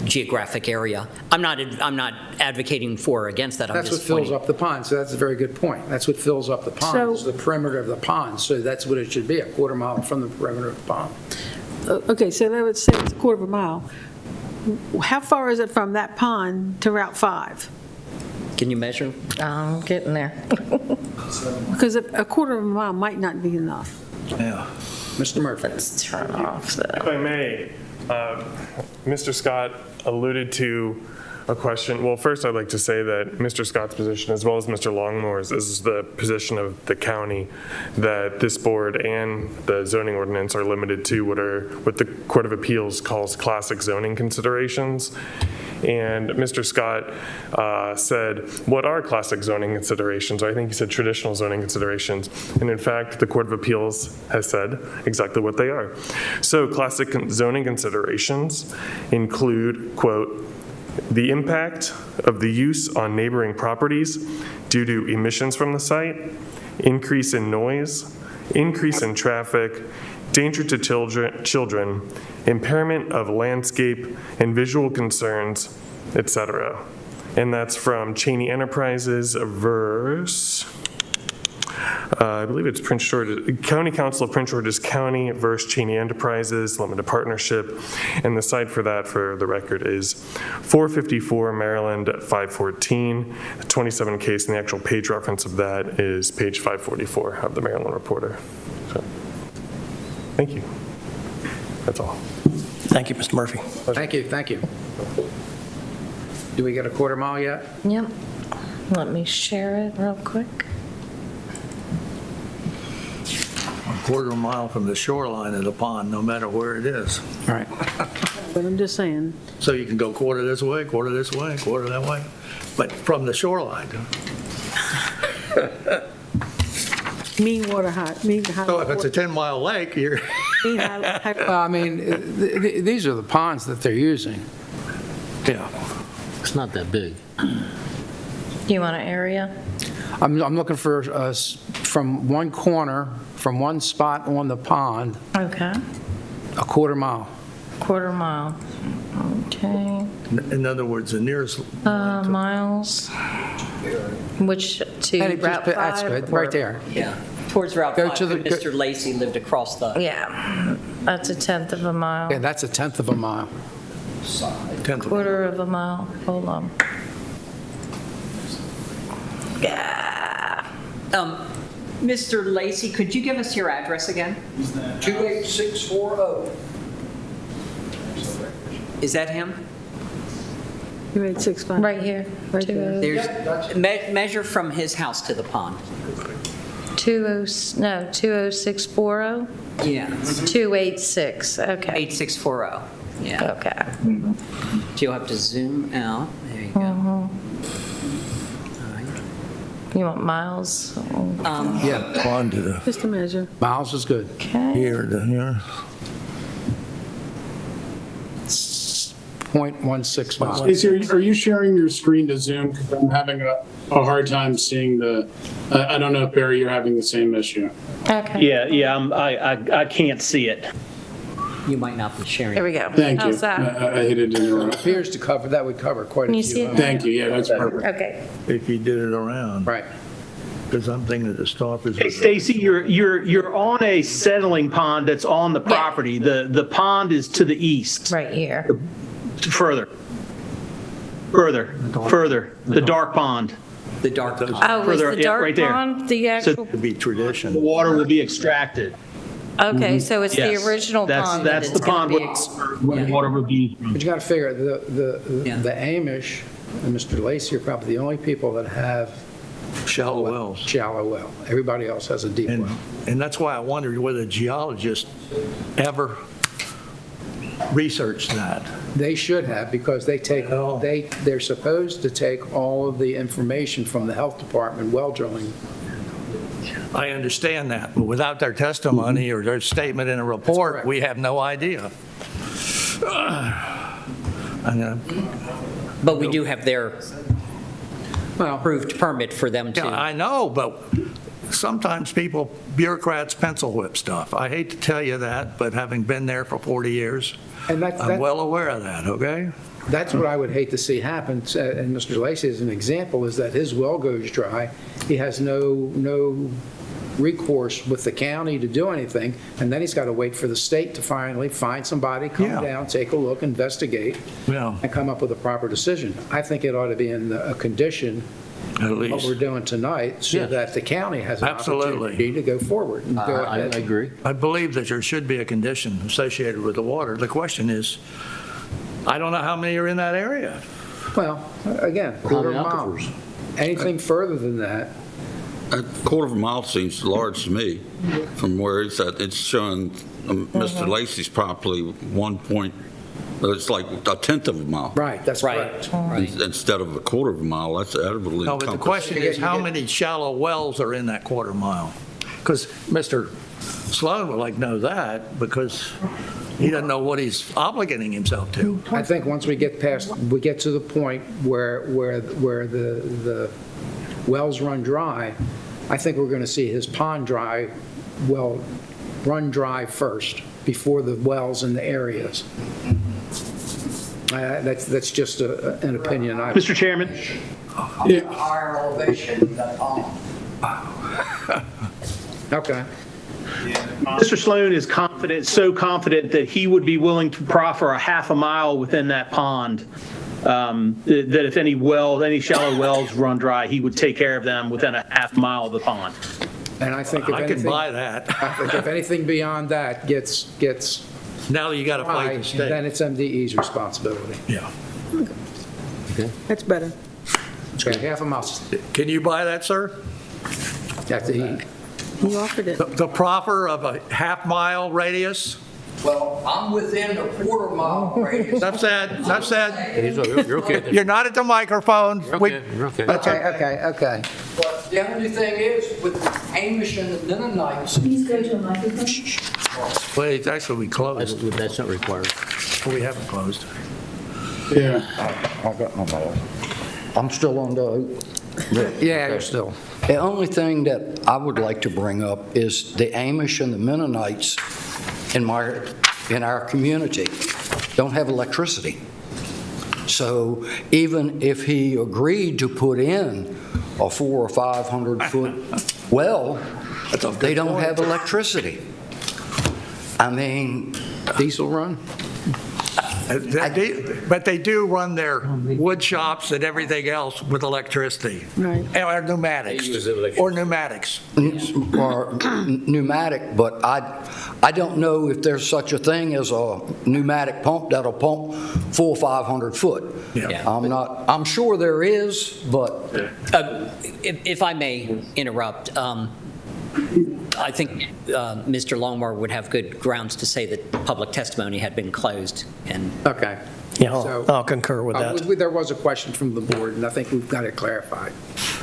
geographic area. I'm not advocating for or against that. That's what fills up the pond, so that's a very good point. That's what fills up the pond, is the perimeter of the pond. So that's what it should be, a quarter mile from the perimeter of the pond. Okay, so that would say it's a quarter of a mile. How far is it from that pond to Route 5? Can you measure? I'm getting there. Because a quarter of a mile might not be enough. Yeah. Mr. Murphy. Let's turn off the... If I may, Mr. Scott alluded to a question. Well, first I'd like to say that Mr. Scott's position, as well as Mr. Longmore's, is the position of the county, that this board and the zoning ordinance are limited to what the Court of Appeals calls classic zoning considerations. And Mr. Scott said, what are classic zoning considerations? Or I think he said traditional zoning considerations. And in fact, the Court of Appeals has said exactly what they are. So classic zoning considerations include, quote, the impact of the use on neighboring properties due to emissions from the site, increase in noise, increase in traffic, danger to children, impairment of landscape and visual concerns, etc. And that's from Cheney Enterprises verse I believe it's Prince George's, County Council of Prince George's County versus Cheney Enterprises Limited Partnership. And the site for that, for the record, is 454 Maryland 514. The 27 case, and the actual page reference of that is page 544 of the Maryland Reporter. So, thank you. That's all. Thank you, Mr. Murphy. Thank you, thank you. Do we get a quarter mile yet? Yep. Let me share it real quick. A quarter mile from the shoreline of the pond, no matter where it is. All right. But I'm just saying, So you can go quarter this way, quarter this way, quarter that way, but from the shoreline. mean water high, mean high. So if it's a 10-mile lake, you're... mean high- Well, I mean, these are the ponds that they're using. Yeah. It's not that big. You want an area? I'm looking for, from one corner, from one spot on the pond, Okay. a quarter mile. Quarter mile. Okay. In other words, the nearest... Miles. Which, to And it just- Route 5? That's good, right there. Yeah, towards Route Go 5, to the- Mr. Lacy lived across the... Yeah, that's a tenth of a mile. Okay, that's a tenth of a mile. Quarter of a mile. Hold on. Yeah. Mr. Lacy, could you give us your address again? 28640. Is that him? You made 6.5. Right here. Right there. There's, measure from his house to the pond. 20640? Yeah. 286, okay. 8640, yeah. Okay. So you'll have to zoom out. There you go. All right. You want miles? Yeah, Pond to the... Just a measure. miles is good. Okay. Here to here. 0.16 miles. Stacey, are you sharing your screen to Zoom? Because I'm having a hard time seeing the, I don't know if Barry, you're having the same issue. Okay. Yeah, I can't see it. You might not be sharing. There we go. Thank you. How's that? I hit it in the wrong. Appears to cover, that would cover quite a Can few. you see it? Thank you, yeah, that's perfect. Okay. If you did it around. Right. Because I'm thinking that the stop is... Hey, Stacy, you're on a settling pond that's on the property. The pond is to the east. Right here. Further. The dark pond. The dark pond. Oh, is Further, the yeah, dark right there. pond the actual? To be tradition. The water will be extracted. Okay, so it's the Yes. original pond that That's it's the going pond to be. where the water will be. But you got to figure, the Amish and Mr. Lacy are probably the only people that have Shallow wells. shallow well. Everybody else has a deep well. And that's why I wondered whether geologists ever researched that. They should have, because they take, they're supposed to take all of the information from the health department well drilling. I understand that, but without their testimony or their statement in a report, we have no idea. But we do have their approved permit for them to. Yeah, I know, but sometimes bureaucrats pencil whip stuff. I hate to tell you that, but having been there for 40 years, And I'm well aware of that, okay? That's what I would hate to see happen, and Mr. Lacy, as an example, is that his well goes dry. He has no recourse with the county to do anything, and then he's got to wait for the state to finally find somebody, come down, take a look, investigate, and come up with a proper decision. I think it ought to be in a condition, At least. what we're doing tonight, so Yes. that the county has an Absolutely. opportunity to go forward. And go ahead. I agree. I believe that there should be a condition associated with the water. The question is, I don't know how many are in that area. Well, again, quarter many mile. aquifers? Anything further than that, A quarter of a mile seems large to me from where it's at. It's showing Mr. Lacy's probably 1 point, it's like a tenth of a mile. right, that's Right. correct. Instead of a quarter of a mile, that would No, but the encompass. question is, how many shallow wells are in that quarter mile? Because Mr. Sloan would like to know that, because he doesn't know what he's obligating himself to. I think once we get to the point where the wells run dry, I think we're going to see his pond run dry first, before the wells in the areas. That's just an opinion. Mr. Chairman? Higher elevation, that pond. Okay. Mr. Sloan is confident, so confident that he would be willing to proffer a half a mile within that pond, that if any shallow wells run dry, he would take care of them within a half mile of the pond. And I think if I can anything, buy that. I think if anything beyond that gets Now you got to fight high, the state. then it's MDE's responsibility. Yeah. That's better. Okay, half a mile. Can you buy that, sir? That's the He offered it. The proffer of a half-mile radius? Well, I'm within a quarter-mile radius. Enough said, enough said. You're okay. You're not at the microphone. You're okay. That's Okay. But the only thing is, with Amish and the Mennonites, Please go to a microphone. Wait, actually, we closed. That's not required. We haven't closed. Yeah. I'm still on the... Yeah, you're still. The only thing that I would like to bring up is the Amish and the Mennonites in our community don't have electricity. So even if he agreed to put in a 400 or 500 foot well, they don't have electricity. I mean, Diesel run? But they do run their wood shops and everything else with electricity. Right. Or pneumatics. Or pneumatics. or pneumatic, but I don't know if there's such a thing as a pneumatic pump that'll pump 400 or 500 foot. Yeah. I'm sure there is, but If I may interrupt, I think Mr. Longmore would have good grounds to say that public testimony had been closed, and Okay. Yeah, So- I'll concur with that. There was a question from the board, and I think we've got it clarified.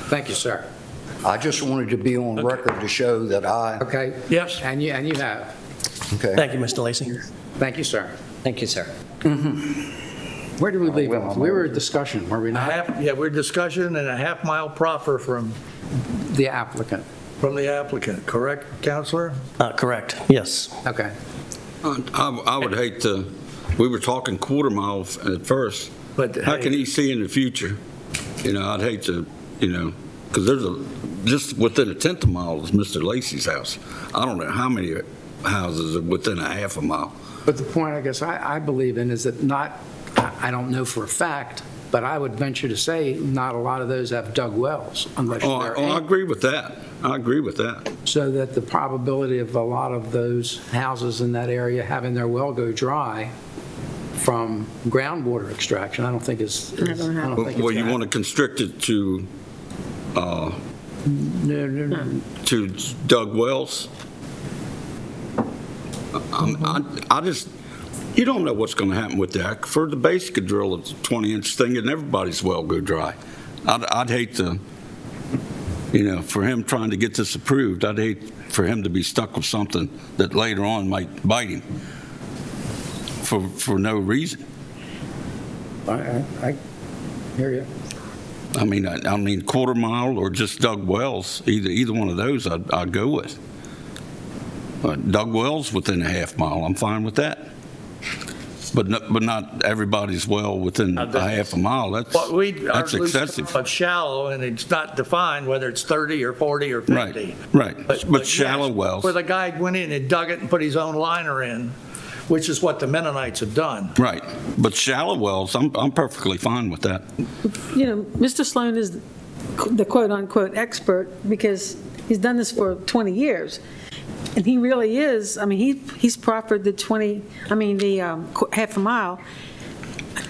Thank you, sir. I just wanted to be on record to show that I... Okay? Yes. And you have. Okay. Thank you, Mr. Lacy. Thank you, sir. thank you, sir. Where did we leave off? We were in discussion, were we not? We're discussion and a half-mile proffer from The applicant. the applicant, correct, Counselor? Correct, yes. Okay. I would hate to, we were talking quarter mile at first. But How can he see in the future? I'd hate to, because just within a tenth of a mile is Mr. Lacy's house. I don't know how many houses are within a half a mile. But the point I guess I believe in is that I don't know for a fact, but I would venture to say not a lot of those have dug wells unless they're I agree with that. I agree with that. so that the probability of a lot of those houses in that area having their well go dry from groundwater extraction, I don't think is. Not gonna happen. Well, you want to constrict it to No. to dug wells? I just, you don't know what's going to happen with that. For the basic drill, it's a 20-inch thing, and everybody's well go dry. I'd hate to, for him trying to get this approved, I'd hate for him to be stuck with something that later on might bite him for no reason. I hear you. I mean, quarter mile or just dug wells, either one of those I'd go with. Dug wells within a half mile, I'm fine with that. But not everybody's well within a half a mile. That's excessive. Of shallow, and it's not defined whether it's 30 or 40 or 50. Right. But shallow yes, wells. Where the guy went in and dug it and put his own liner in, which is what the Mennonites have done. Right. But shallow wells, I'm perfectly fine with that. Mr. Sloan is the quote-unquote expert because he's done this for 20 years. And he really is, he's proffered the half a mile.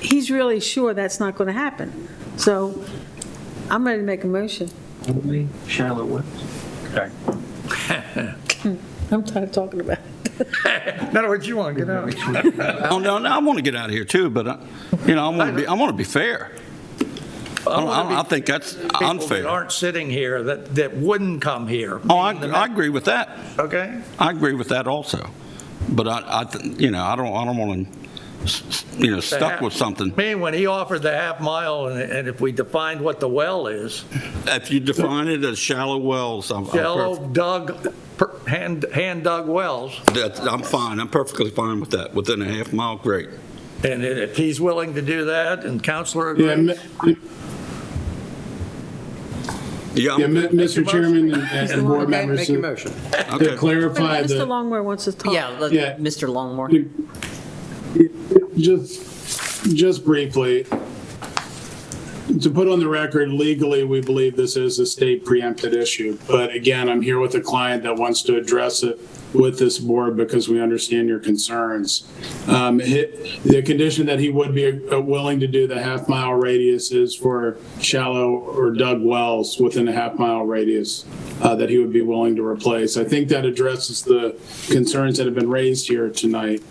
He's really sure that's not going to happen. So I'm ready to make a motion. Shallow wells. Okay. I'm tired of talking about it. In other words, you want to get out. No, I want to get out of here too, but I want to be fair. I think that's People unfair. that aren't sitting here, that wouldn't come here. Oh, I agree with that. Okay. I agree with that also. But I don't want to, stuck with something. When he offered the half mile, and if we defined what the well is. If you define it as shallow wells, I'm Shallow perfect. dug, hand dug wells. I'm fine. I'm perfectly fine with that. Within a half mile, great. And if he's willing to do that, and Counselor Yeah, agrees. Yeah, Yeah, Mr. Chairman and board members, Make your motion. to clarify Mr. the, Longmore wants to talk. Yeah. Mr. Longmore. just briefly, to put on the record, legally, we believe this is a state preempted issue. But again, I'm here with a client that wants to address it with this board because we understand your concerns. The condition that he would be willing to do the half-mile radius is for shallow or dug wells within a half-mile radius that he would be willing to replace. I think that addresses the concerns that have been raised here tonight.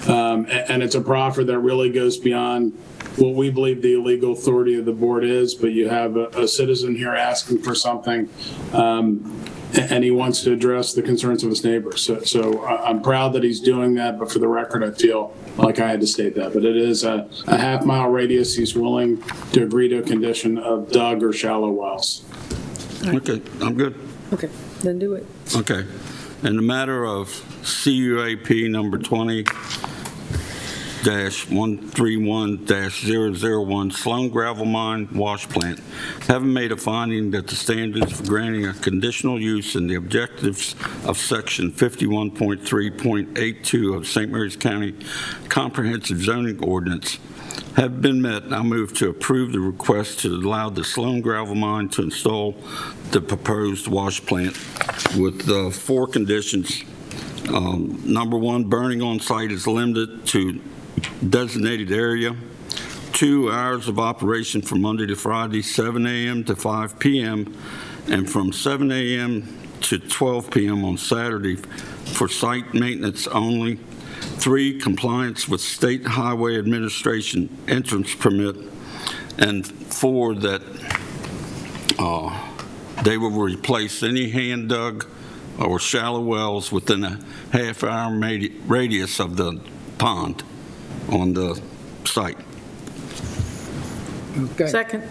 And it's a proffer that really goes beyond what we believe the legal authority of the board is, but you have a citizen here asking for something, and he wants to address the concerns of his neighbors. So I'm proud that he's doing that, but for the record, I feel like I had to state that. But it is a half-mile radius. He's willing to agree to a condition of dug or shallow wells. Okay, I'm good. Okay, then do it. Okay. In the matter of CUAP number 20-131-001 Sloan Gravel Mine Wash Plant, having made a finding that the standards for granting a conditional use and the objectives of section 51.3.82 of St. Mary's County Comprehensive Zoning Ordinance have been met, I move to approve the request to allow the Sloan Gravel Mine to install the proposed wash plant with 4 conditions. Number 1, burning on site is limited to designated area. 2, hours of operation from Monday to Friday, 7 a.m. to 5 p.m., and from 7 a.m. to 12 p.m. on Saturday for site maintenance only. 3, compliance with State Highway Administration entrance permit. And 4, that they will replace any hand dug or shallow wells within a half-hour radius of the pond on the site. Okay. Second.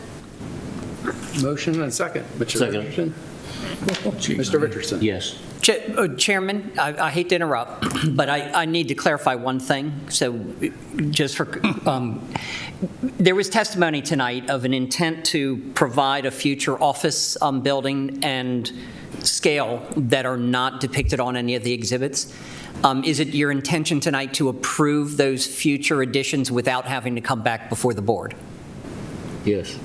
Motion and second. Second. Richardson? Mr. Richardson? Yes. Chairman, I hate to interrupt, but I need to clarify one thing. So just for, there was testimony tonight of an intent to provide a future office building and scale that are not depicted on any of the exhibits. Is it your intention tonight to approve those future additions without having to come back before the board? Yes.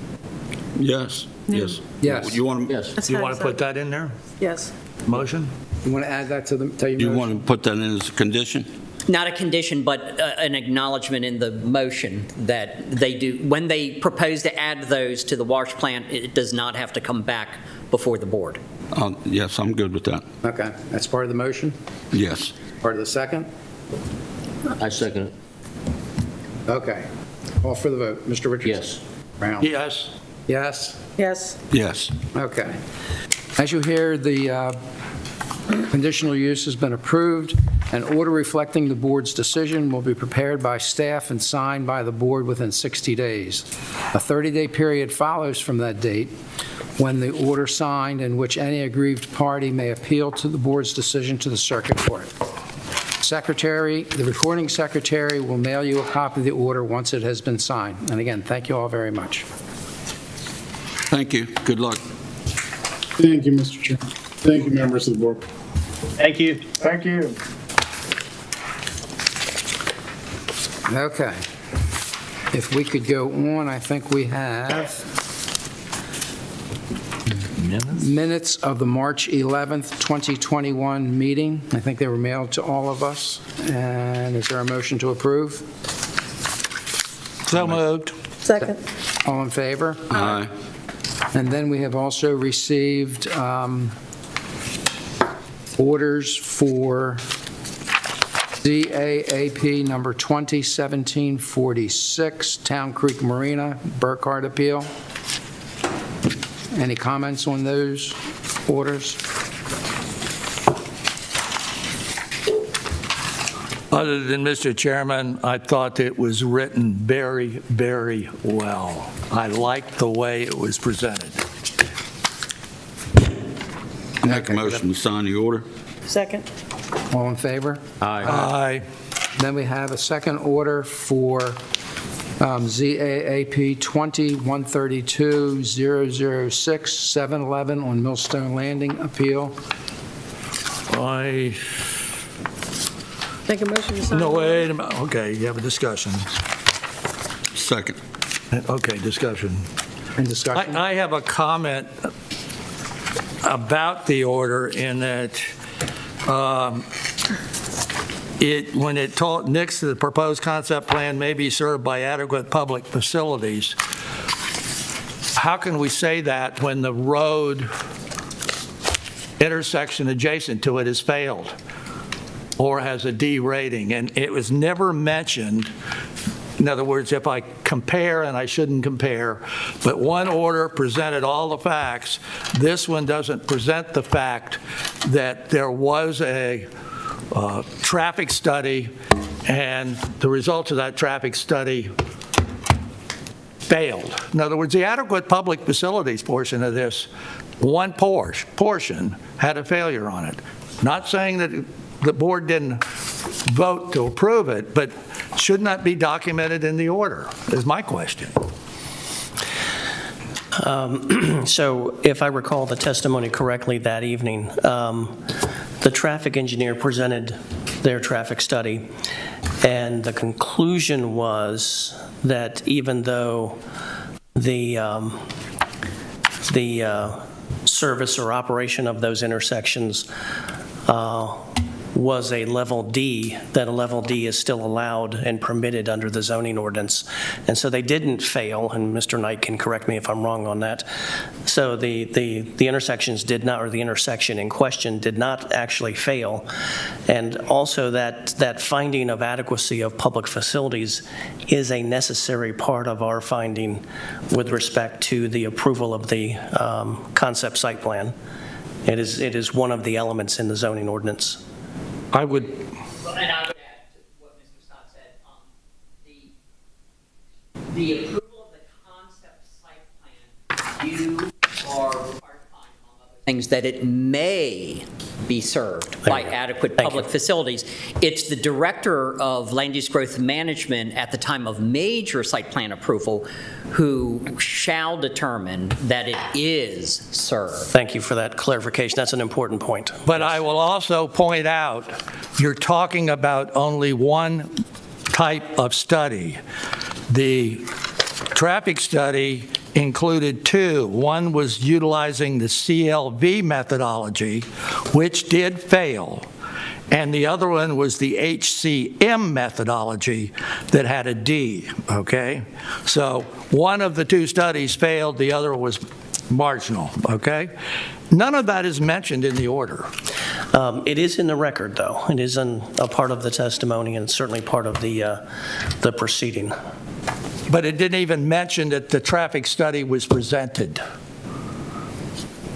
Yes, yes. Yes. You want to, Yes. That's You how want it's to put that in there? Yes. Motion? You want to add that to your you motion? want to put that in as a condition? Not a condition, but an acknowledgement in the motion that they do, when they propose to add those to the wash plant, it does not have to come back before the board. Yes, I'm good with that. Okay, that's part of the motion? Yes. Part of the second? I second it. Okay. Call for the vote. Mr. Richardson? Yes. Brown? Yes. Yes? Yes. Yes. Okay. As you hear, the conditional use has been approved. An order reflecting the board's decision will be prepared by staff and signed by the board within 60 days. A 30-day period follows from that date when the order signed in which any aggrieved party may appeal to the board's decision to the circuit court. The recording secretary will mail you a copy of the order once it has been signed. And again, thank you all very much. Thank you. Good luck. Thank you, Mr. Chairman. Thank you, members of the board. Thank you. Thank you. Okay. If we could go on, I think we have minutes of the March 11th, 2021 meeting. I think they were mailed to all of us. And is there a motion to approve? So moved. Second. All in favor? Aye. And then we have also received orders for ZAAP number 2017-46, Town Creek Marina, Burkhardt Appeal. Any comments on those orders? Other than Mr. Chairman, I thought it was written very, very well. I liked the way it was presented. Make a motion to sign the order. Second. All in favor? Aye. Then we have a second order for ZAAP 20-132-006, 711 on Millstone Landing appeal. I, Make a motion to sign. no, wait a minute. Okay, you have a discussion. Second. Okay, discussion. And discussion? I have a comment about the order in that when it told, next to the proposed concept plan may be served by adequate public facilities, how can we say that when the road intersection adjacent to it has failed or has a D rating? And it was never mentioned. In other words, if I compare, and I shouldn't compare, but one order presented all the facts, this one doesn't present the fact that there was a traffic study, and the results of that traffic study failed. In other words, the adequate public facilities portion of this, one portion had a failure on it. Not saying that the board didn't vote to approve it, but should not be documented in the order, is my question. So if I recall the testimony correctly that evening, the traffic engineer presented their traffic study, and the conclusion was that even though the service or operation of those intersections was a level D, that a level D is still allowed and permitted under the zoning ordinance. And so they didn't fail, and Mr. Knight can correct me if I'm wrong on that. So the intersections did not, or the intersection in question did not actually fail. And also that finding of adequacy of public facilities is a necessary part of our finding with respect to the approval of the concept site plan. It is one of the elements in the zoning ordinance. I would. And I would add to what Mr. Scott said, the approval of the concept site plan, you are required to find, among other things, that it may be served by adequate public facilities. It's the director of land use growth management at the time of major site plan approval who shall determine that it is served. Thank you for that clarification. That's an important point. But I will also point out, you're talking about only one type of study. The traffic study included two. One was utilizing the CLV methodology, which did fail, and the other one was the HCM methodology that had a D, okay? So one of the two studies failed, the other was marginal, okay? None of that is mentioned in the order. It is in the record, though. It is a part of the testimony, and certainly part of the proceeding. But it didn't even mention that the traffic study was presented.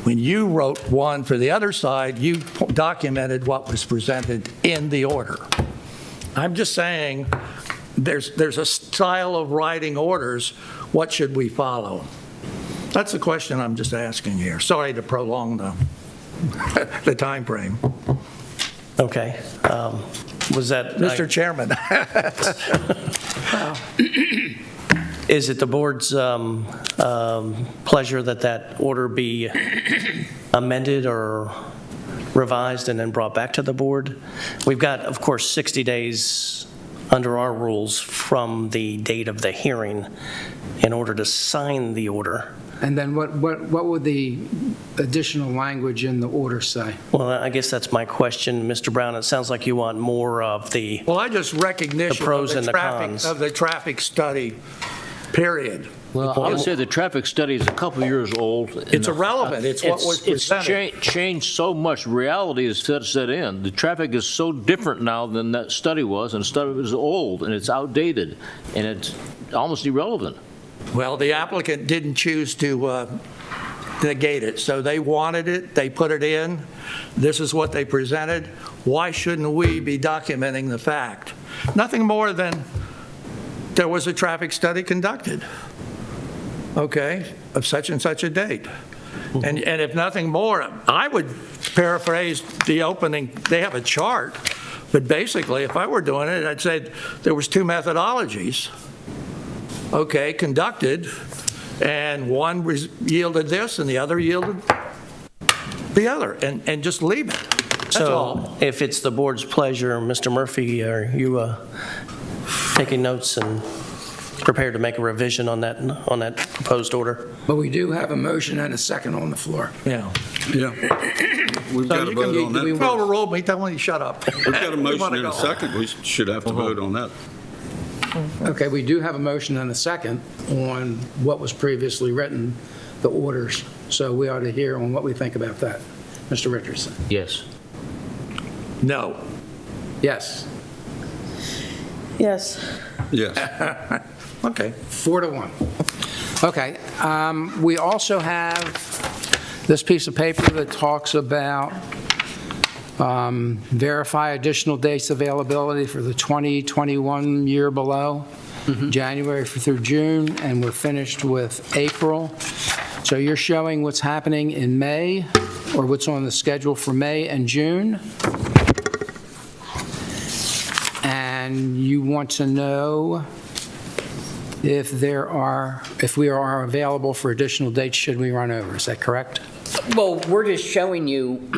When you wrote one for the other side, you documented what was presented in the order. I'm just saying there's a style of writing orders. What should we follow? That's the question I'm just asking here. Sorry to prolong the time frame. Okay. Was that... Mr. Chairman. Is it the board's pleasure that that order be amended or revised and then brought back to the board? We've got, of course, 60 days under our rules from the date of the hearing in order to sign the order. And then what would the additional language in the order say? Well, I guess that's my question, Mr. Brown. It sounds like you want more of the Well, I just recognition the pros of, and the cons of the traffic study, period. Well, I would say the traffic study is a couple years old. It's irrelevant. It's what was presented. It's changed so much. Reality is set in. The traffic is so different now than that study was, and the study was old, and it's outdated, and it's almost irrelevant. Well, the applicant didn't choose to negate it, so they wanted it, they put it in, this is what they presented. Why shouldn't we be documenting the fact? Nothing more than there was a traffic study conducted, okay, of such and such a date. And if nothing more, I would paraphrase the opening, they have a chart, but basically if I were doing it, I'd say there was two methodologies. okay, conducted, and one yielded this and the other yielded the other, and just leave it. That's all. So if it's the board's pleasure, Mr. Murphy, are you taking notes and prepared to make a revision on that proposed order? But we do have a motion and a second on the floor. Yeah. Yeah. We've got to vote on that. Overruled me, tell me to shut up. We've got a motion and a second. We should have to vote on that. Okay, we do have a motion and a second on what was previously written, the orders. So we ought to hear on what we think about that. Mr. Richardson? Yes. No. Yes. Yes. Yes. Okay. 4-1. Okay. We also have this piece of paper that talks about verify additional dates availability for the 2021 year below, January through June, and we're finished with April. So you're showing what's happening in May, or what's on the schedule for May and June. And you want to know if we are available for additional dates should we run over. Is that correct? Well, we're just showing you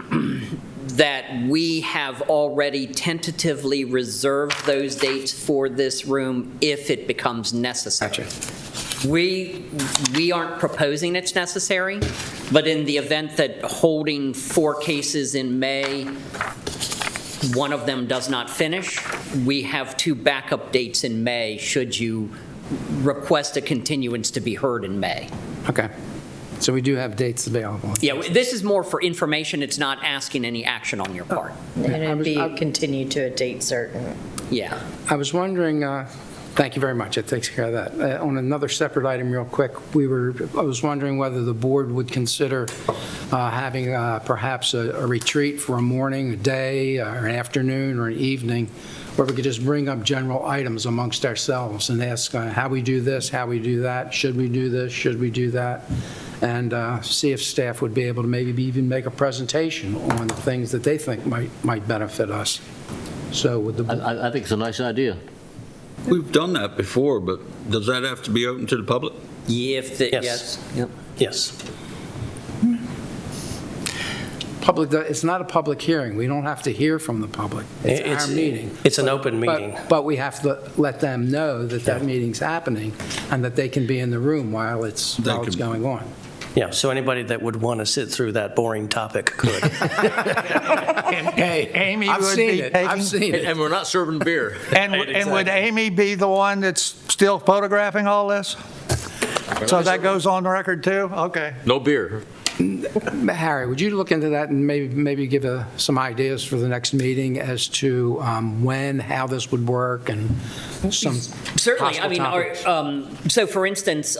that we have already tentatively reserved those dates for this room if it becomes necessary. Gotcha. We aren't proposing it's necessary, but in the event that holding 4 cases in May, one of them does not finish, we have 2 backup dates in May should you request a continuance to be heard in May. Okay. So we do have dates available. Yeah, this is more for information. It's not asking any action on your part. And it'd be continued to a date certain. Yeah. I was wondering, thank you very much, it takes care of that. On another separate item real quick, I was wondering whether the board would consider having perhaps a retreat for a morning, a day, or an afternoon, or an evening, where we could just bring up general items amongst ourselves and ask how we do this, how we do that, should we do this, should we do that, and see if staff would be able to maybe even make a presentation on the things that they think might benefit us. So would the I think it's a nice idea. We've done that before, but does that have to be open to the public? Yes. Yep. Yes. it's not a public hearing. We don't have to hear from the public. It's our meeting. It's an open meeting. But we have to let them know that that meeting's happening and that they can be in the room while it's going on. Yeah, so anybody that would want to sit through that boring topic could. Hey, Amy I've would seen be it. taking... I've seen it. And we're not serving beer. And would Amy be the one that's still photographing all this? So that goes on the record too? Okay. No beer. Harry, would you look into that and maybe give some ideas for the next meeting as to when, how this would work, and some Certainly. I mean, topics? so for instance,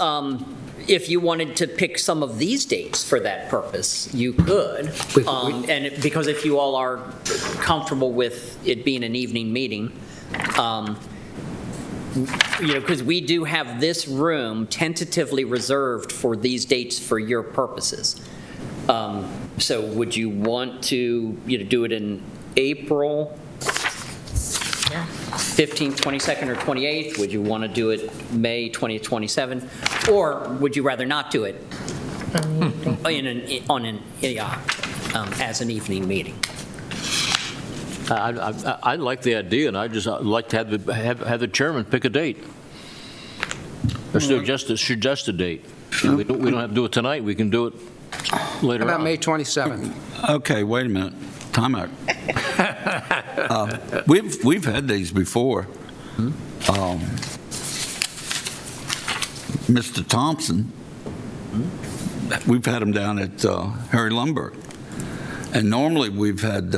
if you wanted to pick some of these dates for that purpose, you could. Because if you all are comfortable with it being an evening meeting, because we do have this room tentatively reserved for these dates for your purposes. So would you want to do it in April? 15th, 22nd, or 28th? Would you want to do it May 20th, 27th? Or would you rather not do it as an evening meeting? I like the idea, and I'd like to have the chairman pick a date. Or suggest a date. We don't have to do it tonight. We can do it later on. How about May 27th? Okay, wait a minute. Time out. We've had these before. Mr. Thompson, we've had him down at Harry Lumberg. And normally we've had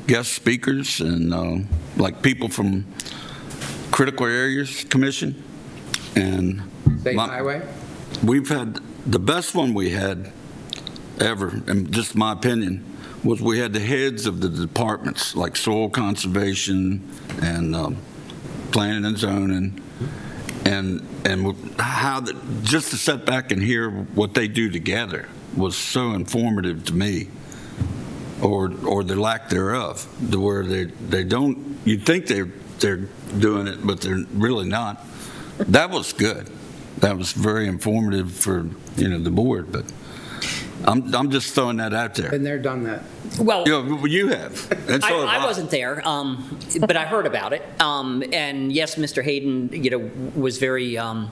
guest speakers and like people from Critical Areas Commission. And State Highway? We've had, the best one we had ever, and just my opinion, was we had the heads of the departments, like soil conservation and planning and zoning, and how just to sit back and hear what they do together was so informative to me, or the lack thereof, to where they don't, you'd think they're doing it, but they're really not. That was good. That was very informative for, the board, but I'm just throwing that out there. Been there, done that. Well, You have. That's all I wasn't there, but I heard about it. And yes, Mr. Hayden, was very, it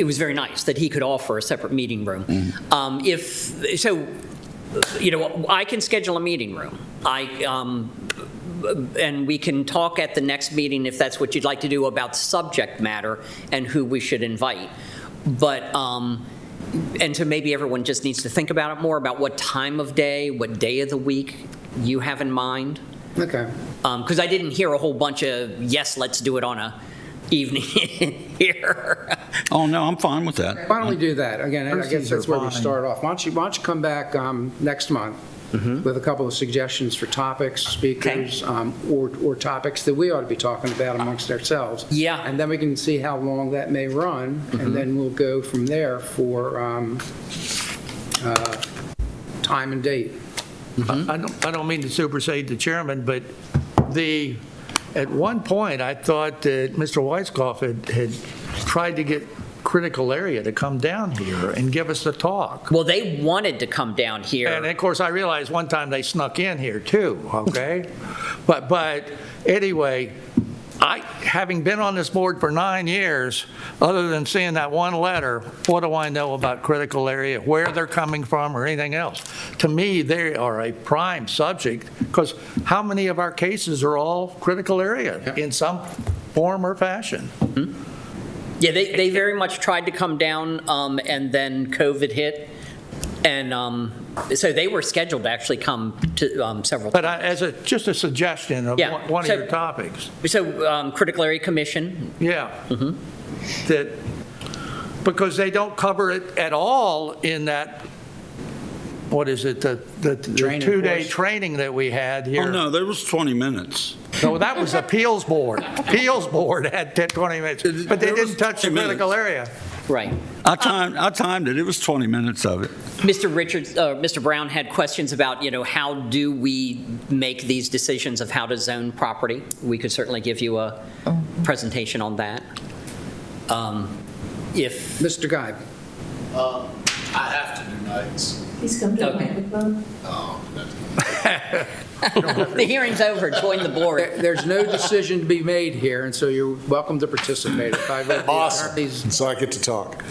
was very nice that he could offer a separate meeting room. I can schedule a meeting room. And we can talk at the next meeting if that's what you'd like to do about subject matter and who we should invite. But, and so maybe everyone just needs to think about it more, about what time of day, what day of the week you have in mind. Okay. Because I didn't hear a whole bunch of, yes, let's do it on a evening here. Oh, no, I'm fine with that. Why don't we do that? Again, I guess that's where we start off. Why don't you come back next month with a couple of suggestions for topics, speakers, or topics that we ought to be talking about amongst ourselves. Yeah. And then we can see how long that may run, and then we'll go from there for time and date. I don't mean to supersede the chairman, but at one point, I thought that Mr. Weisskopf had tried to get Critical Area to come down here and give us a talk. Well, they wanted to come down here. And of course, I realized one time they snuck in here too, okay? But anyway, having been on this board for 9 years, other than seeing that one letter, what do I know about Critical Area, where they're coming from, or anything else? To me, they are a prime subject, because how many of our cases are all Critical Area in some form or fashion? Yeah, they very much tried to come down, and then COVID hit. And so they were scheduled to actually come to several times. But as just a suggestion of one of your topics. So Critical Area Commission. Yeah. That, because they don't cover it at all in that, what is it, the two-day training that we had here. Oh, no, there was 20 minutes. No, that was Appeals Board. Appeals Board had 20 minutes, but they didn't touch the Critical Area. Right. I timed it. It was 20 minutes of it. Mr. Brown had questions about, how do we make these decisions of how to zone property? We could certainly give you a presentation on that. If Mr. Guy. I have to do nights. Please come to the microphone. the hearing's over, join the board. There's no decision to be made here, and so you're welcome to participate. Awesome. So I get to talk.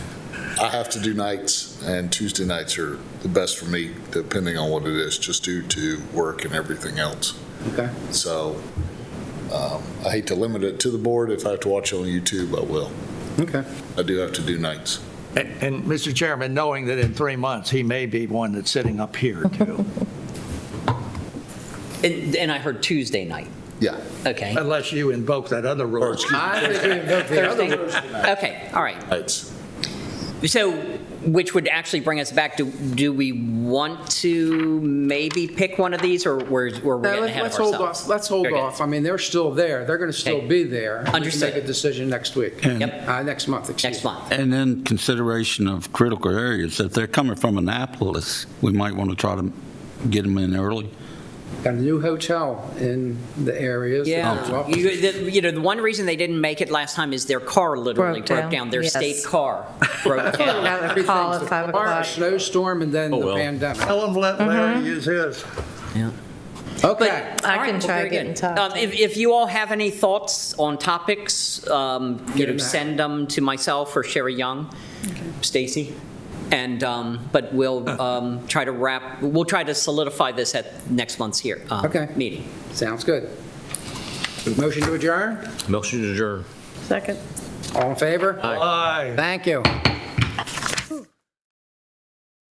I have to do nights, and Tuesday nights are the best for me, depending on what it is, just due to work and everything else. Okay. So I hate to limit it to the board. If I have to watch it on YouTube, I will. Okay. I do have to do nights. And Mr. Chairman, knowing that in 3 months, he may be one that's sitting up here too. And I heard Tuesday night. Yeah. Okay. Unless you invoke that other rule. I think we invoked the other Thursday? rule. Okay, all right. Nights. So, which would actually bring us back to, do we want to maybe pick one of these, or we're getting ahead of ourselves? Let's hold Okay. off. I mean, they're still there. They're going to still Okay. be there. Understood. We can make a decision next week. Next month, excuse me. Next month. And then consideration of critical areas. If they're coming from Annapolis, we might want to try to get them in early. Got a new hotel in the area. so Yeah, they're welcome. the one reason they didn't make it last time is their car literally broke down. Their Yes. state car broke down. Got a call at 5 Fire, o'clock. snowstorm, and then the pandemic. Tell him let Larry use his. Yeah. Okay. I All right, can try very getting good. touch. If you all have any thoughts on topics, send them to myself or Sherry Young, Stacy, and but we'll try to solidify this at next month's meeting. Sounds good. Motion to adjourn? Motion to adjourn. Second. All in favor? Aye. Thank you.